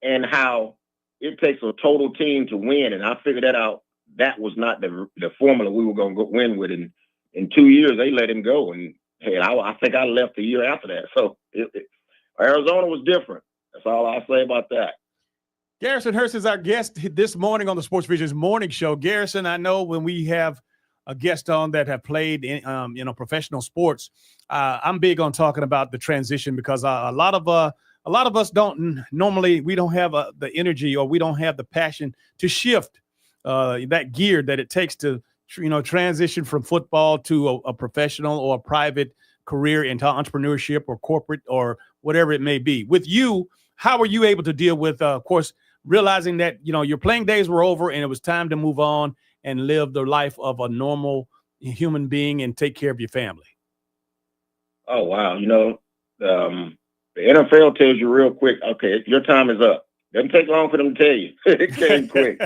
and how it takes a total team to win. And I figured that out. That was not the formula we were going to win with. In 2 years, they let him go. And hey, I think I left a year after that. So Arizona was different. That's all I'll say about that. Garrison Hearst is our guest this morning on the Sportsvisions Morning Show. Garrison, I know when we have a guest on that have played in professional sports, I'm big on talking about the transition because a lot of us don't have the energy or we don't have the passion to shift that gear that it takes to transition from football to a professional or a private career into entrepreneurship or corporate or whatever it may be. With you, how were you able to deal with, of course, realizing that, your playing days were over and it was time to move on and live the life of a normal human being and take care of your family? Oh, wow. The NFL tells you real quick, okay, your time is up. Doesn't take long for them to tell you. It came quick.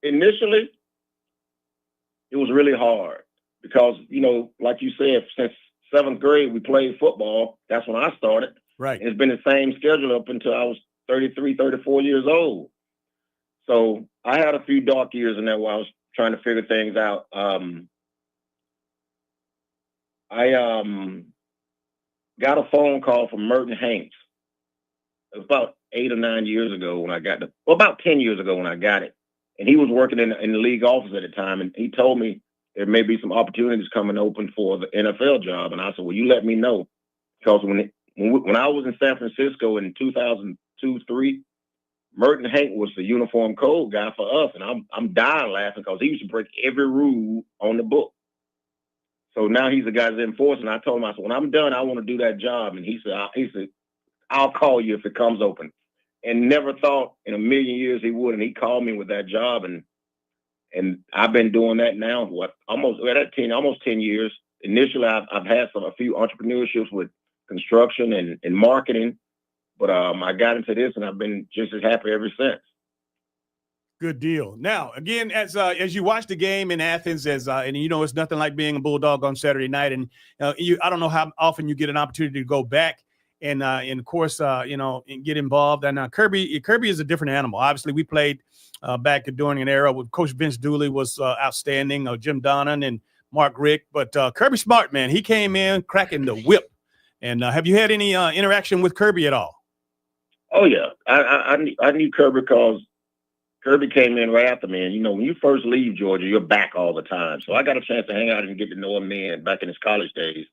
Initially, it was really hard because, like you said, since 7th grade, we played football. That's when I started. Right. And it's been the same schedule up until I was 33, 34 years old. So I had a few dark years in there while I was trying to figure things out. I got a phone call from Merton Hanks. It was about 8 or 9 years ago when I got about 10 years ago when I got it. And he was working in the league office at the time. And he told me there may be some opportunities coming open for the NFL job. And I said, well, you let me know. Because when I was in San Francisco in 2002-03, Merton Hank was the uniform code guy for us. And I'm dying laughing because he used to break every rule on the book. So now he's the guy that's enforcing. I told him, I said, when I'm done, I want to do that job. And he said, I'll call you if it comes open. And never thought in a million years he would. And he called me with that job. And I've been doing that now, almost 10 years. Initially, I've had a few entrepreneurships with construction and marketing. But I got into this, and I've been just as happy ever since. Good deal. Now, again, as you watch the game in Athens, and you know it's nothing like being a Bulldog on Saturday night, and I don't know how often you get an opportunity to go back and of course, and get involved. And Kirby is a different animal. Obviously, we played back during an era with Coach Vince Dooley was outstanding, Jim Donnan and Mark Rick, but Kirby Smart, man, he came in cracking the whip. And have you had any interaction with Kirby at all? Oh yeah, I knew Kirby because Kirby came in right after me, and when you first leave Georgia, you're back all the time. So I got a chance to hang out and get to know him then back in his college days.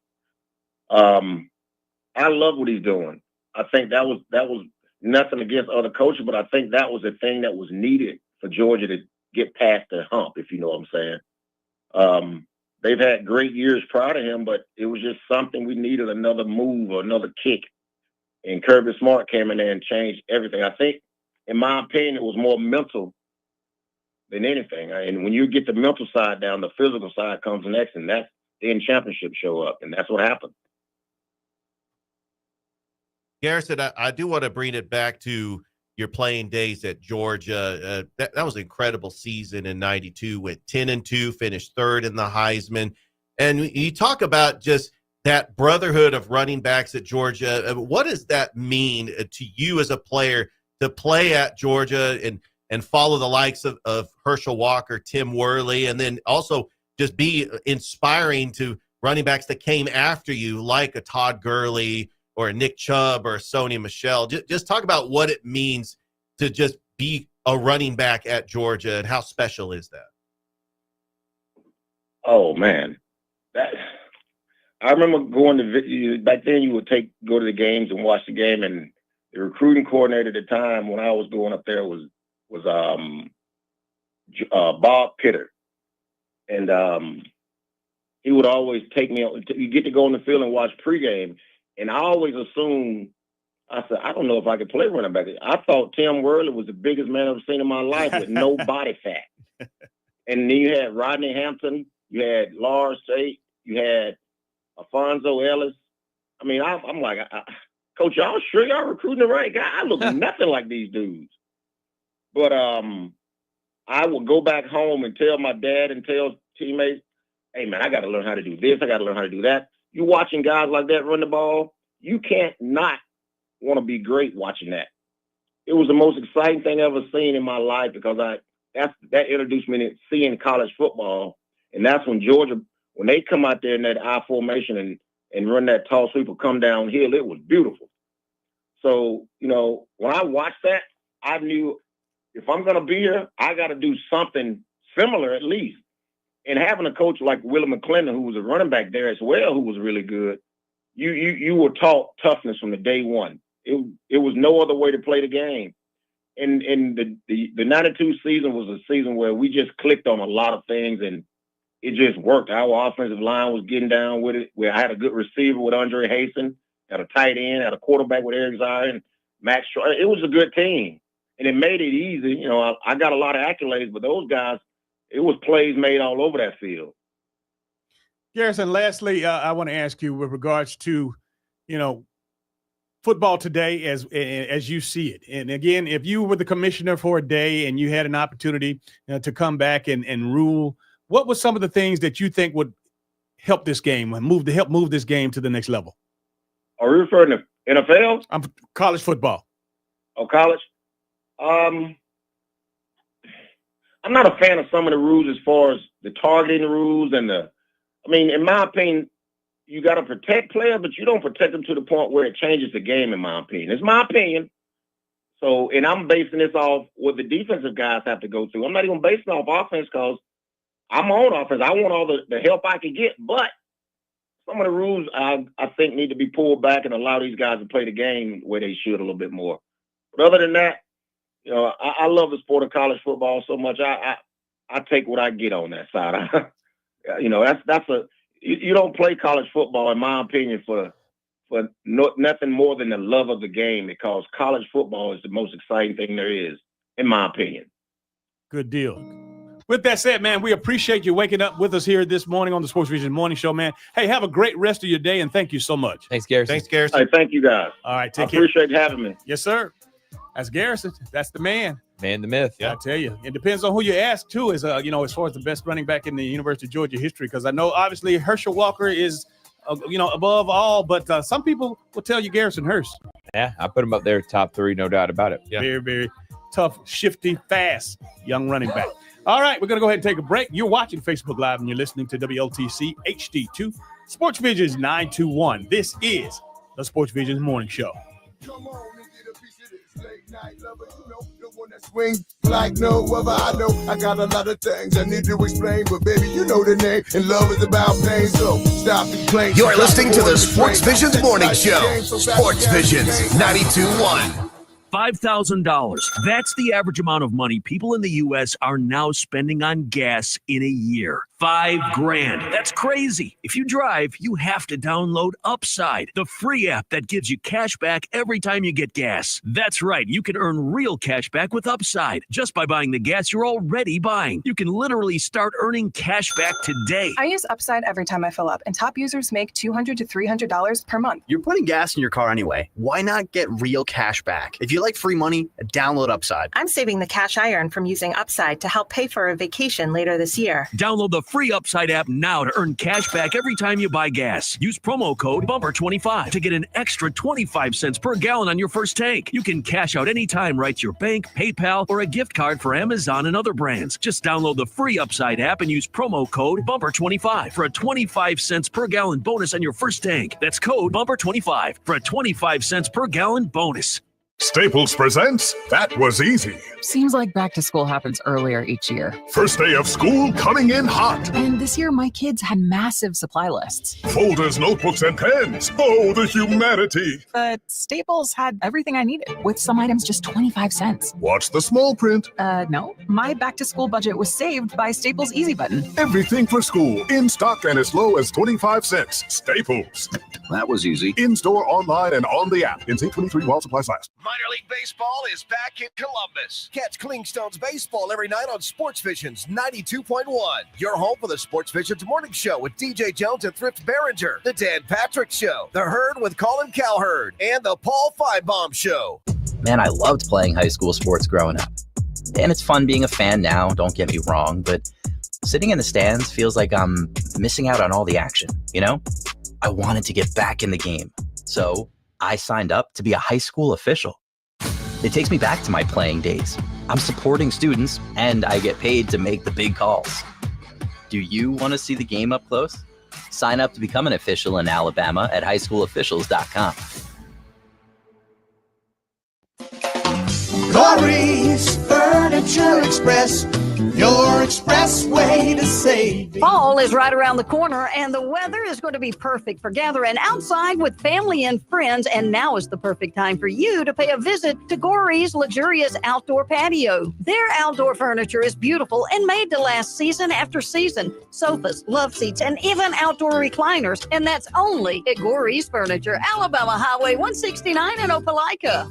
I love what he's doing. I think that was nothing against other coaches, but I think that was the thing that was needed for Georgia to get past the hump, if you know what I'm saying. They've had great years prior to him, but it was just something we needed, another move or another kick. And Kirby Smart came in there and changed everything. I think, in my opinion, it was more mental than anything. And when you get the mental side down, the physical side comes next, and that's then championships show up, and that's what happened. Garrison, I do want to bring it back to your playing days at Georgia. That was an incredible season in '92. Went 10-2, finished third in the Heisman. And you talk about just that brotherhood of running backs at Georgia. What does that mean to you as a player to play at Georgia and follow the likes of Herschel Walker, Tim Worley, and then also just be inspiring to running backs that came after you, like a Todd Gurley or a Nick Chubb or a Sony Michel? Just talk about what it means to just be a running back at Georgia and how special is that? Oh, man. I remember going to – back then you would go to the games and watch the game, and the recruiting coordinator at the time when I was going up there was Bob Pitter. And he would always take me – you get to go on the field and watch pregame. And I always assumed, I said, I don't know if I could play running back. I thought Tim Worley was the biggest man I've ever seen in my life with no body fat. And then you had Rodney Hampton, you had Lars Tate, you had Alfonso Ellis. I mean, I'm like, Coach, y'all sure y'all recruiting the right guy? I look nothing like these dudes. But I would go back home and tell my dad and tell teammates, hey, man, I got to learn how to do this. I got to learn how to do that. You watching guys like that run the ball, you can't not want to be great watching that. It was the most exciting thing I've ever seen in my life because that introduced me to seeing college football. And that's when Georgia, when they come out there in that I formation and run that tall sweep or come downhill, it was beautiful. So, when I watched that, I knew if I'm going to be here, I got to do something similar at least. And having a coach like Willie McClendon, who was a running back there as well, who was really good, you were taught toughness from the day one. It was no other way to play the game. And the 92 season was a season where we just clicked on a lot of things, and it just worked. Our offensive line was getting down with it. Where I had a good receiver with Andre Hasten, had a tight end, had a quarterback with Eric Zier and Max Troy. It was a good team, and it made it easy. I got a lot of accolades, but those guys, it was plays made all over that field. Garrison, lastly, I want to ask you with regards to, football today as you see it. And again, if you were the commissioner for a day and you had an opportunity to come back and rule, what were some of the things that you think would help this game and move this game to the next level? Are you referring to NFL? I'm college football. Oh, college? I'm not a fan of some of the rules as far as the targeting rules and in my opinion, you got to protect players, but you don't protect them to the point where it changes the game, in my opinion. It's my opinion. So, and I'm basing this off what the defensive guys have to go through. I'm not even basing it off offense because I'm on offense. I want all the help I can get, but some of the rules I think need to be pulled back and allow these guys to play the game where they should a little bit more. But other than that, I love the sport of college football so much. I take what I get on that side. You don't play college football, in my opinion, for nothing more than the love of the game, because college football is the most exciting thing there is, in my opinion. Good deal. With that said, man, we appreciate you waking up with us here this morning on the Sports Vision Morning Show, man. Hey, have a great rest of your day, and thank you so much. Thanks, Garrison. Thanks, Garrison. Hey, thank you, guys. All right, take care. Appreciate having me. Yes, sir. That's Garrison. That's the man. Man, the myth. I tell you, it depends on who you ask too. As as far as the best running back in the University of Georgia history, because I know obviously Herschel Walker is, above all, but some people will tell you Garrison Hearst. Yeah, I put him up there, top 3, no doubt about it. Yeah. Very, very tough, shifty, fast, young running back. All right, we're gonna go ahead and take a break. You're watching Facebook Live and you're listening to WLTC HD2 Sports Visions 921. This is the Sports Visions Morning Show. Come on and get a piece of this late night lover, the one that swings like no other. I know I got a lot of things I need to explain, but baby, you know the name, and love is about pain, so stop the plane. You're listening to the Sports Visions Morning Show. Sports Visions 92.1. $5,000. That's the average amount of money people in the U.S. are now spending on gas in a year. $5,000. That's crazy. If you drive, you have to download Upside, the free app that gives you cash back every time you get gas. That's right. You can earn real cash back with Upside just by buying the gas you're already buying. You can literally start earning cash back today. I use Upside every time I fill up, and top users make $200 to $300 per month. You're putting gas in your car anyway. Why not get real cash back? If you like free money, download Upside. I'm saving the cash I earn from using Upside to help pay for a vacation later this year. Download the free Upside app now to earn cash back every time you buy gas. Use promo code BUMPER25 to get an extra 25 cents per gallon on your first tank. You can cash out anytime right to your bank, PayPal, or a gift card for Amazon and other brands. Just download the free Upside app and use promo code BUMPER25 for a 25 cents per gallon bonus on your first tank. That's code BUMPER25 for a 25 cents per gallon bonus. Staples presents That Was Easy. Seems like back to school happens earlier each year. First day of school coming in hot. And this year, my kids had massive supply lists. Folders, notebooks, and pens. Oh, the humanity. But Staples had everything I needed, with some items just 25 cents. Watch the small print. No. My back to school budget was saved by Staples Easy Button. Everything for school, in stock and as low as 25 cents. Staples. That was easy. In-store, online, and on the app. In 23 while supplies last. Minor League Baseball is back in Columbus. Catch Clingstones baseball every night on Sportsvisions 92.1. Your home for the Sportsvisions Morning Show with DJ Jones and Thrift Behringer, the Dan Patrick Show, The Herd with Colin Cowherd, and the Paul Finebaum Show. Man, I loved playing high school sports growing up. And it's fun being a fan now, don't get me wrong, but sitting in the stands feels like I'm missing out on all the action, you know? I wanted to get back in the game, so I signed up to be a high school official. It takes me back to my playing days. I'm supporting students, and I get paid to make the big calls. Do you want to see the game up close? Sign up to become an official in Alabama at highschoolofficials.com. Corey's Furniture Express, your express way to save. Fall is right around the corner, and the weather is going to be perfect for gathering outside with family and friends. And now is the perfect time for you to pay a visit to Corey's luxurious outdoor patio. Their outdoor furniture is beautiful and made to last season after season. Sofas, love seats, and even outdoor recliners. And that's only at Corey's Furniture, Alabama Highway 169 in Opelika.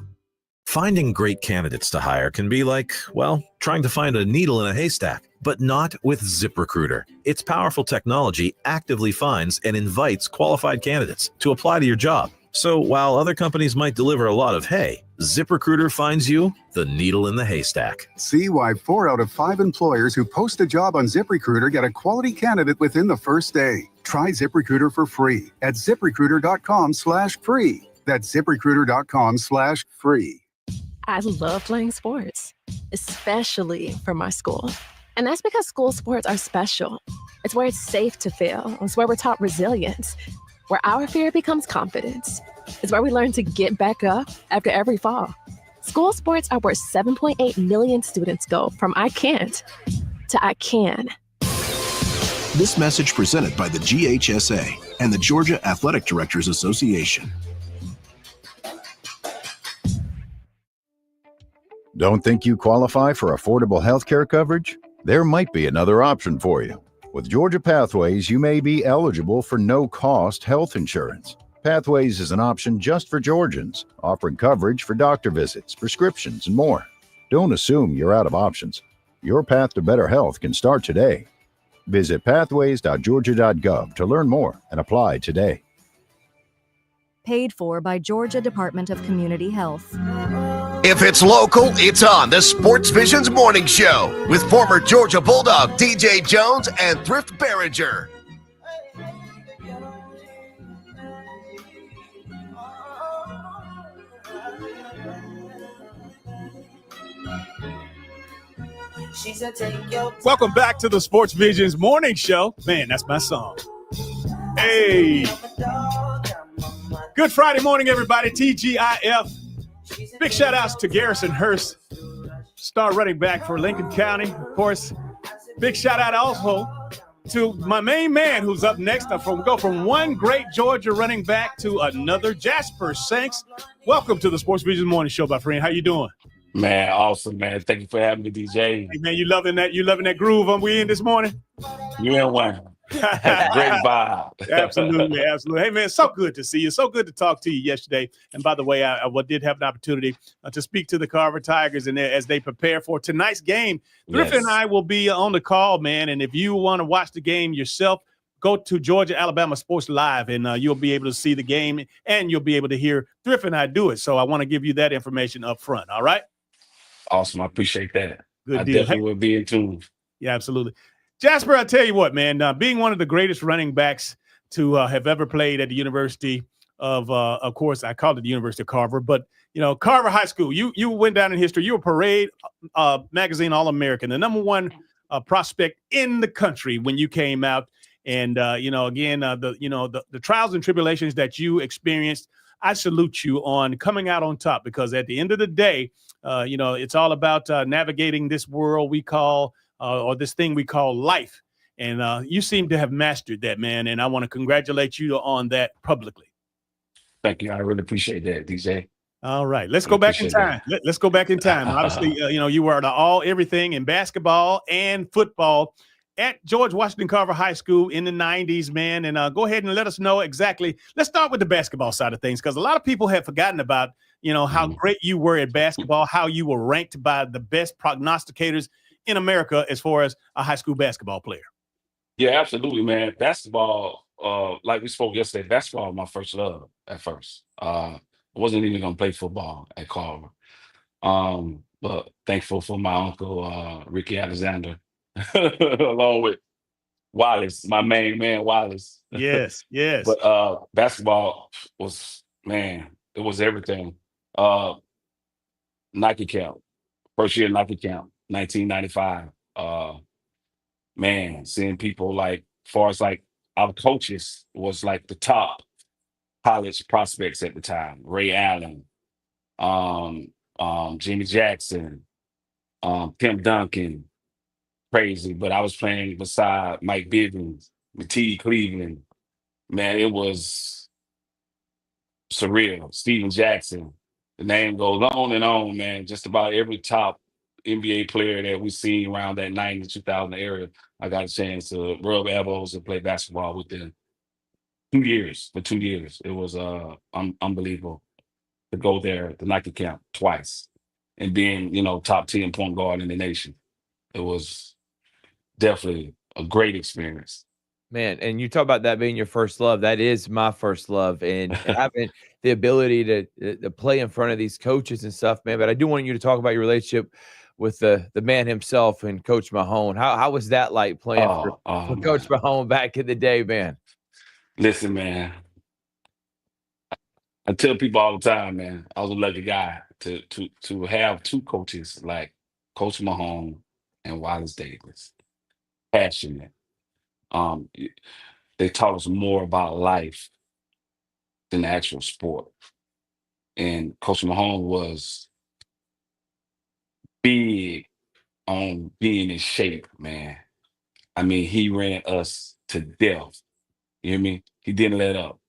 Finding great candidates to hire can be like, well, trying to find a needle in a haystack, but not with ZipRecruiter. Its powerful technology actively finds and invites qualified candidates to apply to your job. So while other companies might deliver a lot of hay, ZipRecruiter finds you the needle in the haystack. See why 4 out of 5 employers who post a job on ZipRecruiter get a quality candidate within the first day. Try ZipRecruiter for free at ZipRecruiter.com/free. That's ZipRecruiter.com/free. I love playing sports, especially for my school. And that's because school sports are special. It's where it's safe to fail. It's where we're taught resilience, where our fear becomes confidence. It's where we learn to get back up after every fall. School sports are where 7.8 million students go from I can't to I can. This message presented by the GHSA and the Georgia Athletic Directors Association. Don't think you qualify for affordable health care coverage? There might be another option for you. With Georgia Pathways, you may be eligible for no-cost health insurance. Pathways is an option just for Georgians, offering coverage for doctor visits, prescriptions, and more. Don't assume you're out of options. Your path to better health can start today. Visit pathways.georgia.gov to learn more and apply today. Paid for by Georgia Department of Community Health. If it's local, it's on the Sports Visions Morning Show with former Georgia Bulldog DJ Jones and Thrift Behringer. Welcome back to the Sports Visions Morning Show. Man, that's my song. Hey. Good Friday morning, everybody. TGIF. Big shout outs to Garrison, Hearst, star running back for Lincoln County. Of course, big shout out also to my main man who's up next. Go from one great Georgia running back to another, Jasper, Sanks. Welcome to the Sports Visions Morning Show, my friend. How you doing? Man, awesome, man. Thank you for having me, DJ. Hey, man, you loving that groove we in this morning? You in one. Great vibe. Absolutely. Hey, man, so good to see you. So good to talk to you yesterday. And by the way, I did have an opportunity to speak to the Carver Tigers and as they prepare for tonight's game. Thrift and I will be on the call, man. And if you want to watch the game yourself, go to Georgia Alabama Sports Live, and you'll be able to see the game, and you'll be able to hear Thrift and I do it. So I want to give you that information up front. All right? Awesome. I appreciate that. Good I deal. Definitely will be in tune. Yeah, absolutely. Jasper, I tell you what, man, being one of the greatest running backs to have ever played at the University of course, I called it the University of Carver, but, Carver High School, you went down in history. You were Parade Magazine All-American, the number one prospect in the country when you came out. And, the trials and tribulations that you experienced, I salute you on coming out on top, because at the end of the day, it's all about navigating this world we call or this thing we call life. And you seem to have mastered that, man. And I want to congratulate you on that publicly. Thank you. I really appreciate that, DJ. All right. Let's go back in time. Let's go back in time. Obviously, you were everything in basketball and football at George Washington Carver High School in the 90s, man. And go ahead and let us know exactly. Let's start with the basketball side of things, because a lot of people have forgotten about, how great you were at basketball, how you were ranked by the best prognosticators in America as far as a high school basketball player. Yeah, absolutely, man. Basketball, like we spoke yesterday, basketball was my first love at first. I wasn't even going to play football at Carver. But thankful for my uncle, Ricky Alexander, along with Wallace, my main man, Wallace. Yes, yes. But basketball was, man, it was everything. Nike camp, first year Nike camp, 1995. Man, seeing people like, far as like our coaches was like the top college prospects at the time. Ray Allen, Jimmy Jackson, Tim Duncan, crazy. But I was playing beside Mike Bivens, T. Cleveland. Man, it was surreal. Steven Jackson. The name goes on and on, man. Just about every top NBA player that we seen around that 90, 2000 area, I got a chance to rub elbows and play basketball with them. 2 years. For 2 years. It was unbelievable to go there, the Nike camp twice, and being, top 10 point guard in the nation. It was definitely a great experience. Man, and you talk about that being your first love. That is my first love, and having the ability to play in front of these coaches and stuff, man. But I do want you to talk about your relationship with the man himself and Coach Mahone. How was that like playing for Coach Mahone back in the day, man? Listen, man, I tell people all the time, man, I was a lucky guy to have two coaches like Coach Mahone and Wallace Davis. Passionate. They taught us more about life than the actual sport. And Coach Mahone was big on being in shape, man. I mean, he ran us to death. You hear me? He didn't let up.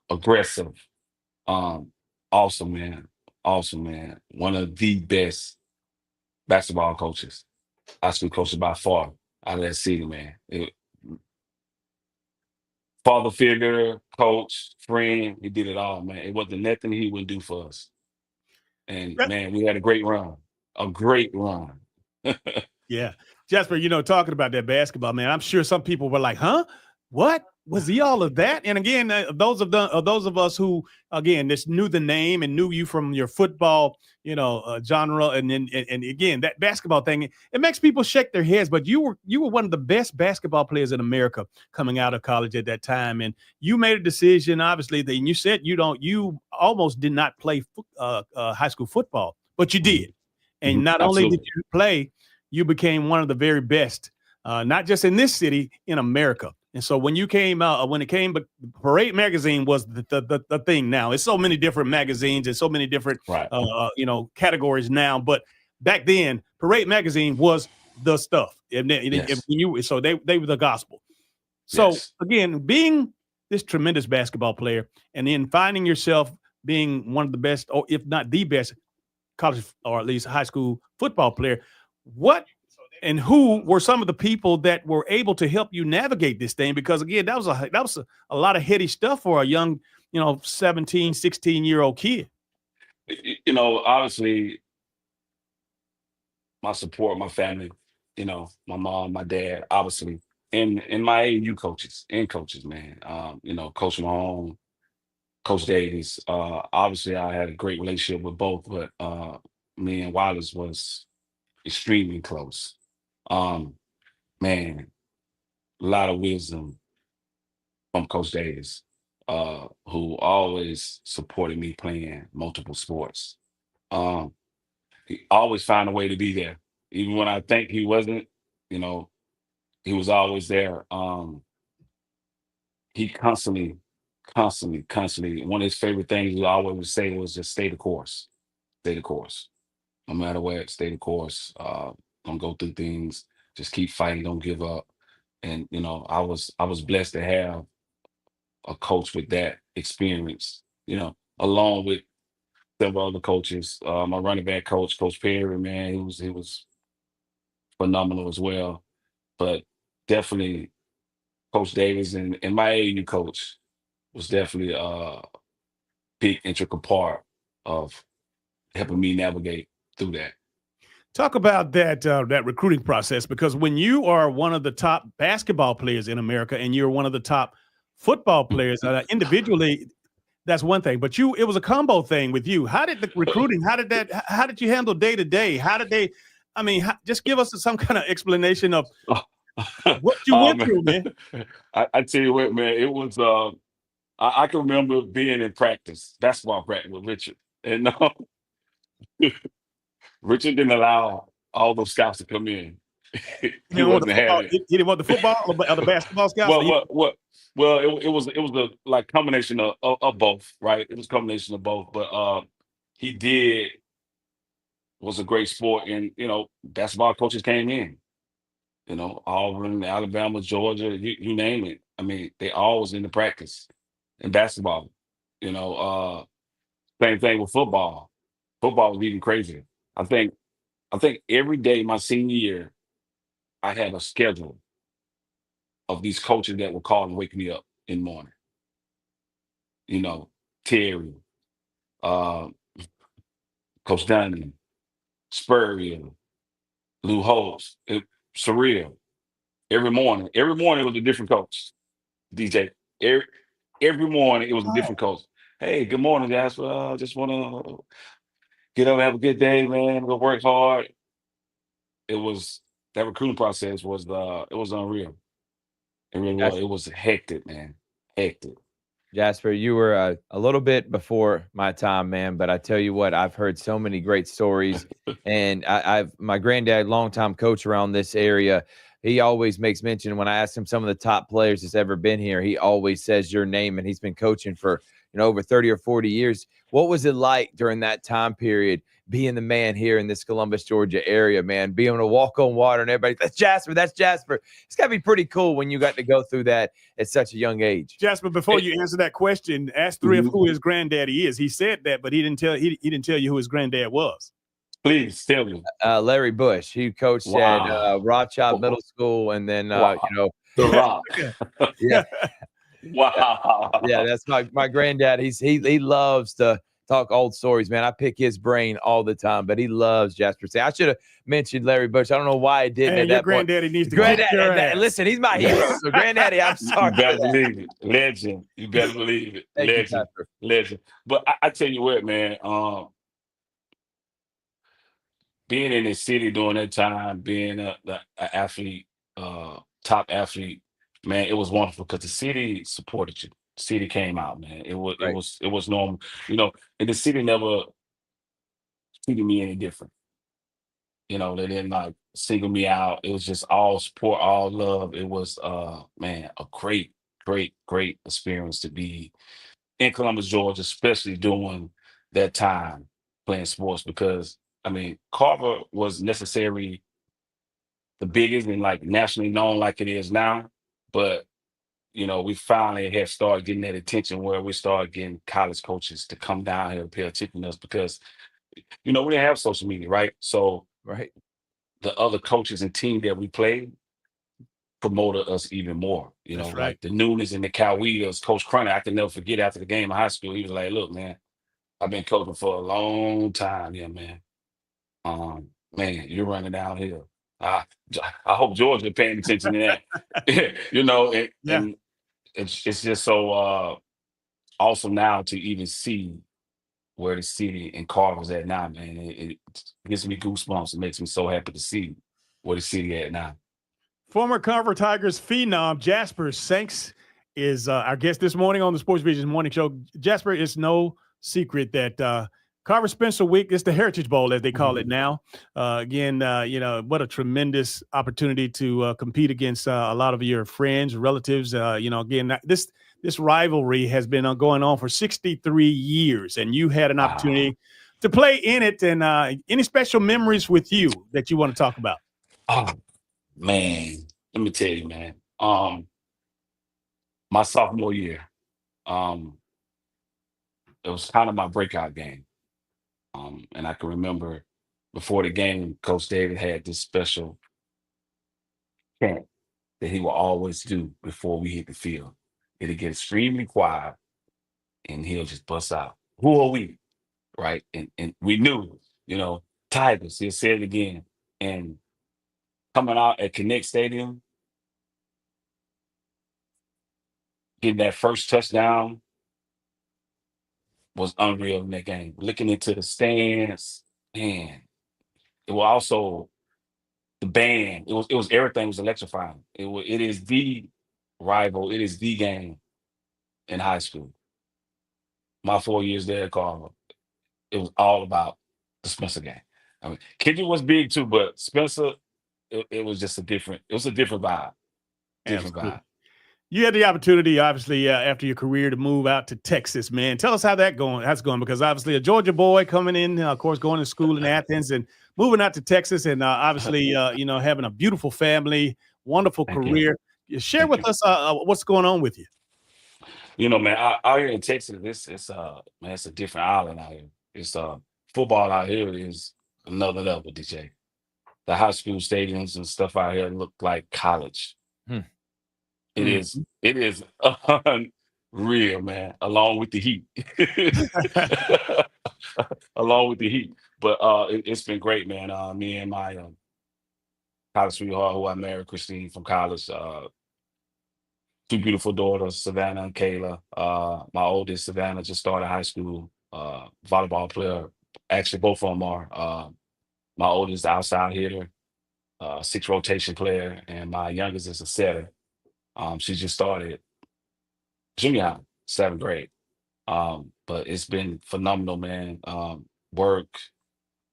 Aggressive. Awesome, man. Awesome, man. One of the best basketball coaches, high school coaches by far out of that city, man. Father figure, coach, friend, he did it all, man. It wasn't nothing he wouldn't do for us. And man, we had a great run. A great run. Yeah. Jasper, talking about that basketball, man, I'm sure some people were like, huh? What? Was he all of that? And again, those of us who again just knew the name and knew you from your football, genre, and again that basketball thing, it makes people shake their heads. But you were one of the best basketball players in America coming out of college at that time, and you made a decision. Obviously, that you said you almost did not play high school football, but you did, and not only did you play, you became one of the very best, not just in this city, in America. And so when you came out, but Parade Magazine was the thing now. It's so many different magazines and so many different, categories now. But back then, Parade Magazine was the stuff. And they were the gospel. So again, being this tremendous basketball player and then finding yourself being one of the best, or if not the best, college or at least high school football player, what and who were some of the people that were able to help you navigate this thing? Because again, that was a lot of heady stuff for a young, 17, 16-year-old kid. Obviously my support, my family, my mom, my dad, obviously, and my AAU coaches, man. Coach Mahone, Coach Davies. Obviously I had a great relationship with both, but me and Wallace was extremely close. Man, a lot of wisdom from Coach Davis, who always supported me playing multiple sports. He always found a way to be there, even when I think he wasn't. He was always there. He constantly. One of his favorite things he always would say was just stay the course. Stay the course. No matter what, stay the course. Don't go through things. Just keep fighting. Don't give up. And I was blessed to have a coach with that experience. Along with several other coaches. My running back coach, Coach Perry, man, he was phenomenal as well. But definitely, Coach Davis and my AAU coach was definitely a big integral part of helping me navigate through that. Talk about that recruiting process, because when you are one of the top basketball players in America and you're one of the top football players individually, that's one thing. But it was a combo thing with you. How did the recruiting? How did you handle day to day? How did they? I mean, just give us some kind of explanation of what you went through, man. I tell you what, man. It was. I can remember being in basketball practice with Richard, and Richard didn't allow all those scouts to come in. He wasn't having it. He didn't want the football or the basketball scouts? Well, it was a combination of both, right? It was a combination of both, but he was a great sport, and basketball coaches came in. Auburn, Alabama, Georgia, you name it. I mean, they all was in the practice in basketball. Same thing with football. Football was even crazier. I think every day my senior year, I had a schedule of these coaches that would call and wake me up in the morning. Terry, Coach Dunn, Spurrier, Lou Holtz, surreal. Every morning it was a different coach. DJ. Every morning it was a different coach. Hey, good morning, Jasper. Just want to get up, have a good day, man. Go work hard. That recruiting process was unreal. It really was. It was hectic, man. Hectic. Jasper, you were a little bit before my time, man, but I tell you what, I've heard so many great stories, and my granddad, longtime coach around this area, he always makes mention when I ask him some of the top players that's ever been here, he always says your name, and he's been coaching for over 30 or 40 years. What was it like during that time period, being the man here in this Columbus, Georgia area, man, being able to walk on water and everybody, that's Jasper. It's got to be pretty cool when you got to go through that at such a young age. Jasper, before you answer that question, ask Thrift who his granddaddy is. He said that, but he didn't tell you who his granddad was. Please tell me. Larry Bush. He coached at Rothschild Middle School, and then The Rock. Yeah. Wow. Yeah, that's my granddad. He loves to talk old stories, man. I pick his brain all the time, but he loves Jasper. I should have mentioned Larry Bush. I don't know why I didn't. Hey, your granddaddy needs to kick your ass. Listen, he's my hero. So, granddaddy, I'm sorry. You better believe it. Legend. You better believe it. Thank you, Legend. Jasper. Legend. But I tell you what, man, being in the city during that time, being an athlete, top athlete, man, it was wonderful because the city supported you. The city came out, man. It was normal, and the city never treated me any different. They didn't like single me out. It was just all support, all love. It was man, a great, great, great experience to be in Columbus, Georgia, especially during that time playing sports, because I mean, Carver was necessarily the biggest and like nationally known like it is now, but we finally had started getting that attention where we started getting college coaches to come down here and pay attention to us because we didn't have social media, right? So the other coaches and team that we played promoted us even more. Like the Nunes and the Cowitas, Coach Crunner, I can never forget after the game of high school, he was like, "Look, man, I've been coaching for a long time, yeah, man. Man, you're running downhill. I hope Georgia paying attention to that." And it's just so awesome now to even see where the city and Carver's at now, man. It gives me goosebumps. It makes me so happy to see where the city at now. Former Carver Tigers phenom Jasper Sanks is our guest this morning on the Sportsvisions Morning Show. Jasper, it's no secret that Carver Spencer Week is the Heritage Bowl, as they call it now. Again, what a tremendous opportunity to compete against a lot of your friends, relatives. Again, this rivalry has been going on for 63 years, and you had an opportunity to play in it. And any special memories with you that you want to talk about? Oh, man, let me tell you, man. My sophomore year, it was kind of my breakout game. And I can remember before the game, Coach David had this special chant that he will always do before we hit the field. It'll get extremely quiet, and he'll just bust out, "Who are we?" Right? And we knew, Tigers. He'll say it again. And coming out at Connect Stadium, getting that first touchdown was unreal in that game. Looking into the stands, man, it was also the band. It was everything was electrifying. It is the rival. It is the game in high school. My 4 years there at Carver, it was all about the Spencer game. I mean, Kendrick was big too, but Spencer, it was just a different vibe. Different vibe. You had the opportunity, obviously, after your career to move out to Texas, man. Tell us how that's going, because obviously a Georgia boy coming in, of course, going to school in Athens and moving out to Texas, and obviously, having a beautiful family, wonderful career. Share with us what's going on with you. Man, out here in Texas, it's a different island out here. It's football out here is another level, DJ. The high school stadiums and stuff out here look like college. It is unreal, man, along with the heat. Along with the heat. But it's been great, man. Me and my college sweetheart, who I married, Christine, from college, two beautiful daughters, Savannah and Kayla. My oldest, Savannah, just started high school, volleyball player. Actually, both of them are. My oldest, outside hitter, 6 rotation player, and my youngest is a setter. She just started junior high, 7th grade. But it's been phenomenal, man. Work,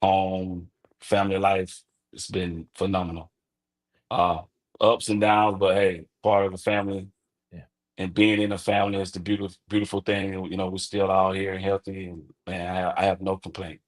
home, family life, it's been phenomenal. Ups and downs, but hey, part of the family. Yeah. And being in a family is the beautiful thing. We're still out here and healthy, and man, I have no complaint.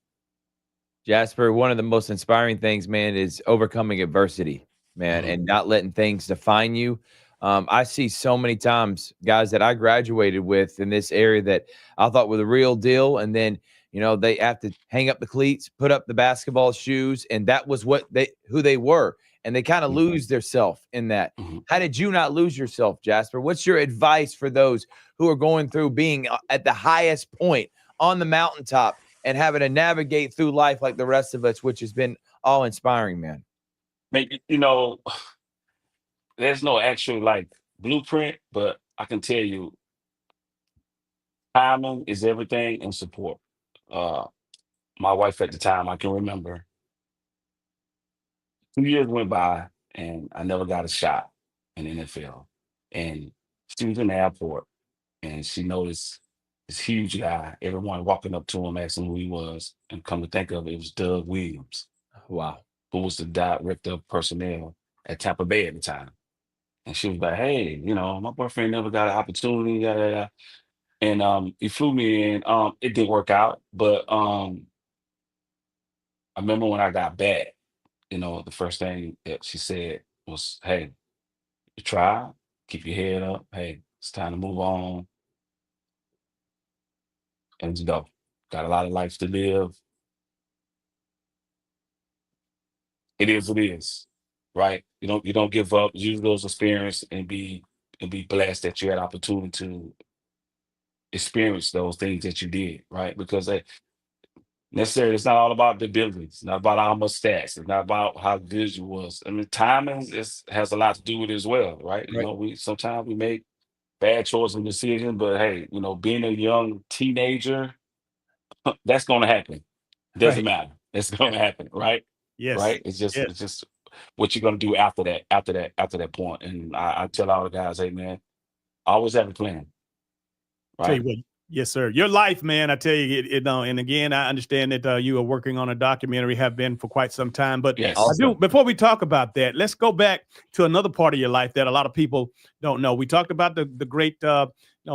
Jasper, one of the most inspiring things, man, is overcoming adversity, man, and not letting things define you. I see so many times guys that I graduated with in this area that I thought were the real deal. And then, they have to hang up the cleats, put up the basketball shoes. And that was who they were. And they kind of lose their self in that. How did you not lose yourself, Jasper? What's your advice for those who are going through being at the highest point on the mountaintop and having to navigate through life like the rest of us, which has been all inspiring, man. Maybe, there's no actual like blueprint, but I can tell you timing is everything and support. My wife at the time, I can remember 2 years went by and I never got a shot in the NFL. And she was in the airport and she noticed this huge guy, everyone walking up to him, asking who he was. And come to think of it, it was Doug Williams. Wow. Who was the director of personnel at Tampa Bay at the time. And she was like, hey, my boyfriend never got an opportunity. Yada, yada. And he flew me in. It didn't work out. But I remember when I got back, the first thing that she said was, hey, you try, keep your head up. Hey, it's time to move on and just go. Got a lot of life to live. It is what it is, right? You don't give up. Use those experiences and be blessed that you had opportunity to experience those things that you did, right? Because necessarily it's not all about the ability. It's not about how much stats. It's not about how good you was. I mean, timing has a lot to do with it as well, right? We sometimes we make bad choices and decisions, but hey, being a young teenager, that's going to happen. Doesn't matter. It's going to happen, right? Yes. Right. It's just what you're going to do after that point. And I tell all the guys, hey man, always have a plan. Right. Tell you what, yes, sir. Your life, man. I tell you, and again, I understand that you are working on a documentary, have been for quite some time. But yes. I do. Before we talk about that, let's go back to another part of your life that a lot of people don't know. We talked about the great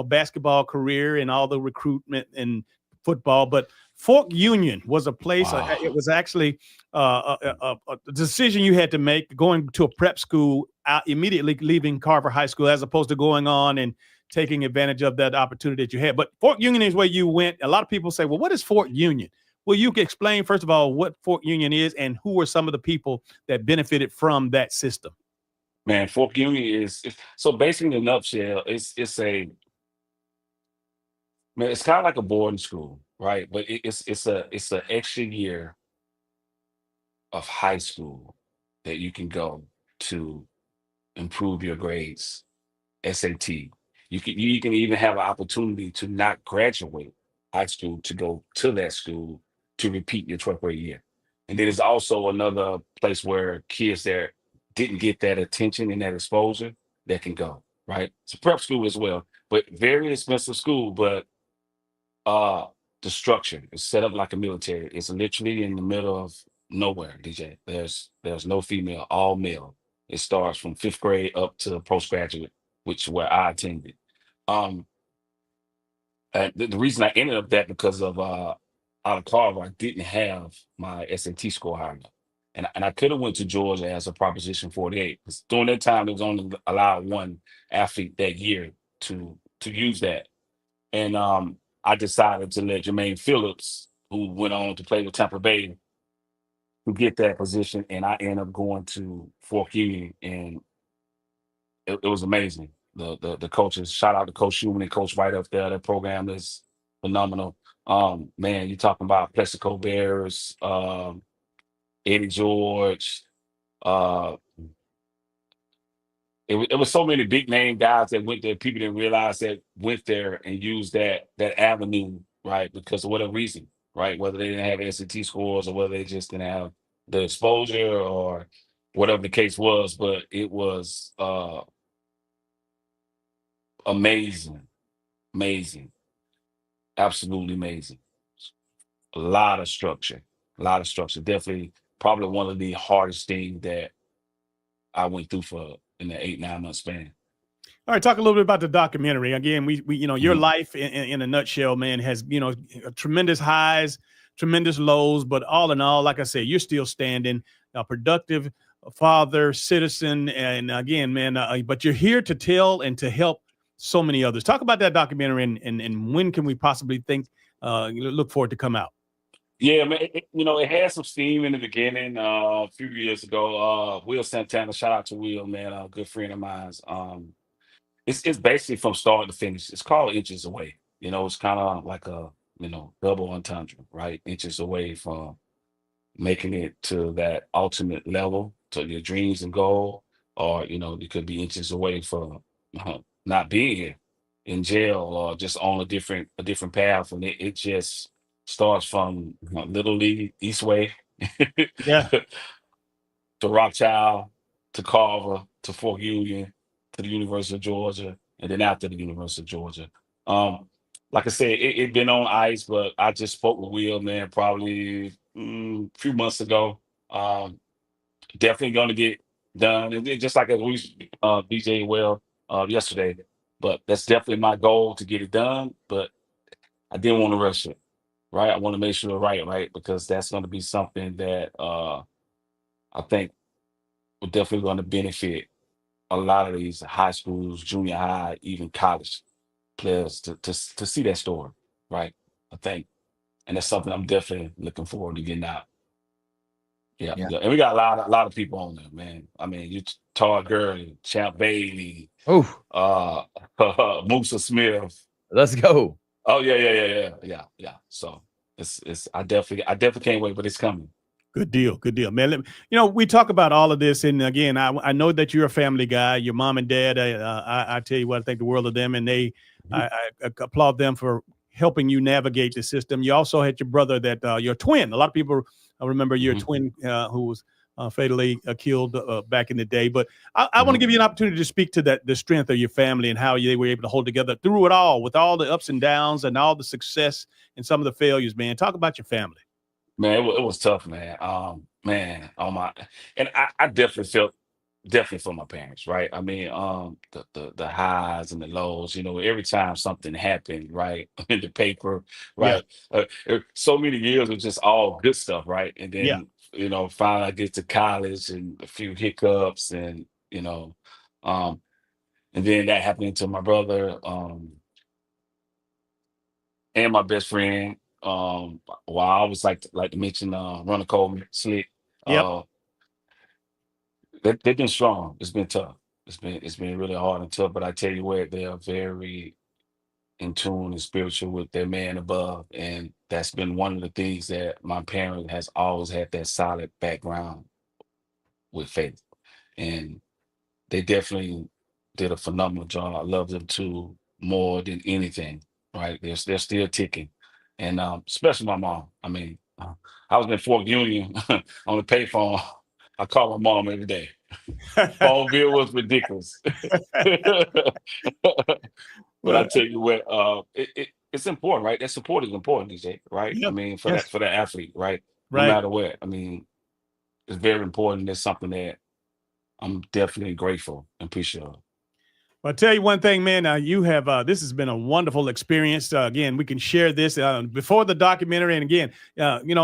basketball career and all the recruitment and football, but Fork Union was a place. Wow. It was actually a decision you had to make, going to a prep school, immediately leaving Carver High School, as opposed to going on and taking advantage of that opportunity that you had. But Fork Union is where you went. A lot of people say, well, what is Fork Union? Well, you can explain, first of all, what Fork Union is and who are some of the people that benefited from that system. Man, Fork Union is so basically in a nutshell, it's kind of like a boarding school, right? But it's an extra year of high school that you can go to improve your grades, SAT. You can even have an opportunity to not graduate high school to go to that school to repeat your 12th grade year. And then there's also another place where kids that didn't get that attention and that exposure that can go, right? It's a prep school as well, but very expensive school, but the structure is set up like a military. It's literally in the middle of nowhere, DJ. There's no female, all male. It starts from 5th grade up to postgraduate, which where I attended. And the reason I ended up that because of out of Carver, I didn't have my SAT score high enough. And I could have went to Georgia as a Proposition 48. Because during that time, it was only allowed one athlete that year to use that. And I decided to let Jermaine Phillips, who went on to play with Tampa Bay, to get that position. And I ended up going to Fork Union, and it was amazing. The coaches, shout out to Coach Schumann and Coach White up there. That program is phenomenal. Man, you're talking about Plexico Bears, Eddie George. It was so many big name guys that went there. People didn't realize that went there and used that avenue, right? Because of whatever reason, right? Whether they didn't have SAT scores or whether they just didn't have the exposure or whatever the case was. But it was amazing, absolutely amazing. A lot of structure. Definitely, probably one of the hardest things that I went through in the 8-9 month span. All right, talk a little bit about the documentary. Again, we your life in a nutshell, man, has tremendous highs, tremendous lows, but all in all, like I said, you're still standing, a productive father, citizen, and again, man, but you're here to tell and to help so many others. Talk about that documentary and when can we possibly look forward to come out? Yeah, man, it had some steam in the beginning a few years ago. Will Santana, shout out to Will, man, a good friend of mine. It's basically from start to finish. It's called Inches Away. It's kind of like a double entendre, right? Inches away from making it to that ultimate level, to your dreams and goal, or you could be inches away from not being here, in jail, or just on a different path, and it just starts from Little League, Eastway, Yeah. to Rockchild, to Carver, to Fort Union, to the University of Georgia, and then after the University of Georgia. Like I said, it been on ice, but I just spoke with Will, man, probably a few months ago. Definitely going to get done, and then just like as we BJ yesterday, but that's definitely my goal, to get it done. But I didn't want to rush it, right? I want to make sure it's right, because that's going to be something that I think we're definitely going to benefit a lot of these high schools, junior high, even college players to see that story, right? I think, and that's something I'm definitely looking forward to getting out. Yeah. And we got a lot of people on there, man. I mean, you Todd Gurley, Champ Bailey, Musa Smith. Let's go. Oh yeah. So it's I definitely can't wait, but it's coming. Good deal, man. We talk about all of this, and again, I know that you're a family guy. Your mom and dad, I tell you what, I think the world of them, and I applaud them for helping you navigate the system. You also had your brother, that your twin. A lot of people remember your twin who was fatally killed back in the day. But I want to give you an opportunity to speak to the strength of your family and how they were able to hold together through it all, with all the ups and downs and all the success and some of the failures, man. Talk about your family. Man, it was tough, man. Man, and I definitely for my parents, right? I mean, the highs and the lows, every time something happened, right, in the paper, right? So many years of just all good stuff, right? And then, finally I get to college and a few hiccups, and and then that happened to my brother, and my best friend. While I was like to mention, Runner Coleman, Slick. They've been strong. It's been tough. It's been really hard and tough. But I tell you what, they are very in tune and spiritual with their man above, and that's been one of the things that my parent has always had, that solid background with faith, and they definitely did a phenomenal job. I love them too, more than anything. Right? They're still ticking, and especially my mom. I mean, I was in Fort Union on the payphone. I call my mom every day. Phone bill was ridiculous. But I tell you what, it's important, right? That support is important, DJ, right? I mean, for that athlete, right? No matter what. I mean, it's very important. It's something that I'm definitely grateful and appreciative of. Well, I'll tell you one thing, man. You have this has been a wonderful experience. Again, we can share this before the documentary, and again,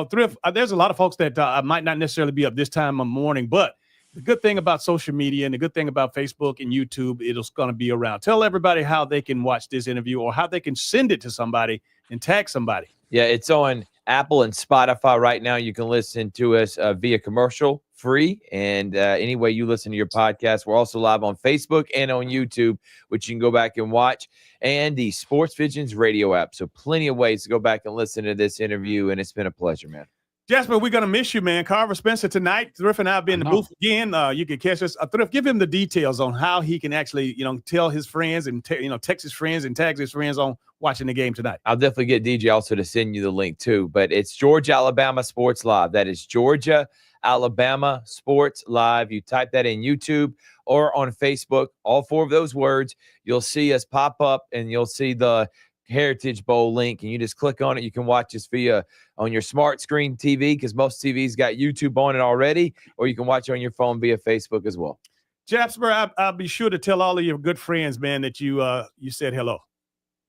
Thrift. There's a lot of folks that might not necessarily be up this time of morning, but the good thing about social media and the good thing about Facebook and YouTube, it's going to be around. Tell everybody how they can watch this interview, or how they can send it to somebody and tag somebody. Yeah, it's on Apple and Spotify right now. You can listen to us via commercial free, and any way you listen to your podcast. We're also live on Facebook and on YouTube, which you can go back and watch, and the Sportsvisions radio app. So plenty of ways to go back and listen to this interview, and it's been a pleasure, man. Jasper, we're going to miss you, man. Carver Spencer tonight. Thrift and I will be in the booth again. You can catch us. Thrift, give him the details on how he can actually, tell his friends and, text his friends and tag his friends on watching the game tonight. I'll definitely get DJ also to send you the link too. But it's Georgia, Alabama Sports Live. That is Georgia, Alabama Sports Live. You type that in YouTube or on Facebook, all four of those words, you'll see us pop up, and you'll see the Heritage Bowl link, and you just click on it. You can watch us via on your smart screen TV, because most TVs got YouTube on it already, or you can watch it on your phone via Facebook as well. Jasper, I'll be sure to tell all of your good friends, man, that you said hello.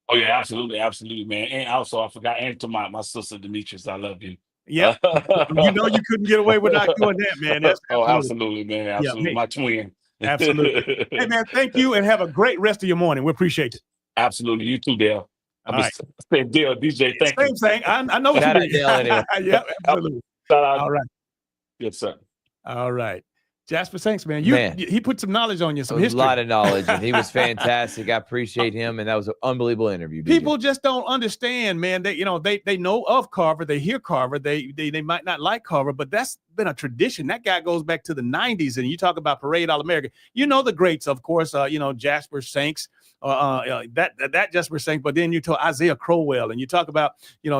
Oh yeah, absolutely, man. And also, I forgot, and to my sister Demetrius, I love you. Yeah, you couldn't get away without doing that, man. That's absolutely, man. Absolutely, my twin. Absolutely. Hey, man, thank you, and have a great rest of your morning. We appreciate it. Absolutely, you too, Dale. Saying Dale, DJ, thank you. Same thing. I know what you mean. Yeah, absolutely. Shout out. All right. Yes, sir. All right. Jasper Sanks, man. He put some knowledge on you, some history. A lot of knowledge, and he was fantastic. I appreciate him, and that was an unbelievable interview. People just don't understand, man. They know of Carver, they hear Carver, they might not like Carver, but that's been a tradition. That guy goes back to the 90s, and you talk about Parade All-American. You know the greats, of course. Jasper Sanks, that Jasper Sanks, but then you talk Isaiah Crowell, and you talk about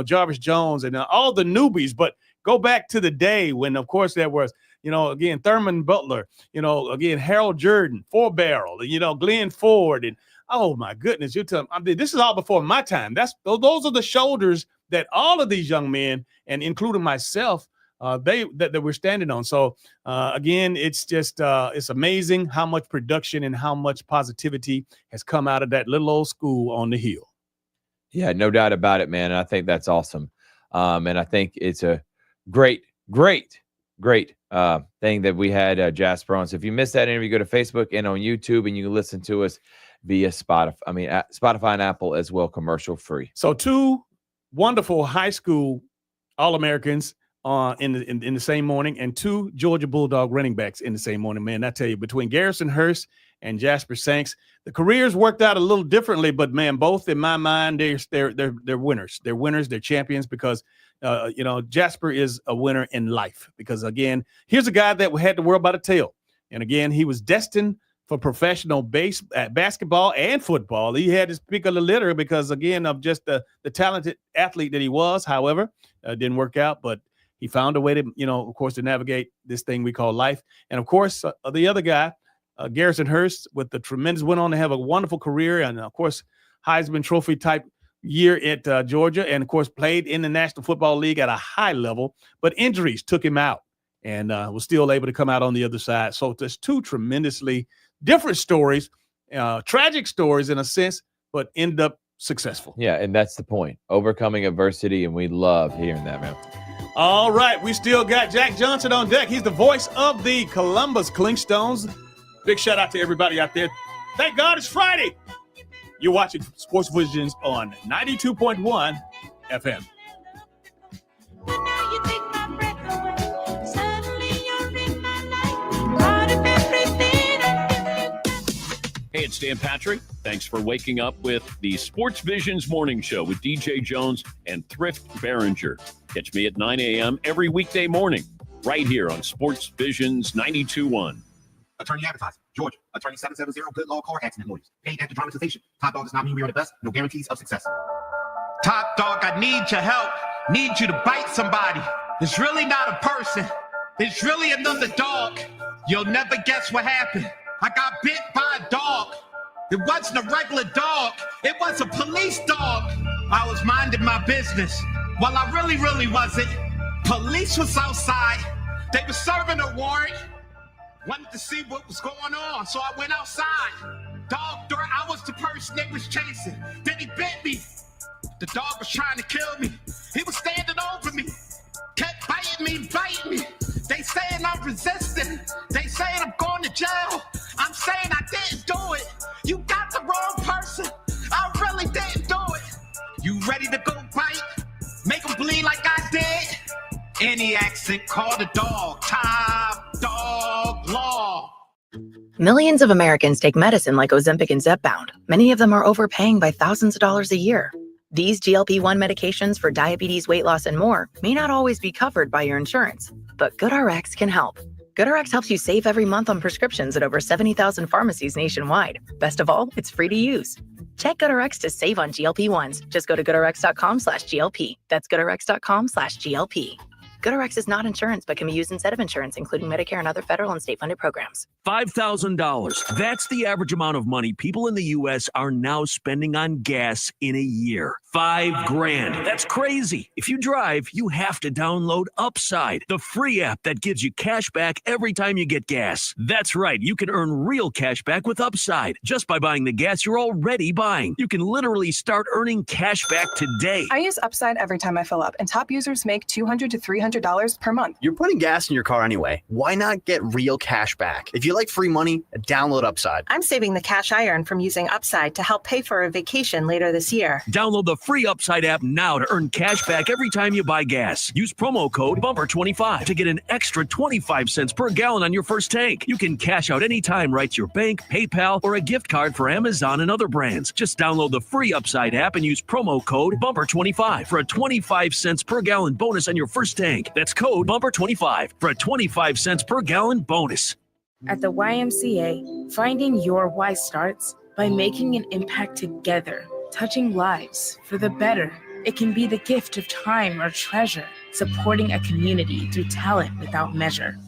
Jarvis Jones and all the newbies. But go back to the day when, of course, there was. Again, Thurman Butler, again, Harold Jordan, Four Barrel, Glenn Ford. And oh my goodness, this is all before my time. Those are the shoulders that all of these young men, and including myself, that we're standing on. So again, it's just, it's amazing how much production and how much positivity has come out of that little old school on the hill. Yeah, no doubt about it, man. And I think that's awesome. And I think it's a great thing that we had Jasper on. So if you missed that interview, go to Facebook and on YouTube, and you can listen to us via Spotify and Apple as well, commercial free. So 2 wonderful high school All-Americans in the same morning, and 2 Georgia Bulldog running backs in the same morning. Man, I tell you, between Garrison, Hearst, and Jasper Sanks, the careers worked out a little differently, but man, both in my mind, they're winners. They're winners. They're champions because Jasper is a winner in life, because again, here's a guy that had the world by the tail. And again, he was destined for professional basketball and football. He had his pick of the litter because, again, of just the talented athlete that he was. However, didn't work out, but he found a way to, of course, to navigate this thing we call life. And of course, the other guy, Garrison Hearst, with the tremendous, went on to have a wonderful career. And of course, Heisman Trophy type year at Georgia, and of course played in the National Football League at a high level, but injuries took him out, and was still able to come out on the other side. So there's 2 tremendously different stories, tragic stories in a sense, but end up successful. Yeah, and that's the point, overcoming adversity, and we love hearing that, man. All right, we still got Jack Johnson on deck. He's the voice of the Columbus Clingstones. Big shout out to everybody out there. Thank God it's Friday. You're watching Sportsvisions on 92.1 FM. Hey, it's Dan Patrick. Thanks for waking up with the Sportsvisions Morning Show with DJ Jones and Thrift Behringer. Catch me at 9 a.m. every weekday morning, right here on Sportsvisions 92.1. Attorney advertising. Georgia. Attorney 770 Good Law Car Accident Lawyers. Paid after dramatization. Top Dog does not mean we are the best. No guarantees of success. Top Dog, I need your help. Need you to bite somebody. It's really not a person. It's really another dog. You'll never guess what happened. I got bit by a dog. It wasn't a regular dog. It was a police dog. I was minding my business. Well, I really wasn't. Police was outside. They were serving a warrant. Wanted to see what was going on, so I went outside. Dog, I was the person they was chasing. Then he bit me. The dog was trying to kill me. He was standing over me. Kept biting me. They saying I'm resisting. They saying I'm going to jail. I'm saying I didn't do it. You got the wrong person. I really didn't do it. You ready to go bite? Make them bleed like I did? Any accent, call the dog. Top Dog Law. Millions of Americans take medicine like Ozempic and Zepbound. Many of them are overpaying by thousands of dollars a year. These GLP-1 medications for diabetes, weight loss, and more may not always be covered by your insurance, but GoodRx can help. GoodRx helps you save every month on prescriptions at over 70,000 pharmacies nationwide. Best of all, it's free to use. Check GoodRx to save on GLP-1s. Just go to GoodRx.com/GLP. That's GoodRx.com/GLP. GoodRx is not insurance, but can be used instead of insurance, including Medicare and other federal and state-funded programs. $5,000. That's the average amount of money people in the U.S. are now spending on gas in a year. $5,000. That's crazy. If you drive, you have to download Upside, the free app that gives you cash back every time you get gas. That's right. You can earn real cash back with Upside just by buying the gas you're already buying. You can literally start earning cash back today. I use Upside every time I fill up, and top users make $200 to $300 per month. You're putting gas in your car anyway. Why not get real cash back? If you like free money, download Upside. I'm saving the cash I earn from using Upside to help pay for a vacation later this year. Download the free Upside app now to earn cash back every time you buy gas. Use promo code BUMPER25 to get an extra 25 cents per gallon on your first tank. You can cash out anytime right to your bank, PayPal, or a gift card for Amazon and other brands. Just download the free Upside app and use promo code BUMPER25 for a 25 cents per gallon bonus on your first tank. That's code BUMPER25 for a 25 cents per gallon bonus. At the YMCA, finding your why starts by making an impact together, touching lives for the better. It can be the gift of time or treasure, supporting a community through talent without measure.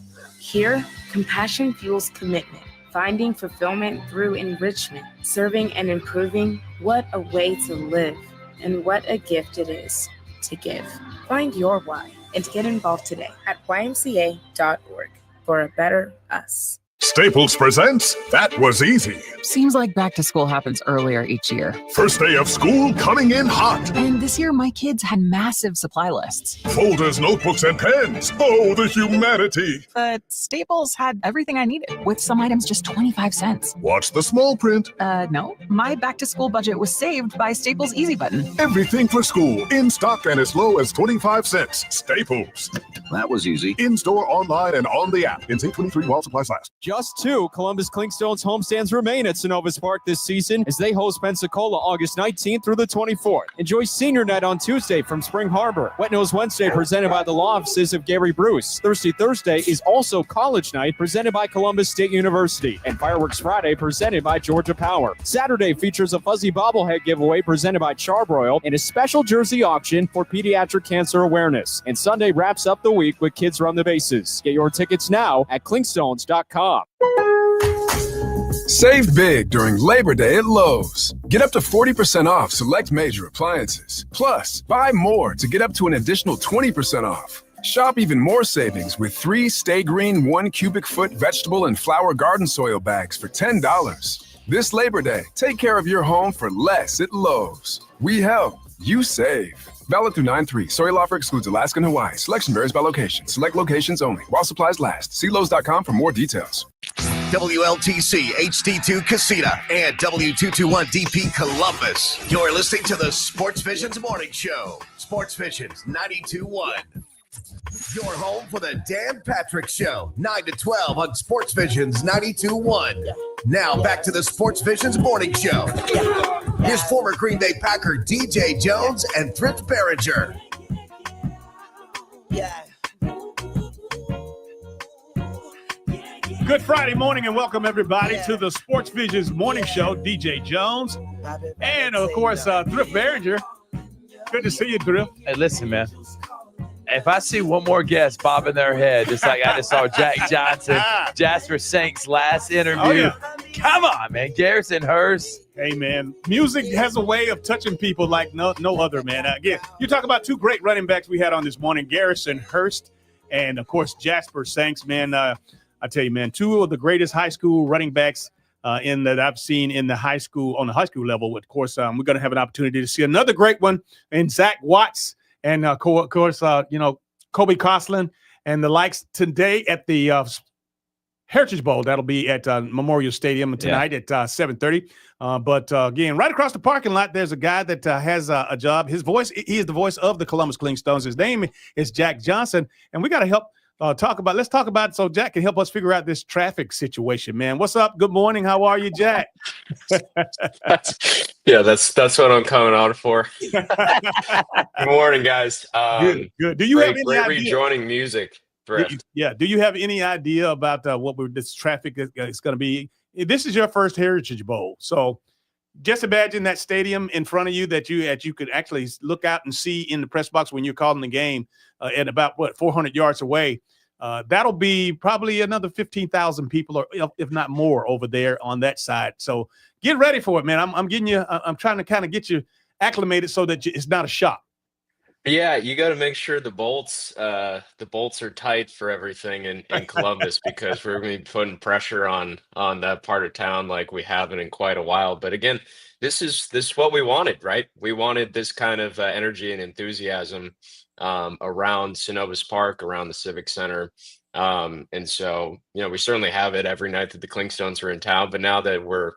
Here, compassion fuels commitment, finding fulfillment through enrichment, serving and improving. What a way to live, and what a gift it is to give. Find your why and get involved today at ymca.org for a better us. Staples presents That Was Easy. Seems like back to school happens earlier each year. First day of school coming in hot. And this year, my kids had massive supply lists. Folders, notebooks, and pens. Oh, the humanity. But Staples had everything I needed, with some items just 25 cents. Watch the small print. No. My back to school budget was saved by Staples Easy Button. Everything for school, in stock and as low as 25 cents. Staples. That was easy. In-store, online, and on the app. In 23 while supplies last. Just 2 Columbus Clingstones homestands remain at Synovus Park this season as they host Pensacola August 19th through the 24th. Enjoy Senior Night on Tuesday from Spring Harbor. Wet Nose Wednesday presented by the law offices of Gary Bruce. Thirsty Thursday is also College Night presented by Columbus State University. And Fireworks Friday presented by Georgia Power. Saturday features a fuzzy bobblehead giveaway presented by Charbroil and a special jersey auction for pediatric cancer awareness. And Sunday wraps up the week with Kids Run the Bases. Get your tickets now at clingstones.com. Save big during Labor Day at Lowe's. Get up to 40% off select major appliances. Plus, buy more to get up to an additional 20% off. Shop even more savings with 3 Stay Green 1 cubic foot vegetable and flower garden soil bags for $10. This Labor Day, take care of your home for less at Lowe's. We help, you save. Valid through 9/3. Soil offer excludes Alaska and Hawaii. Selection varies by location. Select locations only. While supplies last. See Lowe's.com for more details. WLTC HD2 Casita and W221DP Columbus. You're listening to the Sports Visions Morning Show. Sports Visions 92.1. Your home for the Dan Patrick Show, 9 to 12 on Sports Visions 92.1. Now back to the Sports Visions Morning Show. Here's former Green Bay Packer DJ Jones and Thrift Behringer. Good Friday morning and welcome everybody to the Sports Visions Morning Show. DJ Jones and of course Thrift Behringer. Good to see you, Thrift. Hey, listen, man. If I see one more guest bobbing their head, just like I just saw Jack Johnson, Jasper Sanks last interview. Oh, yeah. Come on, man. Garrison, Hearst. Hey, man. Music has a way of touching people like no other, man. Again, you talk about 2 great running backs we had on this morning, Garrison, Hearst, and, of course, Jasper Sanks, man. I tell you, man, 2 of the greatest high school running backs that I've seen in the high school, on the high school level. Of course, we're going to have an opportunity to see another great one in Zach Watts. And, of course, Kobe Coughlin and the likes today at the Heritage Bowl. That'll be at Memorial Stadium tonight at 7:30. But, again, right across the parking lot, there's a guy that has a job. He is the voice of the Columbus Clingstones. His name is Jack Johnson. And we got to help let's talk about it so Jack can help us figure out this traffic situation, man. What's up? Good morning. How are you, Jack? That's what I'm coming on for. Good morning, guys. Good. Do you have any idea? Rejoining music. Do you have any idea about this traffic is going to be? This is your first Heritage Bowl, so just imagine that stadium in front of you that you could actually look out and see in the press box when you're calling the game at about 400 yards away. That'll be probably another 15,000 people, or if not more, over there on that side. So get ready for it, man. I'm trying to kind of get you acclimated so that it's not a shock. Yeah, you got to make sure the bolts are tight for everything in Columbus because we're going to be putting pressure on that part of town like we haven't in quite a while. But again, this is what we wanted, right? We wanted this kind of energy and enthusiasm around Synovus Park, around the Civic Center. And so, we certainly have it every night that the Clingstones are in town. But now that we're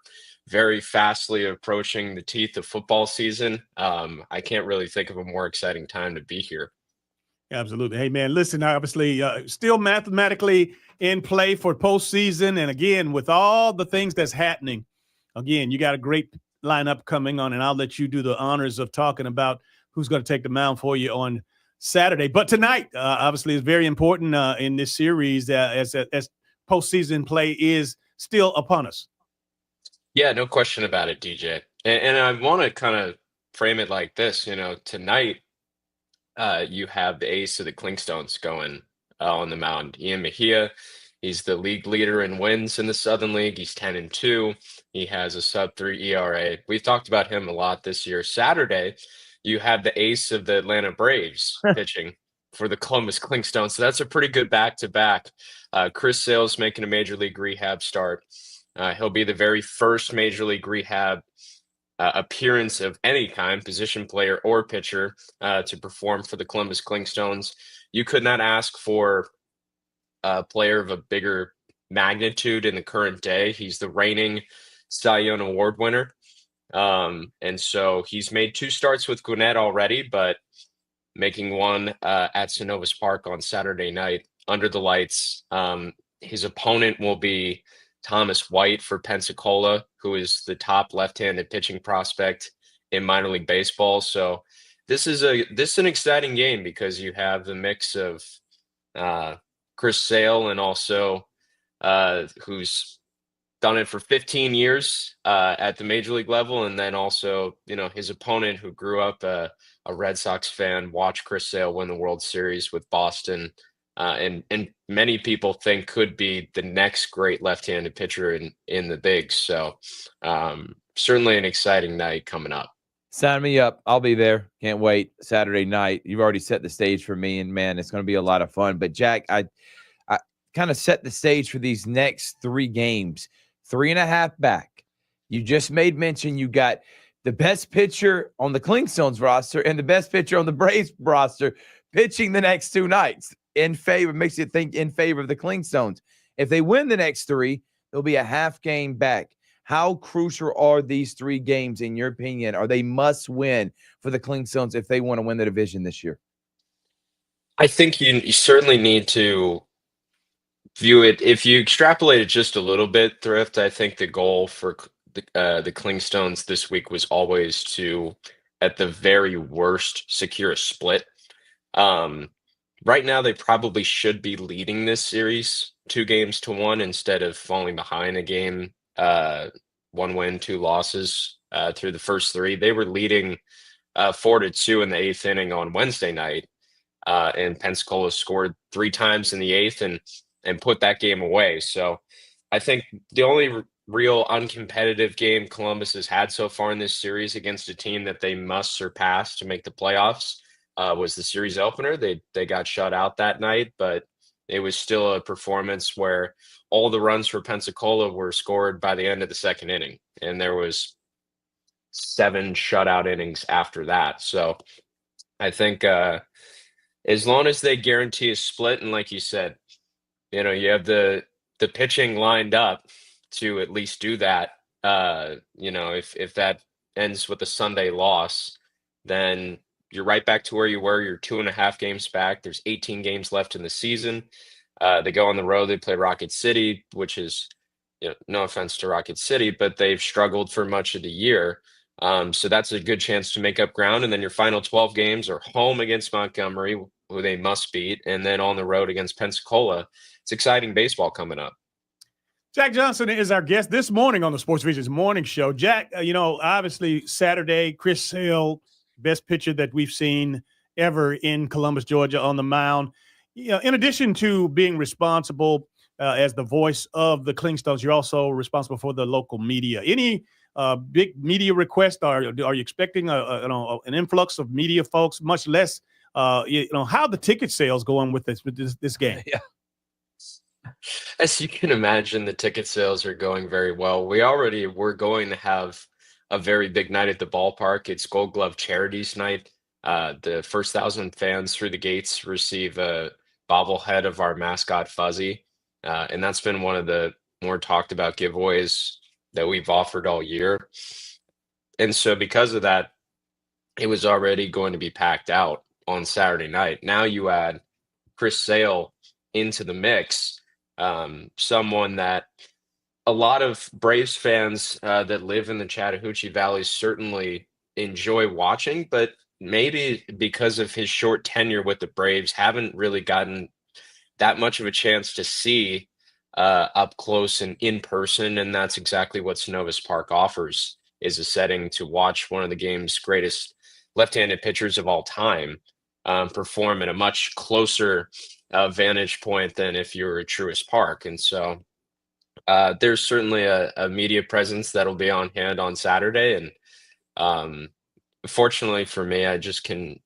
very fastly approaching the teeth of football season. I can't really think of a more exciting time to be here. Absolutely. Hey, man, listen, obviously still mathematically in play for postseason. And again, with all the things that's happening, again, you got a great lineup coming on, and I'll let you do the honors of talking about who's going to take the mound for you on Saturday. But tonight, obviously, is very important in this series as postseason play is still upon us. Yeah, no question about it, DJ. And I want to kind of frame it like this. Tonight, you have the ace of the Clingstones going on the mound. Ian Mejia, he's the league leader in wins in the Southern League. He's 10-2. He has a sub-3 ERA. We've talked about him a lot this year. Saturday, you have the ace of the Atlanta Braves pitching for the Columbus Clingstones. So that's a pretty good back-to-back. Chris Sale's making a major league rehab start. He'll be the very first major league rehab appearance of any kind, position player or pitcher, to perform for the Columbus Clingstones. You could not ask for a player of a bigger magnitude in the current day. He's the reigning Cy Young Award winner. And so he's made 2 starts with Gwinnett already, but making one at Synovus Park on Saturday night under the lights. His opponent will be Thomas White for Pensacola, who is the top left-handed pitching prospect in minor league baseball. So this is an exciting game because you have the mix of Chris Sale and also who's done it for 15 years at the major league level, and then also his opponent who grew up a Red Sox fan, watched Chris Sale win the World Series with Boston. And many people think could be the next great left-handed pitcher in the bigs. So certainly an exciting night coming up. Sign me up. I'll be there. Can't wait. Saturday night. You've already set the stage for me, and man, it's going to be a lot of fun. But Jack, I kind of set the stage for these next 3 games. 3.5 back. You just made mention you got the best pitcher on the Clingstones roster and the best pitcher on the Braves roster pitching the next 2 nights. In favor, makes you think in favor of the Clingstones. If they win the next 3, they'll be a half game back. How crucial are these 3 games, in your opinion? Are they must win for the Clingstones if they want to win the division this year? I think you certainly need to view it. If you extrapolate it just a little bit, Thrift, I think the goal for the Clingstones this week was always to, at the very worst, secure a split. Right now, they probably should be leading this series 2-1 instead of falling behind a game, 1 win, 2 losses through the first 3. They were leading 4-2 in the 8th inning on Wednesday night, and Pensacola scored 3 times in the 8th and put that game away. So I think the only real uncompetitive game Columbus has had so far in this series against a team that they must surpass to make the playoffs was the series opener. They got shut out that night, but it was still a performance where all the runs for Pensacola were scored by the end of the 2nd inning, and there was 7 shutout innings after that. So I think as long as they guarantee a split, and like you said, you have the pitching lined up to at least do that. If that ends with a Sunday loss, then you're right back to where you were. You're 2.5 games back. There's 18 games left in the season. They go on the road. They play Rocket City, which is, no offense to Rocket City, but they've struggled for much of the year. So that's a good chance to make up ground. And then your final 12 games are home against Montgomery, who they must beat, and then on the road against Pensacola. It's exciting baseball coming up. Jack Johnson is our guest this morning on the Sportsvisions morning show. Jack, obviously Saturday, Chris Sale, best pitcher that we've seen ever in Columbus, Georgia, on the mound. In addition to being responsible as the voice of the Clingstones, you're also responsible for the local media. Any big media requests? Are you expecting an influx of media folks? Much less, how the ticket sales going with this game? Yeah. As you can imagine, the ticket sales are going very well. We're going to have a very big night at the ballpark. It's Gold Glove Charities Night. The first 1,000 fans through the gates receive a bobblehead of our mascot Fuzzy. And that's been one of the more talked about giveaways that we've offered all year. And so because of that, it was already going to be packed out on Saturday night. Now you add Chris Sale into the mix, someone that a lot of Braves fans that live in the Chattahoochee Valley certainly enjoy watching, but maybe because of his short tenure with the Braves, haven't really gotten that much of a chance to see up close and in person. And that's exactly what Synovus Park offers, is a setting to watch one of the game's greatest left-handed pitchers of all time perform at a much closer vantage point than if you were at Truist Park. And so there's certainly a media presence that'll be on hand on Saturday. And fortunately for me, I just can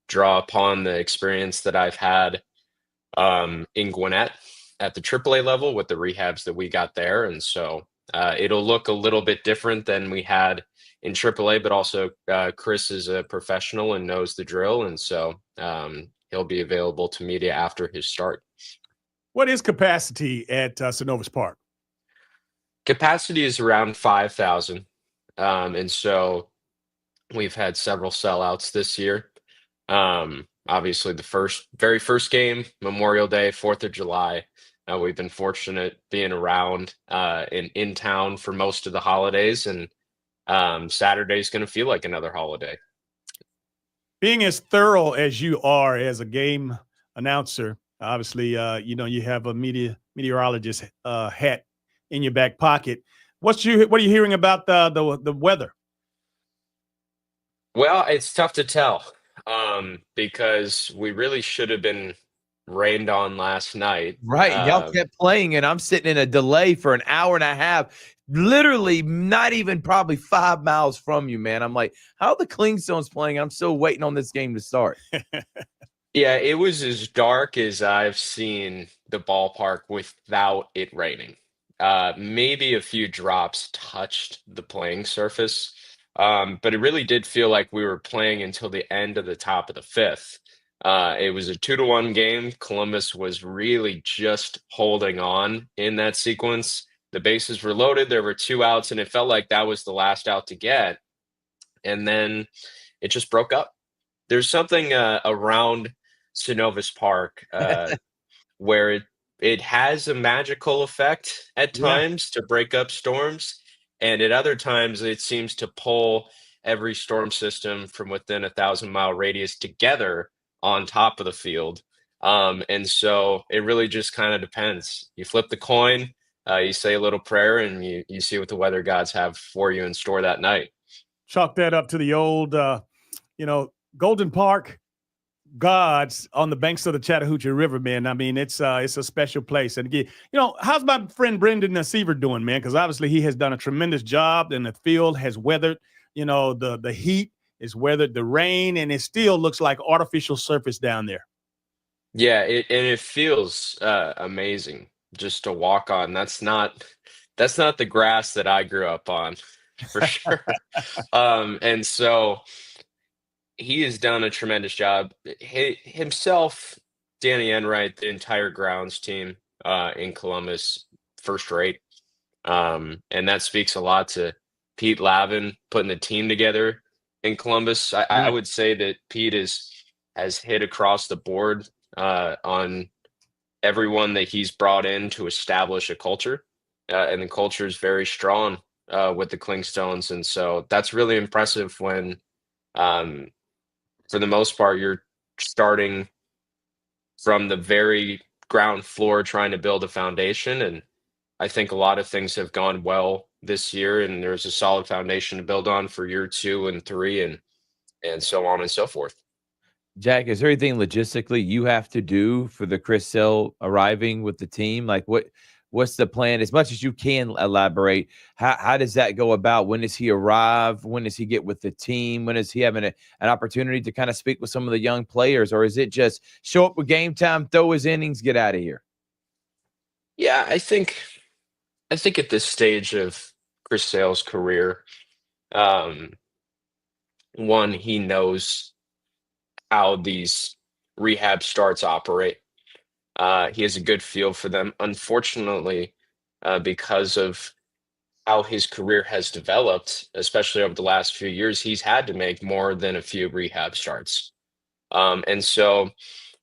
draw upon the experience that I've had in Gwinnett at the AAA level with the rehabs that we got there. And so it'll look a little bit different than we had in AAA, but also Chris is a professional and knows the drill. And so he'll be available to media after his start. What is capacity at Synovus Park? Capacity is around 5,000. And so we've had several sellouts this year. Obviously, the very first game, Memorial Day, 4th of July. We've been fortunate being around in town for most of the holidays, and Saturday's going to feel like another holiday. Being as thorough as you are as a game announcer, obviously, you have a meteorologist hat in your back pocket. What are you hearing about the weather? Well, it's tough to tell because we really should have been rained on last night. Right. Y'all kept playing, and I'm sitting in a delay for an hour and a half, literally not even probably 5 miles from you, man. I'm like, how are the Clingstones playing? I'm still waiting on this game to start. Yeah, it was as dark as I've seen the ballpark without it raining. Maybe a few drops touched the playing surface, but it really did feel like we were playing until the end of the top of the 5th. It was a 2-1 game. Columbus was really just holding on in that sequence. The bases were loaded. There were 2 outs, and it felt like that was the last out to get. And then it just broke up. There's something around Synovus Park where it has a magical effect at times to break up storms. And at other times, it seems to pull every storm system from within a 1,000-mile radius together on top of the field. And so it really just kind of depends. You flip the coin, you say a little prayer, and you see what the weather gods have for you in store that night. Chalk that up to the old, Golden Park gods on the banks of the Chattahoochee River, man. I mean, it's a special place. And again, how's my friend Brendan Seaver doing, man? Because obviously he has done a tremendous job, and the field has weathered, the heat is weathered the rain, and it still looks like artificial surface down there. Yeah, it feels amazing just to walk on. That's not the grass that I grew up on, for sure. And so he has done a tremendous job. Himself, Danny Enright, the entire grounds team in Columbus, first rate. And that speaks a lot to Pete Lavin putting the team together in Columbus. I would say that Pete has hit across the board on everyone that he's brought in to establish a culture. And the culture is very strong with the Clingstones. And so that's really impressive when, for the most part, you're starting from the very ground floor trying to build a foundation. And I think a lot of things have gone well this year, and there's a solid foundation to build on for year 2 and 3 and so on and so forth. Jack, is there anything logistically you have to do for the Chris Sale arriving with the team? Like what's the plan? As much as you can elaborate, how does that go about? When does he arrive? When does he get with the team? When is he having an opportunity to kind of speak with some of the young players? Or is it just show up with game time, throw his innings, get out of here? Yeah, I think at this stage of Chris Sale's career, one, he knows how these rehab starts operate. He has a good feel for them. Unfortunately, because of how his career has developed, especially over the last few years, he's had to make more than a few rehab starts. And so,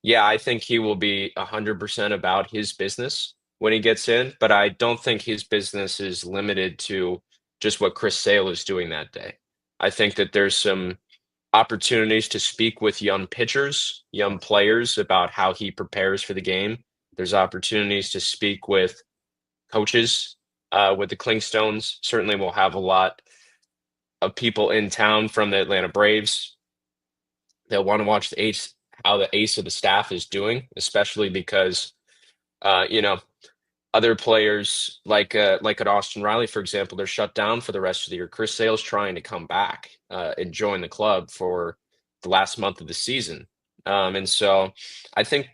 yeah, I think he will be 100% about his business when he gets in, but I don't think his business is limited to just what Chris Sale is doing that day. I think that there's some opportunities to speak with young pitchers, young players about how he prepares for the game. There's opportunities to speak with coaches, with the Clingstones. Certainly we'll have a lot of people in town from the Atlanta Braves that want to watch the ace, how the ace of the staff is doing, especially because, other players like at Austin Riley, for example, they're shut down for the rest of the year. Chris Sale's trying to come back and join the club for the last month of the season. And so I think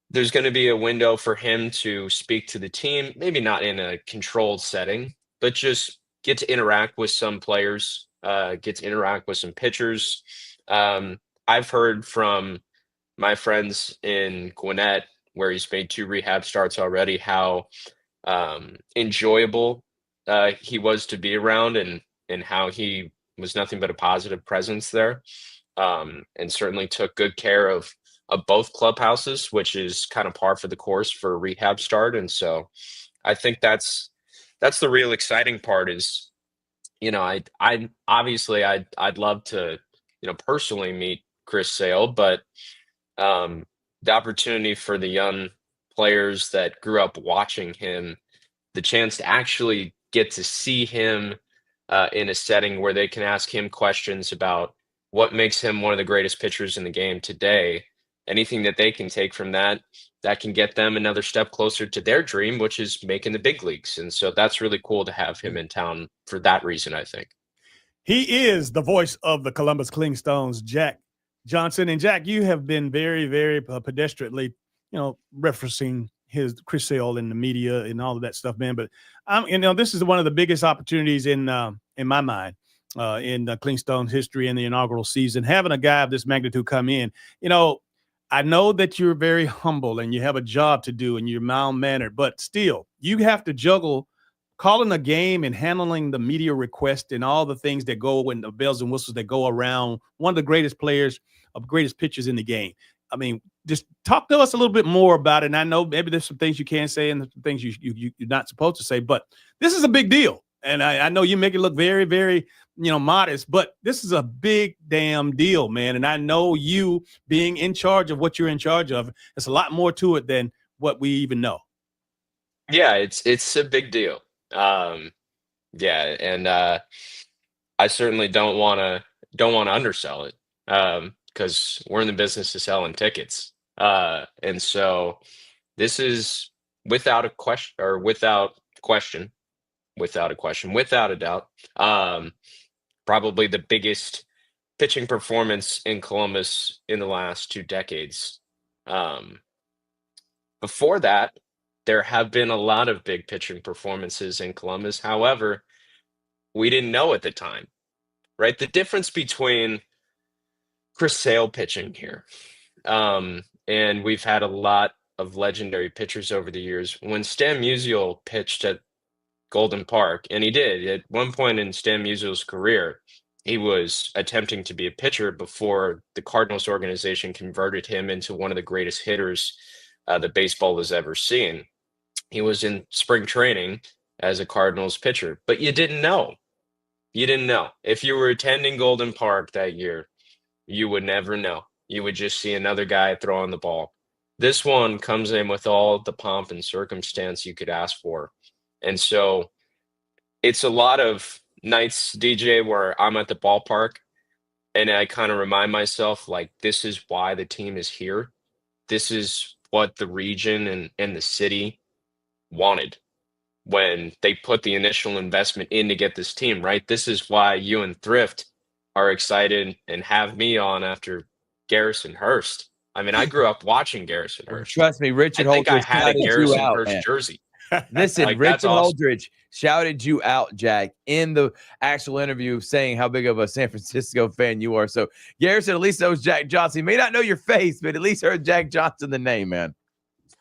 there's going to be a window for him to speak to the team, maybe not in a controlled setting, but just get to interact with some players, get to interact with some pitchers. I've heard from my friends in Gwinnett, where he's made 2 rehab starts already, how enjoyable he was to be around, and how he was nothing but a positive presence there, and certainly took good care of both clubhouses, which is kind of par for the course for a rehab start. And so I think that's the real exciting part is, I'd love to, personally meet Chris Sale, but the opportunity for the young players that grew up watching him, the chance to actually get to see him in a setting where they can ask him questions about what makes him one of the greatest pitchers in the game today, anything that they can take from that can get them another step closer to their dream, which is making the big leagues. And so that's really cool to have him in town for that reason, I think. He is the voice of the Columbus Clingstones, Jack Johnson. And Jack, you have been very, very pedestrianly, referencing his Chris Sale in the media and all of that stuff, man. But this is one of the biggest opportunities in my mind in the Clingstones history in the inaugural season. Having a guy of this magnitude come in, I know that you're very humble and you have a job to do and you're mild-mannered, but still, you have to juggle calling a game and handling the media request and all the things that go and the bells and whistles that go around one of the greatest players, greatest pitchers in the game. I mean, just talk to us a little bit more about it. And I know maybe there's some things you can't say and some things you're not supposed to say, but this is a big deal. And I know you make it look very, very, modest, but this is a big damn deal, man. And I know you being in charge of what you're in charge of, there's a lot more to it than what we even know. Yeah, it's a big deal. And I certainly don't want to undersell it, because we're in the business of selling tickets. And so this is without a doubt, probably the biggest pitching performance in Columbus in the last 2 decades. Before that, there have been a lot of big pitching performances in Columbus. However, we didn't know at the time, right? The difference between Chris Sale pitching here, and we've had a lot of legendary pitchers over the years. When Stan Musial pitched at Golden Park, and he did at one point in Stan Musial's career, he was attempting to be a pitcher before the Cardinals organization converted him into one of the greatest hitters that baseball has ever seen. He was in spring training as a Cardinals pitcher, but you didn't know. If you were attending Golden Park that year, you would never know. You would just see another guy throwing the ball. This one comes in with all the pomp and circumstance you could ask for. And so it's a lot of nights, DJ, where I'm at the ballpark and I kind of remind myself, like, this is why the team is here. This is what the region and the city wanted when they put the initial investment in to get this team, right? This is why you and Thrift are excited and have me on after Garrison Hearst. I mean, I grew up watching Garrison Hearst. Trust me, Richard Holdridge I had a Garrison Hearst man. jersey. Listen, Like, Richard awesome. Holdridge shouted you out, Jack, in the actual interview, saying how big of a San Francisco fan you are. So Garrison at least knows Jack Johnson. He may not know your face, but at least heard Jack Johnson, the name, man.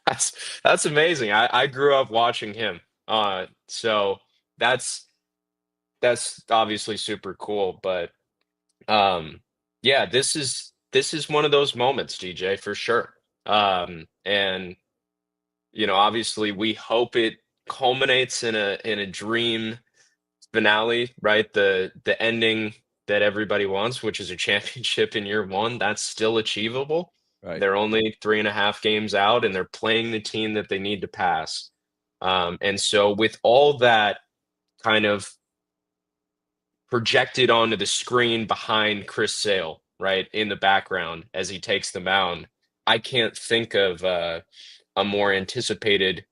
That's amazing. I grew up watching him. So that's obviously super cool. But yeah, this is one of those moments, DJ, for sure. And obviously we hope it culminates in a dream finale, right? The ending that everybody wants, which is a championship in year one. That's still achievable. Right. They're only 3.5 games out, and they're playing the team that they need to pass. And so with all that kind of projected onto the screen behind Chris Sale, right, in the background as he takes the mound, I can't think of a more anticipated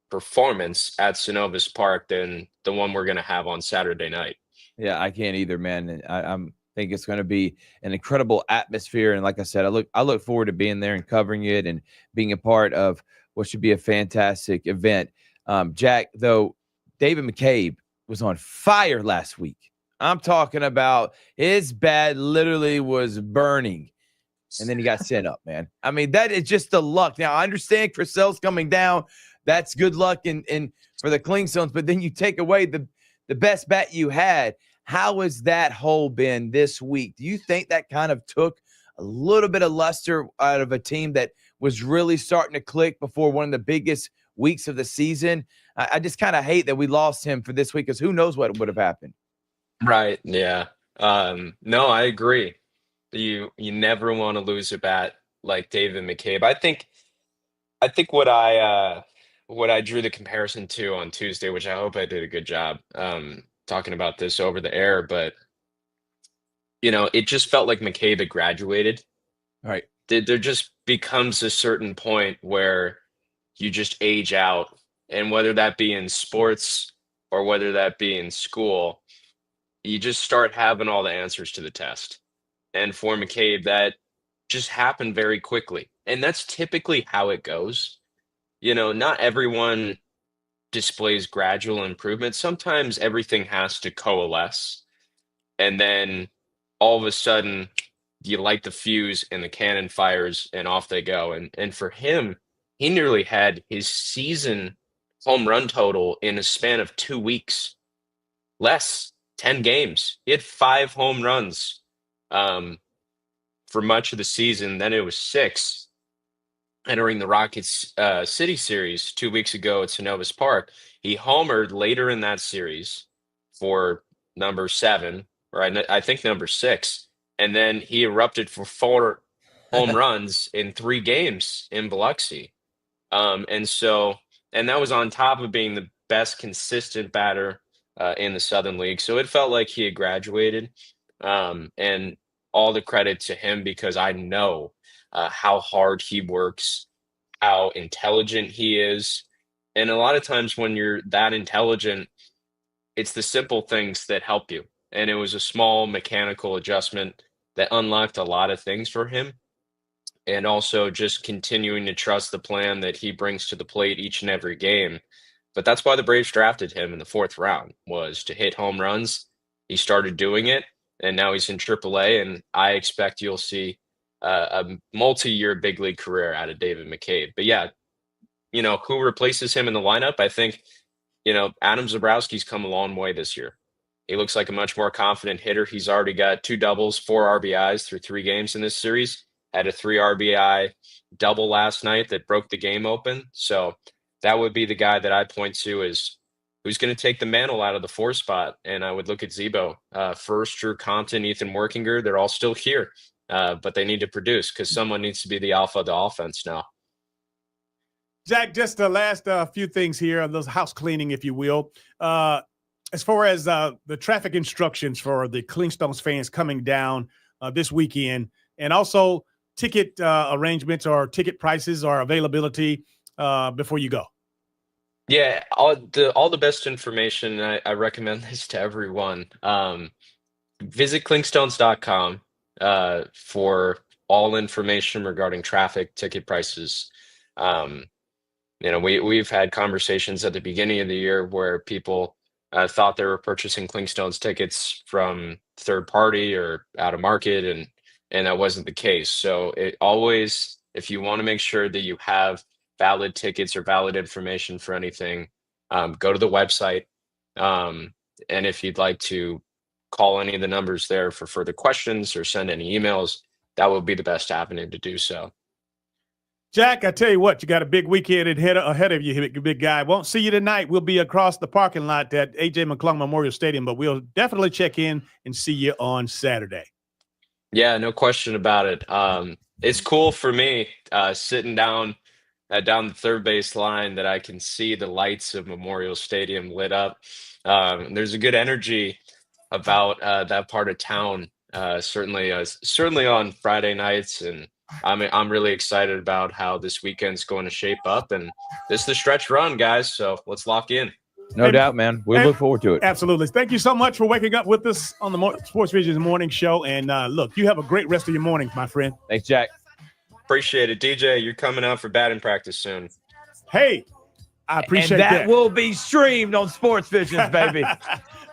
performance at Synovus Park than the one we're going to have on Saturday night. Yeah, I can't either, man. And I think it's going to be an incredible atmosphere. And like I said, I look forward to being there and covering it and being a part of what should be a fantastic event. Jack, though, David McCabe was on fire last week. I'm talking about his bat literally was burning. And then he got sent up, man. I mean, that is just the luck. Now, I understand Chris Sale's coming down. That's good luck in for the Clingstones. But then you take away the best bat you had. How has that hole been this week? Do you think that kind of took a little bit of luster out of a team that was really starting to click before one of the biggest weeks of the season? I just kind of hate that we lost him for this week because who knows what would have happened. Right. Yeah. No, I agree. You never want to lose a bat like David McCabe. I think what I drew the comparison to on Tuesday, which I hope I did a good job talking about this over the air, but it just felt like McCabe had graduated. Right. There just becomes a certain point where you just age out, and whether that be in sports or whether that be in school, you just start having all the answers to the test. And for McCabe, that just happened very quickly. And that's typically how it goes. Not everyone displays gradual improvement. Sometimes everything has to coalesce. And then all of a sudden, you light the fuse and the cannon fires and off they go. And for him, he nearly had his season home run total in a span of 2 weeks. Less, 10 games. He had 5 home runs for much of the season. Then it was 6 entering the Rockets City series 2 weeks ago at Synovus Park. He homered later in that series for number 7, or I think number 6. And then he erupted for 4 home runs in 3 games in Biloxi. And that was on top of being the best consistent batter in the Southern League. So it felt like he had graduated. And all the credit to him, because I know how hard he works, how intelligent he is. And a lot of times when you're that intelligent, it's the simple things that help you. And it was a small mechanical adjustment that unlocked a lot of things for him. And also just continuing to trust the plan that he brings to the plate each and every game. But that's why the Braves drafted him in the 4th round, was to hit home runs. He started doing it, and now he's in AAA, and I expect you'll see a multi-year big league career out of David McCabe. But yeah, who replaces him in the lineup? I think, Adam Zabrowski's come a long way this year. He looks like a much more confident hitter. He's already got 2 doubles, 4 RBIs through 3 games in this series. Had a 3 RBI double last night that broke the game open. So that would be the guy that I point to as who's going to take the mantle out of the 4 spot. And I would look at Zebo, First, Drew Compton, Ethan Workinger. They're all still here, but they need to produce because someone needs to be the alpha of the offense now. Jack, just the last few things here, those house cleaning, if you will. As far as the traffic instructions for the Clingstones fans coming down this weekend, and also ticket arrangements or ticket prices or availability before you go. Yeah, all the best information. I recommend this to everyone. Visit clingstones.com for all information regarding traffic, ticket prices. We've had conversations at the beginning of the year where people thought they were purchasing Clingstones tickets from third party or out of market, and that wasn't the case. So it always, if you want to make sure that you have valid tickets or valid information for anything, go to the website, And if you'd like to call any of the numbers there for further questions or send any emails, that would be the best avenue to do so. Jack, I tell you what, you got a big weekend ahead of you, big guy. Won't see you tonight. We'll be across the parking lot at A.J. McClung Memorial Stadium, but we'll definitely check in and see you on Saturday. Yeah, no question about it. It's cool for me sitting down the third base line that I can see the lights of Memorial Stadium lit up. There's a good energy about that part of town, certainly on Friday nights, and I'm really excited about how this weekend's going to shape up. And this is the stretch run, guys. So let's lock in. No doubt, man. We look forward to it. Absolutely. Thank you so much for waking up with us on the Sports Visions morning show. And look, you have a great rest of your morning, my friend. Thanks, Jack. Appreciate it. DJ, you're coming out for batting practice soon. Hey, I appreciate that. And that will be streamed on Sports Visions, baby.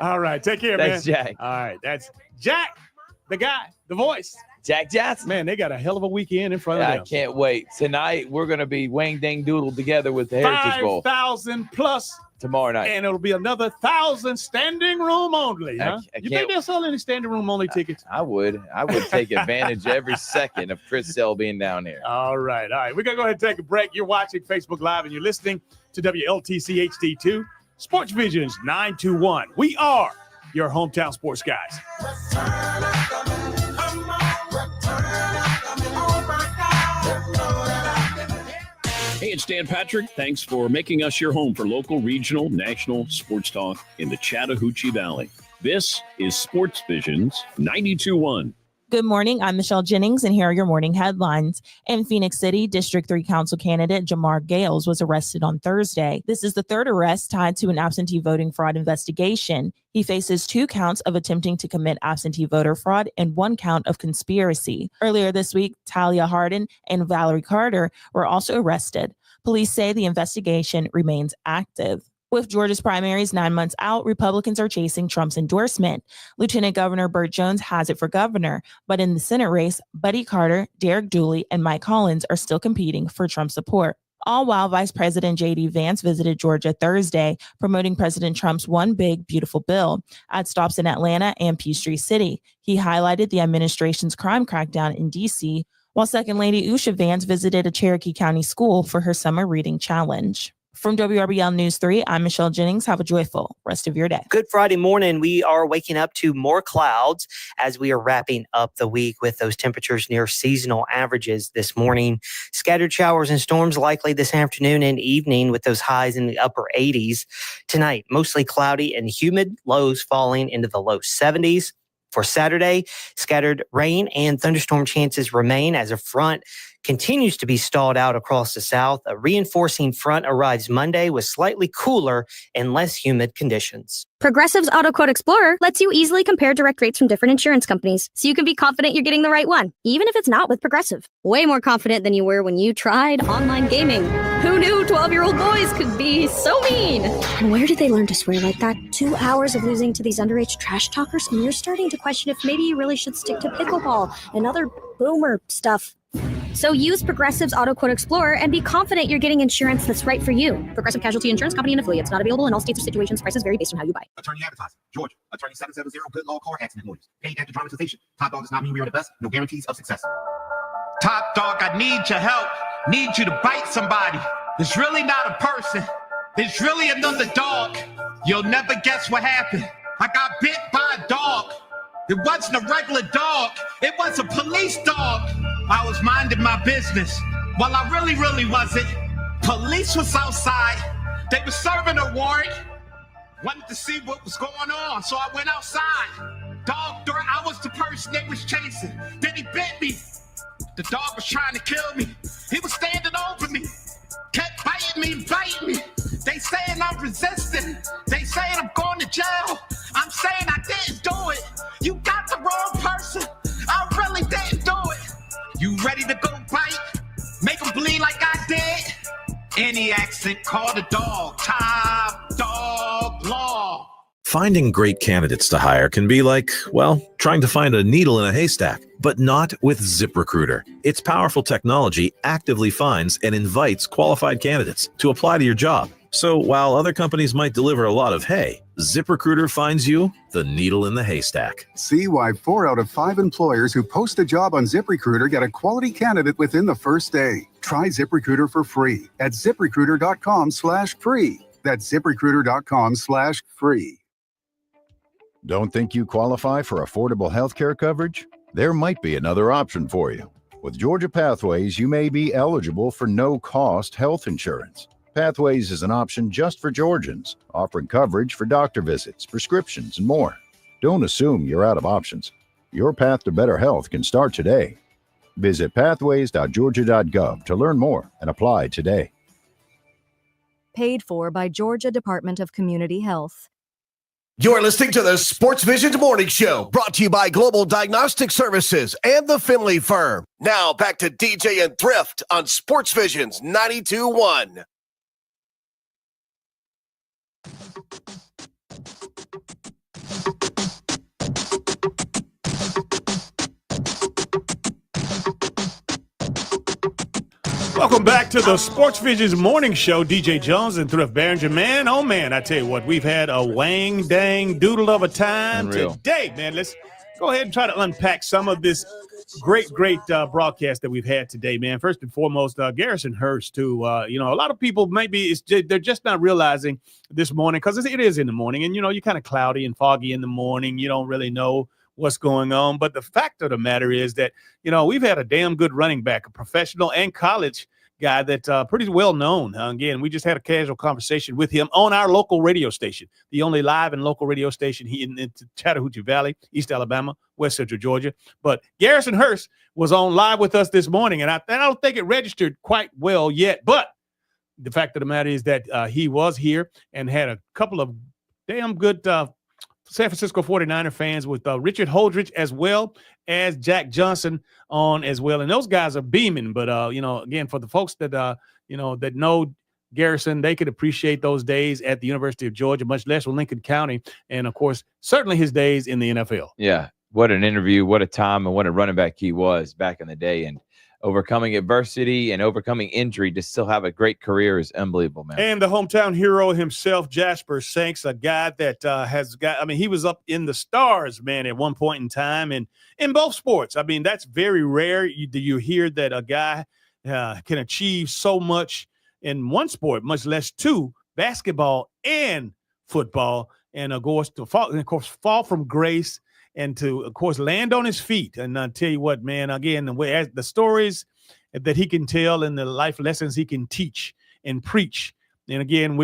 All right. Take care, man. Thanks, Jack. All right. That's Jack, the guy, the voice. Jack Johnson. Man, they got a hell of a weekend in front of them. I can't wait. Tonight, we're going to be wang dang doodle together with the Heritage Bowl. 5,000 plus. Tomorrow night. And it'll be another 1,000 standing room only. Huh? You think they'll sell any standing room only tickets? I would take advantage every second of Chris Sell being down here. All right. We're going to go ahead and take a break. You're watching Facebook Live and you're listening to WLTC HD2, Sports Visions 921. We are your hometown sports guys. Hey, it's Dan Patrick. Thanks for making us your home for local, regional, national sports talk in the Chattahoochee Valley. This is Sports Visions 92.1. Good morning. I'm Michelle Jennings, and here are your morning headlines. In Phoenix City, District 3 Council candidate Jamar Gales was arrested on Thursday. This is the third arrest tied to an absentee voting fraud investigation. He faces 2 counts of attempting to commit absentee voter fraud and 1 count of conspiracy. Earlier this week, Talia Hardin and Valerie Carter were also arrested. Police say the investigation remains active. With Georgia's primaries 9 months out, Republicans are chasing Trump's endorsement. Lieutenant Governor Burt Jones has it for governor, but in the Senate race, Buddy Carter, Derek Dooley, and Mike Collins are still competing for Trump support. All while Vice President J.D. Vance visited Georgia Thursday, promoting President Trump's One Big Beautiful Bill at stops in Atlanta and Peachtree City. He highlighted the administration's crime crackdown in D.C., while Second Lady Usha Vance visited a Cherokee County school for her summer reading challenge. From WRBL News 3, I'm Michelle Jennings. Have a joyful rest of your day. Good Friday morning. We are waking up to more clouds as we are wrapping up the week with those temperatures near seasonal averages this morning. Scattered showers and storms likely this afternoon and evening with those highs in the upper 80s. Tonight, mostly cloudy and humid, lows falling into the low 70s. For Saturday, scattered rain and thunderstorm chances remain as a front continues to be stalled out across the south. A reinforcing front arrives Monday with slightly cooler and less humid conditions. Progressive's Auto Quote Explorer lets you easily compare direct rates from different insurance companies, so you can be confident you're getting the right one, even if it's not with Progressive. Way more confident than you were when you tried online gaming. Who knew 12-year-old boys could be so mean? And where did they learn to swear like that? 2 hours of losing to these underage trash talkers, and you're starting to question if maybe you really should stick to pickleball and other boomer stuff. So use Progressive's Auto Quote Explorer and be confident you're getting insurance that's right for you. Progressive Casualty Insurance Company and affiliates. Not available in all states or situations. Prices vary based on how you buy. Attorney advertising. Georgia. Attorney 770 Good Law Car Accident Lawyers. Paid after dramatization. Top dog does not mean we are the best. No guarantees of success. Top dog, I need your help. Need you to bite somebody. It's really not a person. It's really another dog. You'll never guess what happened. I got bit by a dog. It wasn't a regular dog. It was a police dog. I was minding my business. Well, I really wasn't. Police was outside. They were serving a warrant. Wanted to see what was going on, so I went outside. Dog, I was the person they was chasing. Then he bit me. The dog was trying to kill me. He was standing over me. Kept biting me. They saying I'm resisting. They saying I'm going to jail. I'm saying I didn't do it. You got the wrong person. I really didn't do it. You ready to go bite? Make them bleed like I did? Any accent, call the dog. Top dog law. Finding great candidates to hire can be like, well, trying to find a needle in a haystack, but not with ZipRecruiter. Its powerful technology actively finds and invites qualified candidates to apply to your job. So while other companies might deliver a lot of hay, ZipRecruiter finds you the needle in the haystack. See why 4 out of 5 employers who post a job on ZipRecruiter get a quality candidate within the first day. Try ZipRecruiter for free at ZipRecruiter.com/free. That's ZipRecruiter.com/free. Don't think you qualify for affordable health care coverage? There might be another option for you. With Georgia Pathways, you may be eligible for no-cost health insurance. Pathways is an option just for Georgians, offering coverage for doctor visits, prescriptions, and more. Don't assume you're out of options. Your path to better health can start today. Visit pathways.georgia.gov to learn more and apply today. Paid for by Georgia Department of Community Health. You're listening to the Sportsvisions Morning Show, brought to you by Global Diagnostic Services and the Finley Firm. Now back to DJ and Thrift on Sportsvisions 92.1. Welcome back to the Sportsvisions Morning Show. DJ Jones and Thrift Barringer. Man, oh man, I tell you what, we've had a wang dang doodle of a time today, man. Let's go ahead and try to unpack some of this great broadcast that we've had today, man. First and foremost, Garrison Hearst, who, a lot of people they're just not realizing this morning, because it is in the morning, and, you're kind of cloudy and foggy in the morning. You don't really know what's going on. But the fact of the matter is that, we've had a damn good running back, a professional and college guy that's pretty well known. Again, we just had a casual conversation with him on our local radio station, the only live and local radio station in Chattahoochee Valley, East Alabama, West Central Georgia. But Garrison Hearst was on live with us this morning, and I don't think it registered quite well yet. But the fact of the matter is that he was here and had a couple of damn good San Francisco 49er fans with Richard Holdridge as well as Jack Johnson on as well. And those guys are beaming. But, again, for the folks that, that know Garrison, they could appreciate those days at the University of Georgia, much less with Lincoln County. And, of course, certainly his days in the NFL. Yeah. What an interview, what a time, and what a running back he was back in the day. And overcoming adversity and overcoming injury to still have a great career is unbelievable, man. And the hometown hero himself, Jasper Sanks, a guy that he was up in the stars, man, at one point in time, and in both sports. I mean, that's very rare. You hear that a guy can achieve so much in one sport, much less two, basketball and football, and of course fall from grace and to, of course, land on his feet. And I'll tell you what, man, again, the stories that he can tell and the life lessons he can teach and preach. And again,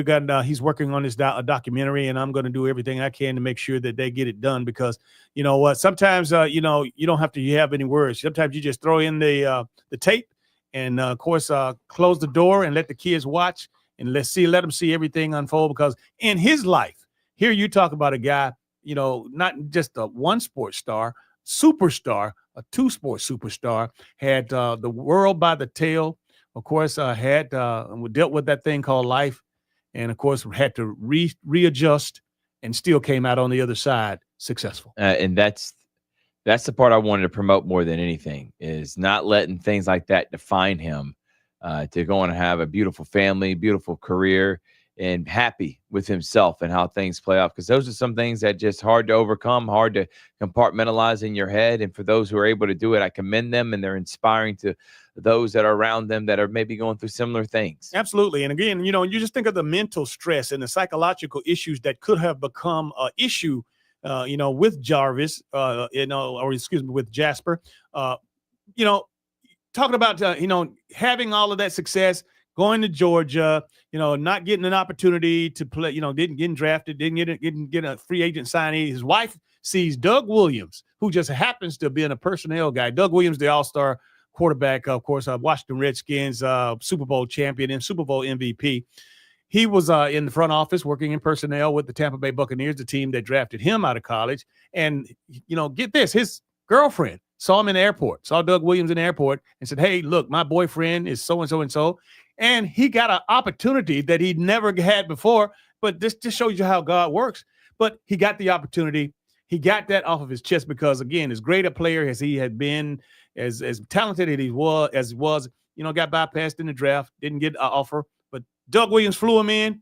he's working on this documentary, and I'm going to do everything I can to make sure that they get it done, because you know what, sometimes, you don't have to have any words. Sometimes you just throw in the tape and, of course, close the door and let the kids watch and let them see everything unfold, because in his life, here you talk about a guy, not just a one sports star, superstar, a two-sport superstar, had the world by the tail, of course, dealt with that thing called life, and, of course, had to readjust and still came out on the other side successful. And that's the part I wanted to promote more than anything, is not letting things like that define him, to go on and have a beautiful family, beautiful career, and happy with himself and how things play out, because those are some things that just hard to overcome, hard to compartmentalize in your head. And for those who are able to do it, I commend them, and they're inspiring to those that are around them that are maybe going through similar things. Absolutely. And again, you just think of the mental stress and the psychological issues that could have become an issue, with Jarvis, with Jasper, talking about, having all of that success, going to Georgia, not getting an opportunity to play, didn't get drafted, didn't get a free agent signee. His wife sees Doug Williams, who just happens to be a personnel guy. Doug Williams, the all-star quarterback, of course, Washington Redskins, Super Bowl champion and Super Bowl MVP. He was in the front office working in personnel with the Tampa Bay Buccaneers, the team that drafted him out of college. And, get this, his girlfriend saw him in the airport, saw Doug Williams in the airport and said, "Hey, look, my boyfriend is so-and-so and so." And he got an opportunity that he'd never had before. But this just shows you how God works. But he got the opportunity. He got that off of his chest because, again, as great a player as he had been, as talented as he was, got bypassed in the draft, didn't get an offer. But Doug Williams flew him in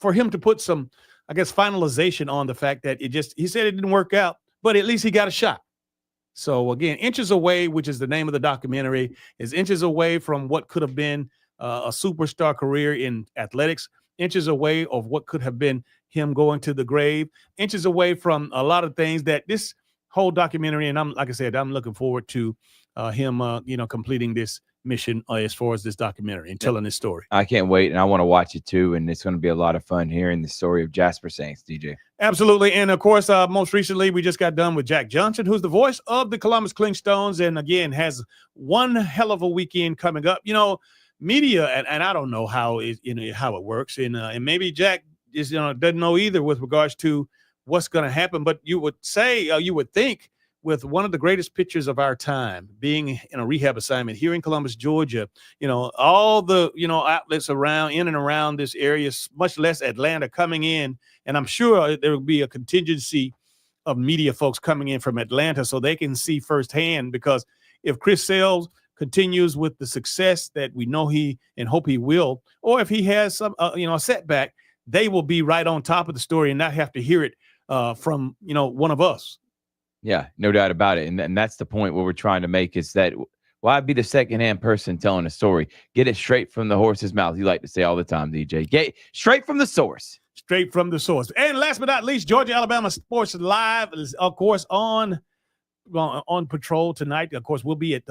for him to put some finalization on the fact that he said it didn't work out, but at least he got a shot. So again, inches away, which is the name of the documentary, is inches away from what could have been a superstar career in athletics, inches away of what could have been him going to the grave, inches away from a lot of things that this whole documentary, and I'm looking forward to him, completing this mission as far as this documentary and telling this story. I can't wait, and I want to watch it too, and it's going to be a lot of fun hearing the story of Jasper Sanks, DJ. Absolutely, and of course, most recently, we just got done with Jack Johnson, who's the voice of the Columbus Clingstones, and again, has one hell of a weekend coming up. Media, and I don't know how it works, and maybe Jack doesn't know either with regards to what's going to happen, but you would think, with one of the greatest pitchers of our time being in a rehab assignment here in Columbus, Georgia, all the, outlets in and around this area, much less Atlanta, coming in. And I'm sure there will be a contingency of media folks coming in from Atlanta so they can see firsthand, because if Chris Sales continues with the success that we know hope he will, or if he has some, a setback, they will be right on top of the story and not have to hear it from, one of us. Yeah, no doubt about it. And that's the point where we're trying to make, is that why be the secondhand person telling a story? Get it straight from the horse's mouth. You like to say all the time, DJ. Get straight from the source. Straight from the source. And last but not least, Georgia Alabama Sports Live is, of course, on patrol tonight. Of course, we'll be at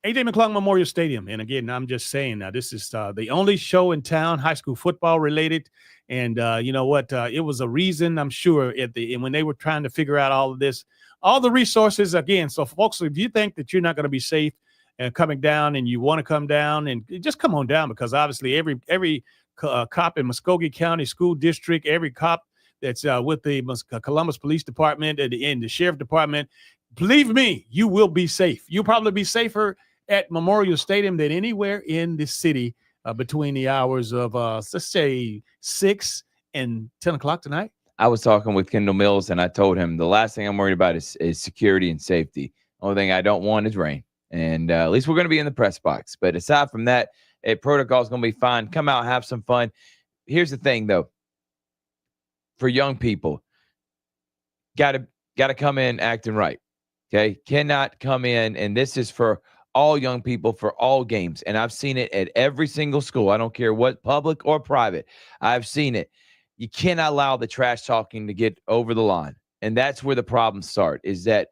A.J. McClung Memorial Stadium. And again, I'm just saying, now this is the only show in town, high school football related. And you know what? It was a reason, I'm sure, when they were trying to figure out all of this, all the resources again. So, folks, if you think that you're not going to be safe and coming down, and you want to come down, and just come on down, because obviously every cop in Muskogee County School District, every cop that's with the Columbus Police Department and the Sheriff Department, believe me, you will be safe. You'll probably be safer at Memorial Stadium than anywhere in the city between the hours of, let's say, 6 and 10 o'clock tonight. I was talking with Kendall Mills, and I told him the last thing I'm worried about is security and safety. Only thing I don't want is rain. And at least we're going to be in the press box. But aside from that, protocol is going to be fine. Come out, have some fun. Here's the thing, though. For young people, got to come in acting right. Okay? Cannot come in, and this is for all young people, for all games. And I've seen it at every single school. I don't care what, public or private. I've seen it. You cannot allow the trash talking to get over the line. And that's where the problems start, is that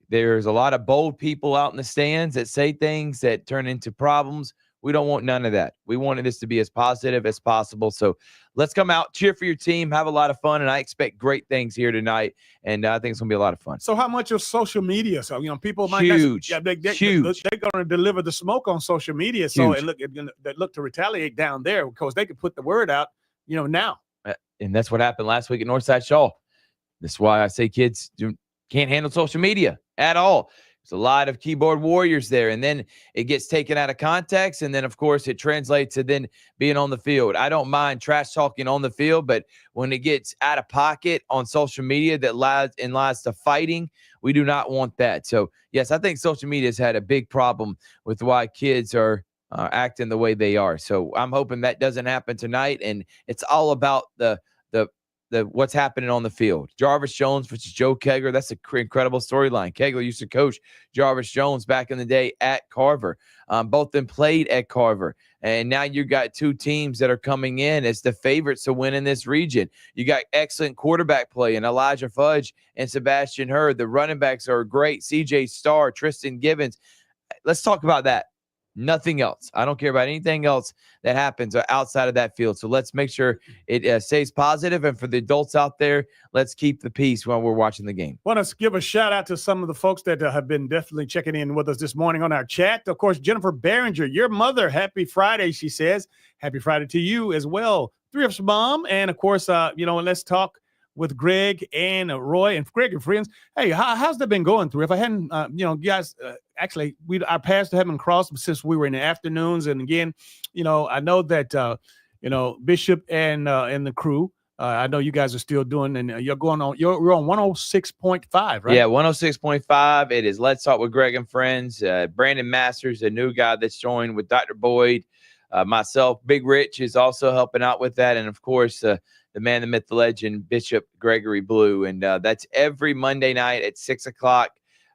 there's a lot of bold people out in the stands that say things that turn into problems. We don't want none of that. We wanted this to be as positive as possible. So let's come out, cheer for your team, have a lot of fun. And I expect great things here tonight. And I think it's going to be a lot of fun. So how much of social media? So, people might huge. They're going to deliver the smoke on social media. So they look to retaliate down there, because they could put the word out, now. And that's what happened last week at Northside Shaw. That's why I say kids can't handle social media at all. There's a lot of keyboard warriors there, and then it gets taken out of context, and then, of course, it translates to then being on the field. I don't mind trash talking on the field, but when it gets out of pocket on social media that lies to fighting, we do not want that. So, yes, I think social media has had a big problem with why kids are acting the way they are. So I'm hoping that doesn't happen tonight, and it's all about the what's happening on the field. Jarvis Jones versus Joe Kegler. That's an incredible storyline. Kegler used to coach Jarvis Jones back in the day at Carver. Both of them played at Carver. And now you got two teams that are coming in as the favorites to win in this region. You got excellent quarterback play in Elijah Fudge and Sebastian Hurd. The running backs are great. CJ Starr, Tristan Gibbons. Let's talk about that. Nothing else. I don't care about anything else that happens outside of that field. So let's make sure it stays positive. And for the adults out there, let's keep the peace while we're watching the game. Want to give a shout out to some of the folks that have been definitely checking in with us this morning on our chat. Of course, Jennifer Behringer, your mother, happy Friday, she says. Happy Friday to you as well. 3F's mom. And of course, let's talk with Greg and Roy and Greg and friends. Hey, how's that been going through? If I hadn't, guys, actually, our paths haven't crossed since we were in the afternoons. And again, I know that, Bishop and the crew, I know you guys are still doing, and you're on 106.5, right? Yeah, 106.5. It is Let's Talk with Greg and Friends. Brandon Masters, a new guy that's joined with Dr. Boyd. Myself, Big Rich is also helping out with that. And of course, the man, the myth, the legend, Bishop Gregory Blue. And that's every Monday night at 6 o'clock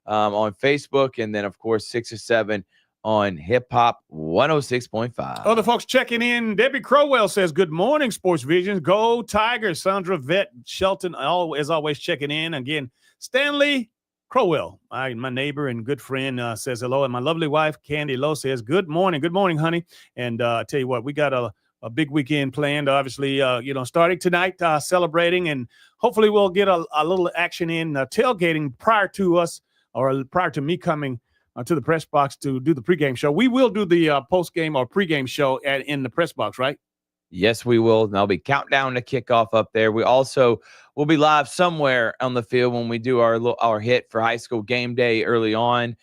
on Facebook. And then, of course, 6 or 7 on Hip Hop 106.5. Other folks checking in. Debbie Crowell says, good morning, Sports Visions. Go Tigers. Sandra Vett Shelton, as always, checking in. Again, Stanley Crowell, my neighbor and good friend, says hello. And my lovely wife, Candy Lowe, says, good morning. Good morning, honey. And I tell you what, we got a big weekend planned, obviously, starting tonight, celebrating. And hopefully we'll get a little action in tailgating prior to us or prior to me coming to the press box to do the pregame show. We will do the postgame or pregame show in the press box, right? Yes, we will. And I'll be countdown to kickoff up there. We also will be live somewhere on the field when we do our hit for high school game day early on.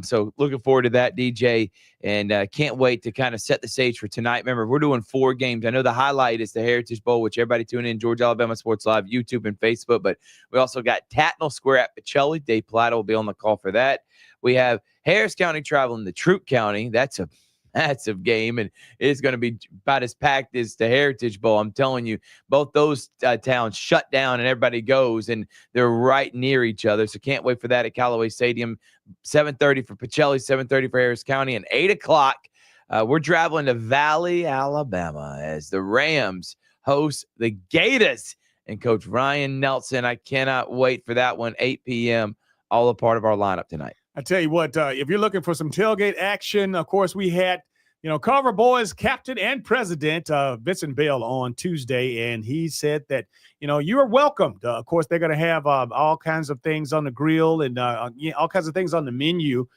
So looking forward to that, DJ, and can't wait to kind of set the stage for tonight. Remember, we're doing 4 games. I know the highlight is the Heritage Bowl, which everybody tune in, Georgia Alabama Sports Live, YouTube and Facebook, but we also got Tatnall Square at Pacelli. Dave Platt will be on the call for that. We have Harris County traveling to Troup County. That's a massive game, and it's going to be about as packed as the Heritage Bowl. I'm telling you, both those towns shut down and everybody goes, and they're right near each other. So can't wait for that at Callaway Stadium. 7:30 for Pacelli, 7:30 for Harris County, and 8 o'clock. We're traveling to Valley, Alabama, as the Rams host the Gators and Coach Ryan Nelson. I cannot wait for that one. 8 p.m. All a part of our lineup tonight. I tell you what, if you're looking for some tailgate action, of course, we had, Carver Boys captain and president, Vincent Bell, on Tuesday, and he said that, you are welcomed. Of course, they're going to have all kinds of things on the grill and all kinds of things on the menu.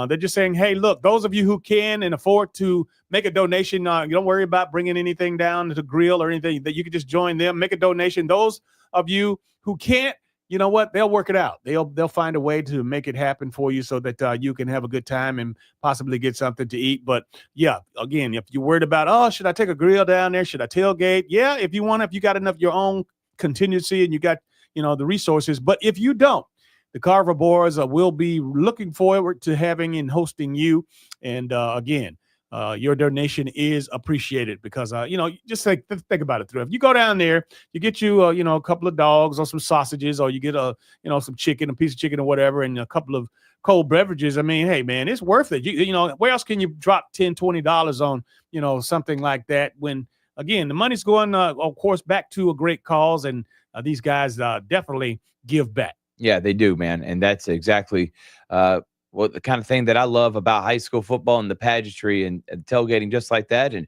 They're just saying, hey, look, those of you who can and afford to make a donation, you don't worry about bringing anything down to the grill or anything, that you can just join them, make a donation. Those of you who can't, you know what? They'll work it out. They'll find a way to make it happen for you so that you can have a good time and possibly get something to eat. But yeah, again, if you're worried about, should I take a grill down there? Should I tailgate? Yeah, if you got enough your own contingency and you got, the resources. But if you don't, the Carver Boys will be looking forward to having and hosting you. And again, your donation is appreciated because, just think about it, through. If you go down there, you get you, a couple of dogs or some sausages, or you get some chicken, a piece of chicken or whatever, and a couple of cold beverages. I mean, hey, man, it's worth it. Where else can you drop $10, $20 on, something like that when, again, the money's going, of course, back to a great cause, and these guys definitely give back. Yeah, they do, man. And that's exactly the kind of thing that I love about high school football and the pageantry and tailgating just like that. And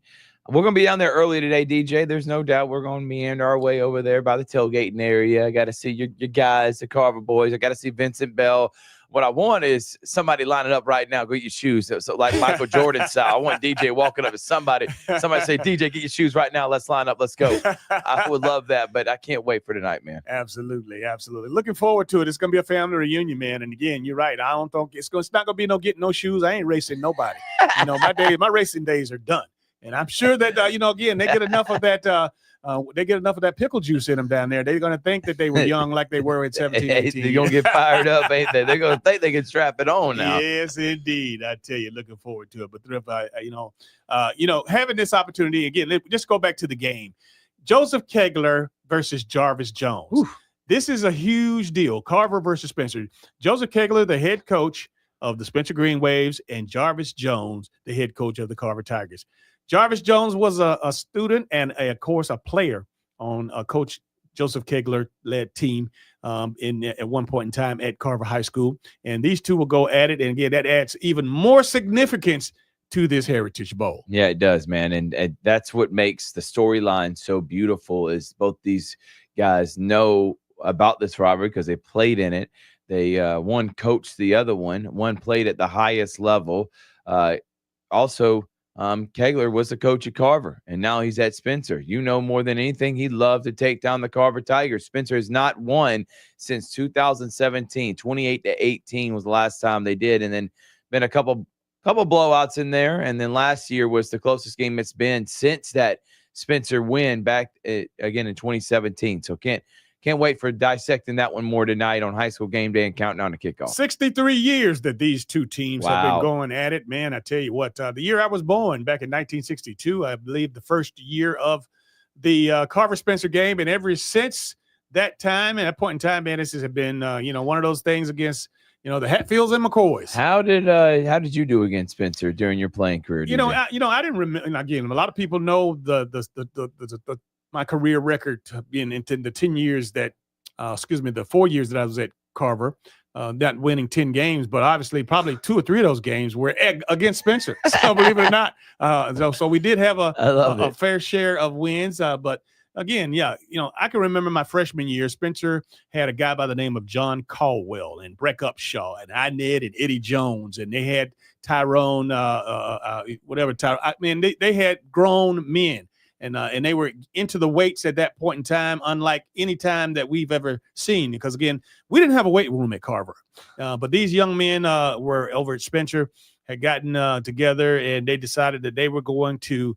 we're going to be down there early today, DJ. There's no doubt we're going to meander our way over there by the tailgating area. I got to see your guys, the Carver Boys. I got to see Vincent Bell. What I want is somebody lining up right now, go get your shoes. So like Michael Jordan style, I want DJ walking up to somebody say, DJ, get your shoes right now. Let's line up. Let's go. I would love that, but I can't wait for tonight, man. Absolutely. Absolutely. Looking forward to it. It's going to be a family reunion, man. And again, you're right. I don't think it's not going to be getting no shoes. I ain't racing nobody. My racing days are done. And I'm sure that, again, they get enough of that, pickle juice in them down there. They're going to think that they were young like they were at 17, 18. They're going to get fired up, ain't they? They're going to think they can strap it on now. Yes, indeed. I tell you, looking forward to it. But having this opportunity, again, just go back to the game. Joseph Kegler versus Jarvis Jones. Ooh. This is a huge deal. Carver versus Spencer. Joseph Kegler, the head coach of the Spencer Green Waves, and Jarvis Jones, the head coach of the Carver Tigers. Jarvis Jones was a student and, of course, a player on Coach Joseph Kegler-led team at one point in time at Carver High School. And these two will go at it. And, again, that adds even more significance to this Heritage Bowl. Yeah, it does, man. And that's what makes the storyline so beautiful is both these guys know about this rivalry because they played in it. They one coached the other one played at the highest level. Also, Kegler was the coach at Carver, and now he's at Spencer. More than anything, he'd love to take down the Carver Tigers. Spencer has not won since 2017. 28-18 was the last time they did, and then been a couple blowouts in there. And then last year was the closest game it's been since that Spencer win back again in 2017. So can't wait for dissecting that one more tonight on High School Game Day and counting down the kickoff. 63 years that these two teams have been going at it, man. I tell you what, the year I was born back in 1962, I believe the first year of the Carver Spencer game, and ever since that time, and that point in time, man, this has been one of those things against the Hatfields and McCoys. How did you do against Spencer during your playing career? I didn't remember. And again, a lot of people know my career record being into the 10 years that, the 4 years that I was at Carver, not winning 10 games, but obviously probably 2 or 3 of those games were against Spencer. So believe it or not, so we did have a fair share of wins. But again, I can remember my freshman year. Spencer had a guy by the name of John Caldwell and Breck Upshaw and Ined and Eddie Jones, and they had Tyrone, they had grown men. And they were into the weights at that point in time, unlike any time that we've ever seen. Because, again, we didn't have a weight room at Carver. But these young men were over at Spencer, had gotten together, and they decided that they were going to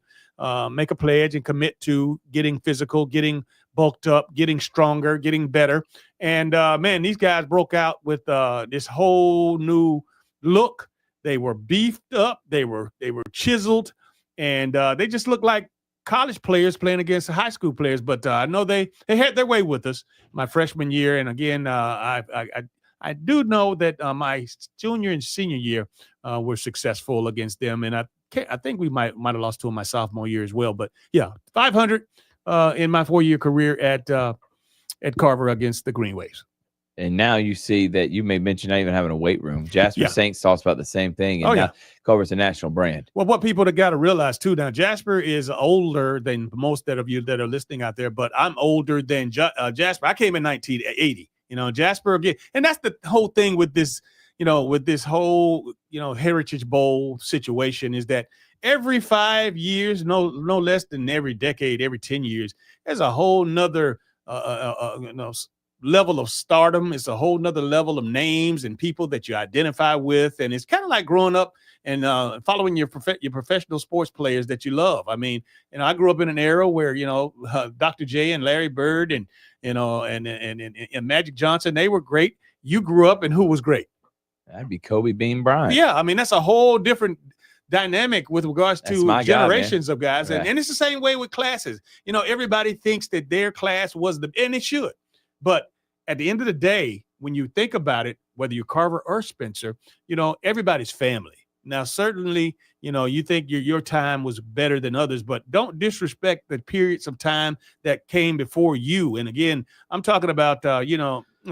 make a pledge and commit to getting physical, getting bulked up, getting stronger, getting better. And, these guys broke out with this whole new look. They were beefed up. They were chiseled. And they just looked like college players playing against high school players, but I know they had their way with us my freshman year. And again, I do know that my junior and senior year were successful against them, and I think we might have lost to them my sophomore year as well. But yeah, 500 in my 4-year career at Carver against the Green Waves. And now you see that you may mention not even having a weight room. Jasper Sanks talks about the same thing. And now Carver's a national brand. Well, what people have got to realize too, now Jasper is older than most of you that are listening out there, but I'm older than Jasper. I came in 1980. Jasper again, and that's the whole thing with this. With this whole Heritage Bowl situation is that every 5 years, no less than every decade, every 10 years, there's a whole nother level of stardom. It's a whole nother level of names and people that you identify with. And it's kind of like growing up and following your professional sports players that you love. I mean, I grew up in an era where, Dr. J and Larry Bird and Magic Johnson, they were great. You grew up and who was great? That'd be Kobe Bean Bryant. Yeah. I mean, that's a whole different dynamic with regards to generations of guys. Right. And it's the same way with classes. Everybody thinks that their class was and it should. But at the end of the day, when you think about it, whether you're Carver or Spencer, everybody's family. Now, certainly, you think your time was better than others, but don't disrespect the periods of time that came before you. And again, I'm talking about,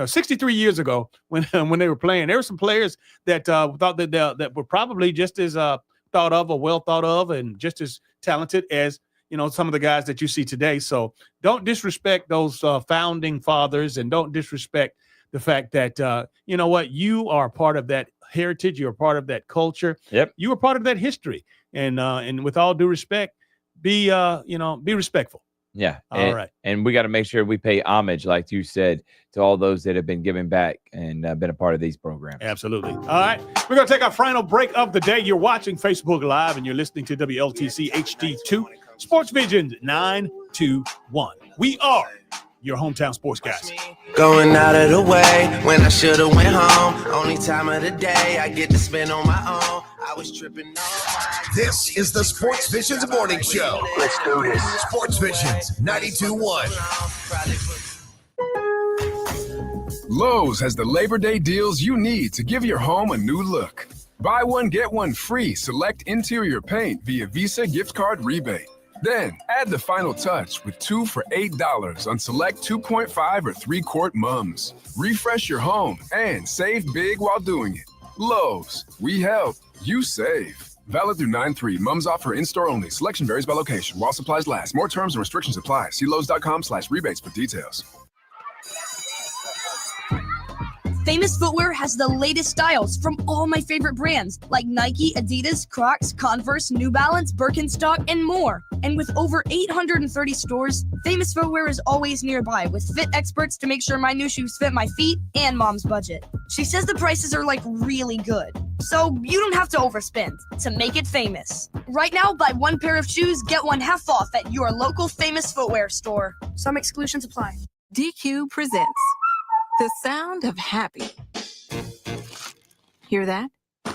63 years ago when they were playing, there were some players that thought that were probably just as thought of or well thought of and just as talented as some of the guys that you see today. So don't disrespect those founding fathers, and don't disrespect the fact that, you are part of that heritage. You're a part of that culture. Yep. You are part of that history. And with all due respect, be respectful. Yeah. All right. And we got to make sure we pay homage, like you said, to all those that have been giving back and been a part of these programs. Absolutely. All right. We're going to take our final break of the day. You're watching Facebook Live and you're listening to WLTC HD2 Sportsvisions 921. We are your hometown sports guys. Going out of the way when I should have went home. Only time of the day I get to spend on my own. I was tripping on. This is the Sportsvisions Morning Show. Let's do this. Sportsvisions 92.1. Lowe's has the Labor Day deals you need to give your home a new look. Buy one, get one free select interior paint via Visa gift card rebate. Then add the final touch with 2 for $8 on select 2.5 or 3-quart mums. Refresh your home and save big while doing it. Lowe's, we help, you save. Valid through 9/3. Mums offer in-store only. Selection varies by location. While supplies last. More terms and restrictions apply. See Lowes.com/rebates for details. Famous Footwear has the latest styles from all my favorite brands like Nike, Adidas, Crocs, Converse, New Balance, Birkenstock, and more. And with over 830 stores, Famous Footwear is always nearby with fit experts to make sure my new shoes fit my feet and mom's budget. She says the prices are like really good, so you don't have to overspend to make it famous. Right now, buy one pair of shoes, get one half off at your local Famous Footwear store. Some exclusions apply. DQ presents The Sound of Happy. Hear that?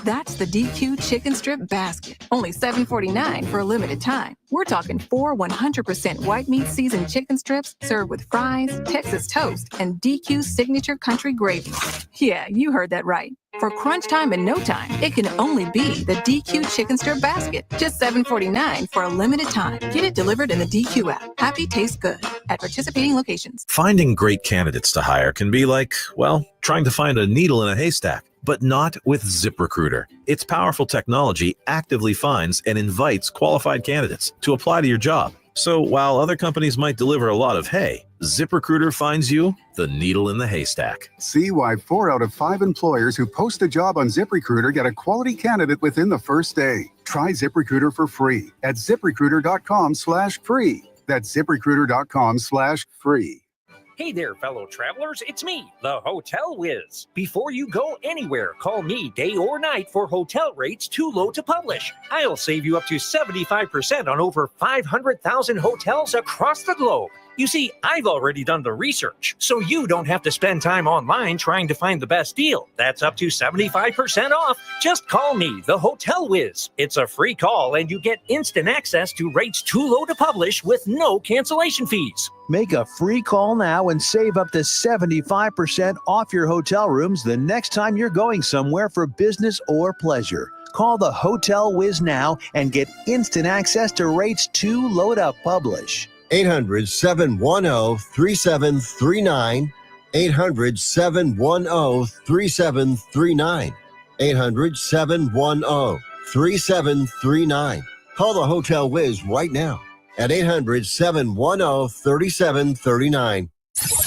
That's the DQ Chicken Strip Basket. Only $7.49 for a limited time. We're talking 4 100% white meat seasoned chicken strips served with fries, Texas toast, and DQ signature country gravy. Yeah, you heard that right. For crunch time and no time, it can only be the DQ Chicken Strip Basket. Just $7.49 for a limited time. Get it delivered in the DQ app. Happy tastes good at participating locations. Finding great candidates to hire can be like, well, trying to find a needle in a haystack. But not with ZipRecruiter. Its powerful technology actively finds and invites qualified candidates to apply to your job. So while other companies might deliver a lot of hay, ZipRecruiter finds you the needle in the haystack. See why 4 out of 5 employers who post a job on ZipRecruiter get a quality candidate within the first day. Try ZipRecruiter for free at ZipRecruiter.com/free. That's ZipRecruiter.com/free. Hey there, fellow travelers. It's me, the Hotel Whiz. Before you go anywhere, call me day or night for hotel rates too low to publish. I'll save you up to 75% on over 500,000 hotels across the globe. You see, I've already done the research, so you don't have to spend time online trying to find the best deal. That's up to 75% off. Just call me, the Hotel Whiz. It's a free call, and you get instant access to rates too low to publish with no cancellation fees. Make a free call now and save up to 75% off your hotel rooms the next time you're going somewhere for business or pleasure. Call the Hotel Whiz now and get instant access to rates too low to publish. 800-710-3739. 800-710-3739. 800-710-3739. Call the Hotel Whiz right now at 800-710-3739.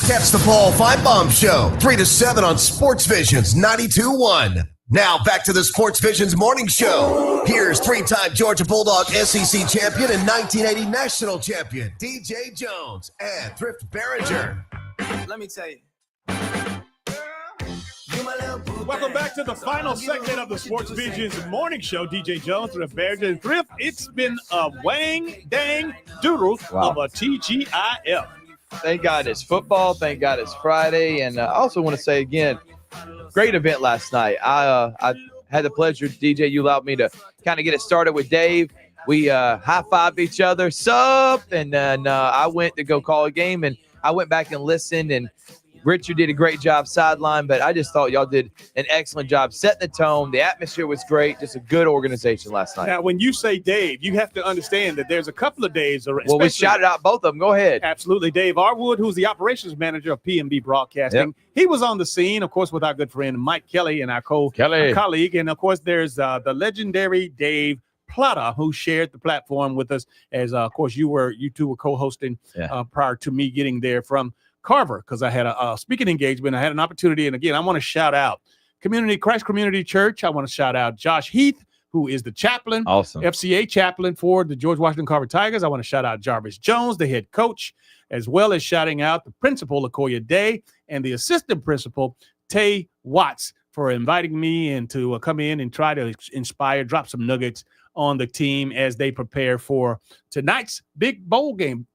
Catch the Paul Feinbaum Show, 3 to 7 on Sportsvisions 92.1. Now back to the Sportsvisions Morning Show. Here's 3-time Georgia Bulldog SEC champion and 1980 national champion DJ Jones and Thrift Barringer. Let me tell you. Welcome back to the final segment of the Sportsvisions Morning Show. DJ Jones, Thrift Barringer, and Thrift. It's been a wang dang doodle of a TGIF. Thank God it's football. Thank God it's Friday. And I also want to say again, great event last night. I had the pleasure, DJ, you allowed me to kind of get it started with Dave. We high-fived each other, sup, and then I went to go call a game, and I went back and listened, and Richard did a great job sideline, but I just thought y'all did an excellent job setting the tone. The atmosphere was great. Just a good organization last night. Now, when you say Dave, you have to understand that there's a couple of Daves. Well, we shouted out both of them. Go ahead. Absolutely. Dave Arwood, who's the operations manager of PMB Broadcasting. Yep. He was on the scene, of course, with our good friend Mike Kelly and our colleague. And, of course, there's the legendary Dave Plata, who shared the platform with us as, of course, you two were co-hosting prior to me getting there from Carver, because I had a speaking engagement. I had an opportunity. And again, I want to shout out Christ Community Church. I want to shout out Josh Heath, who is the chaplain, FCA chaplain for the George Washington Carver Tigers. I want to shout out Jarvis Jones, the head coach, as well as shouting out the principal, Lakoya Day, and the assistant principal, Tay Watts, for inviting me and to come in and try to inspire, drop some nuggets on the team as they prepare for tonight's big bowl game.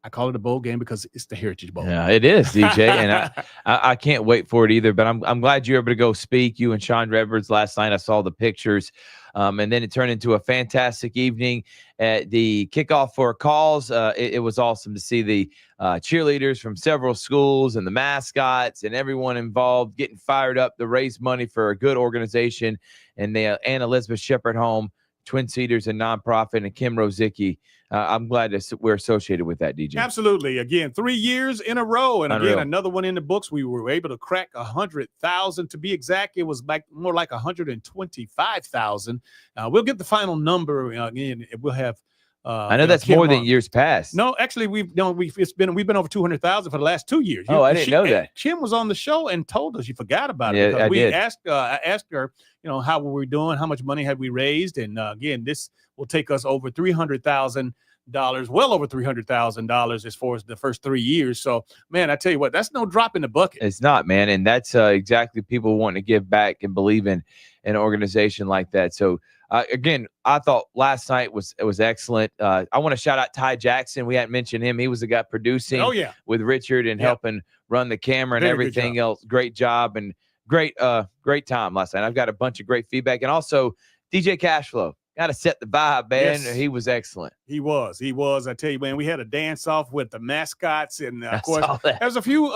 I call it a bowl game because it's the Heritage Bowl. Yeah, it is, DJ, and I can't wait for it either. But I'm glad you were able to go speak. You and Sean Redwards last night. I saw the pictures, and then it turned into a fantastic evening at the kickoff for calls. It was awesome to see the cheerleaders from several schools and the mascots and everyone involved getting fired up to raise money for a good organization. And the Ann Elizabeth Shepherd Home, Twin Cedars, and nonprofit, and Kim Rozicki. I'm glad that we're associated with that, DJ. Absolutely. Again, 3 years in a row. And Unreal. Again, another one in the books. We were able to crack 100,000. To be exact, it was more like 125,000. We'll get the final number. Again, we'll have. I know that's more than years past. No, actually, we've been over 200,000 for the last 2 years. I didn't know that. Kim was on the show and told us. You forgot about it. Yeah, I asked her, how were we doing? How much money had we raised? And again, this will take us over $300,000, well over $300,000 as far as the first 3 years. So, man, I tell you what, that's no drop in the bucket. It's not, man. And that's exactly people wanting to give back and believe in an organization like that. So, again, I thought last night was excellent. I want to shout out Ty Jackson. We hadn't mentioned him. He was the guy producing with Richard and helping run the camera and everything else. Great job. And great time last night. I've got a bunch of great feedback. And also DJ Cashflow. Got to set the vibe, man. Yes. He was excellent. He was. I tell you, man, we had a dance off with the mascots, and of course, that. there was a few,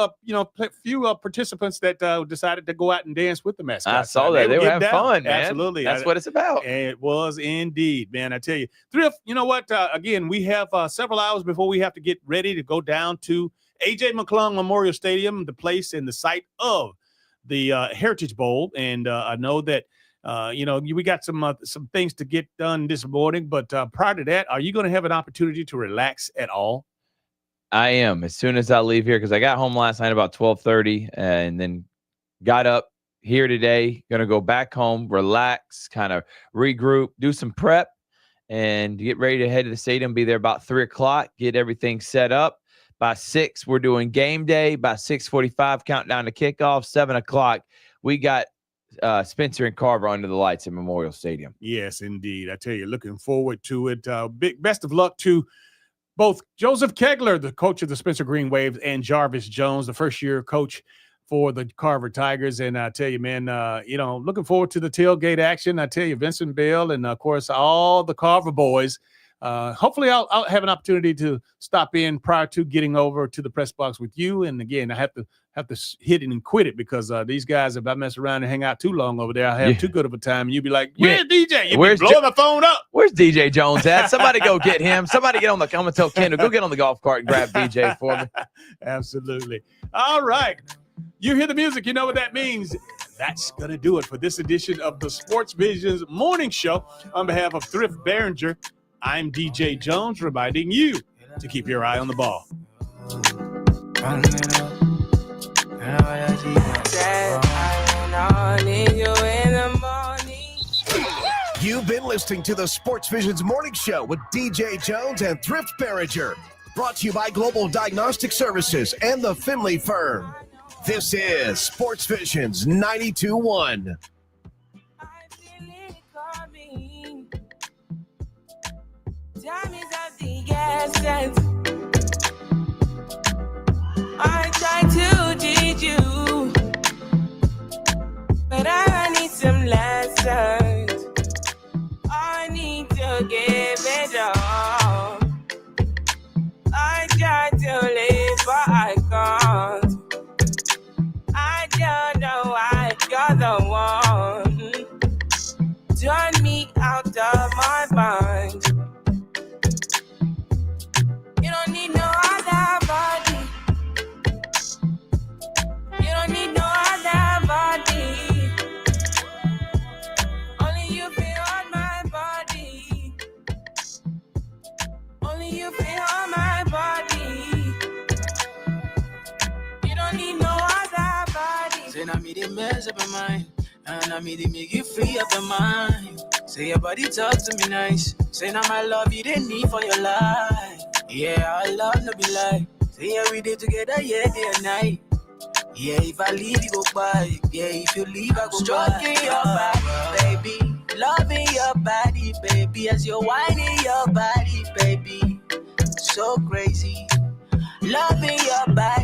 participants that decided to go out and dance with the mascots. I saw that. They were having fun, man. Absolutely. That's what it's about. It was indeed, man. I tell you, Thrift, you know what? Again, we have several hours before we have to get ready to go down to A.J. McClung Memorial Stadium, the place and the site of the Heritage Bowl. And I know that we got some things to get done this morning, but prior to that, are you going to have an opportunity to relax at all? I am, as soon as I leave here, because I got home last night about 12:30 and then got up here today. Going to go back home, relax, kind of regroup, do some prep, and get ready to head to the stadium. Be there about 3 o'clock, get everything set up. By 6, we're doing game day. By 6:45, countdown to kickoff. 7 o'clock, we got Spencer and Carver under the lights at Memorial Stadium. Yes, indeed. I tell you, looking forward to it. Big best of luck to both Joseph Kegler, the coach of the Spencer Green Waves, and Jarvis Jones, the first-year coach for the Carver Tigers. And I tell you, man, looking forward to the tailgate action. I tell you, Vincent Bell and, of course, all the Carver boys. Hopefully I'll have an opportunity to stop in prior to getting over to the press box with you. And again, I have to hit it and quit it because these guys, if I mess around and hang out too long over there, I'll have too good of a time. And you'll be like, where's DJ? You'll be blowing my phone up. Where's DJ Jones at? Somebody go get him. Somebody get on the, I'm going to tell Kendall, go get on the golf cart and grab DJ for me. Absolutely. All right. You hear the music. You know what that means. That's going to do it for this edition of the Sports Visions Morning Show. On behalf of Thrift Behringer, I'm DJ Jones, reminding you to keep your eye on the ball. You've been listening to the Sports Visions Morning Show with DJ Jones and Thrift Behringer. Brought to you by Global Diagnostic Services and the Finley Firm. This is Sports Visions 92.1. Time is of the essence. I try to teach you, but I need some lessons. I need to give it all. I try to live, but I can't. I don't know why you're the one. Turn me out of my mind. You don't need no other body. You don't need no other body. Only you feel on my body. Only you feel on my body. You don't need no other body. Say now me they mess up my mind, and I me they make you free up your mind. Say your body talk to me nice. Say now my love you didn't need for your life. Yeah, our love no be lie. Say yeah, we did together, yeah, day and night. Yeah, if I leave, you go by. Yeah, if you leave, I go stroking by. Your body, baby. Loving your body, baby. As you're whining your body, baby. So crazy. Loving your body.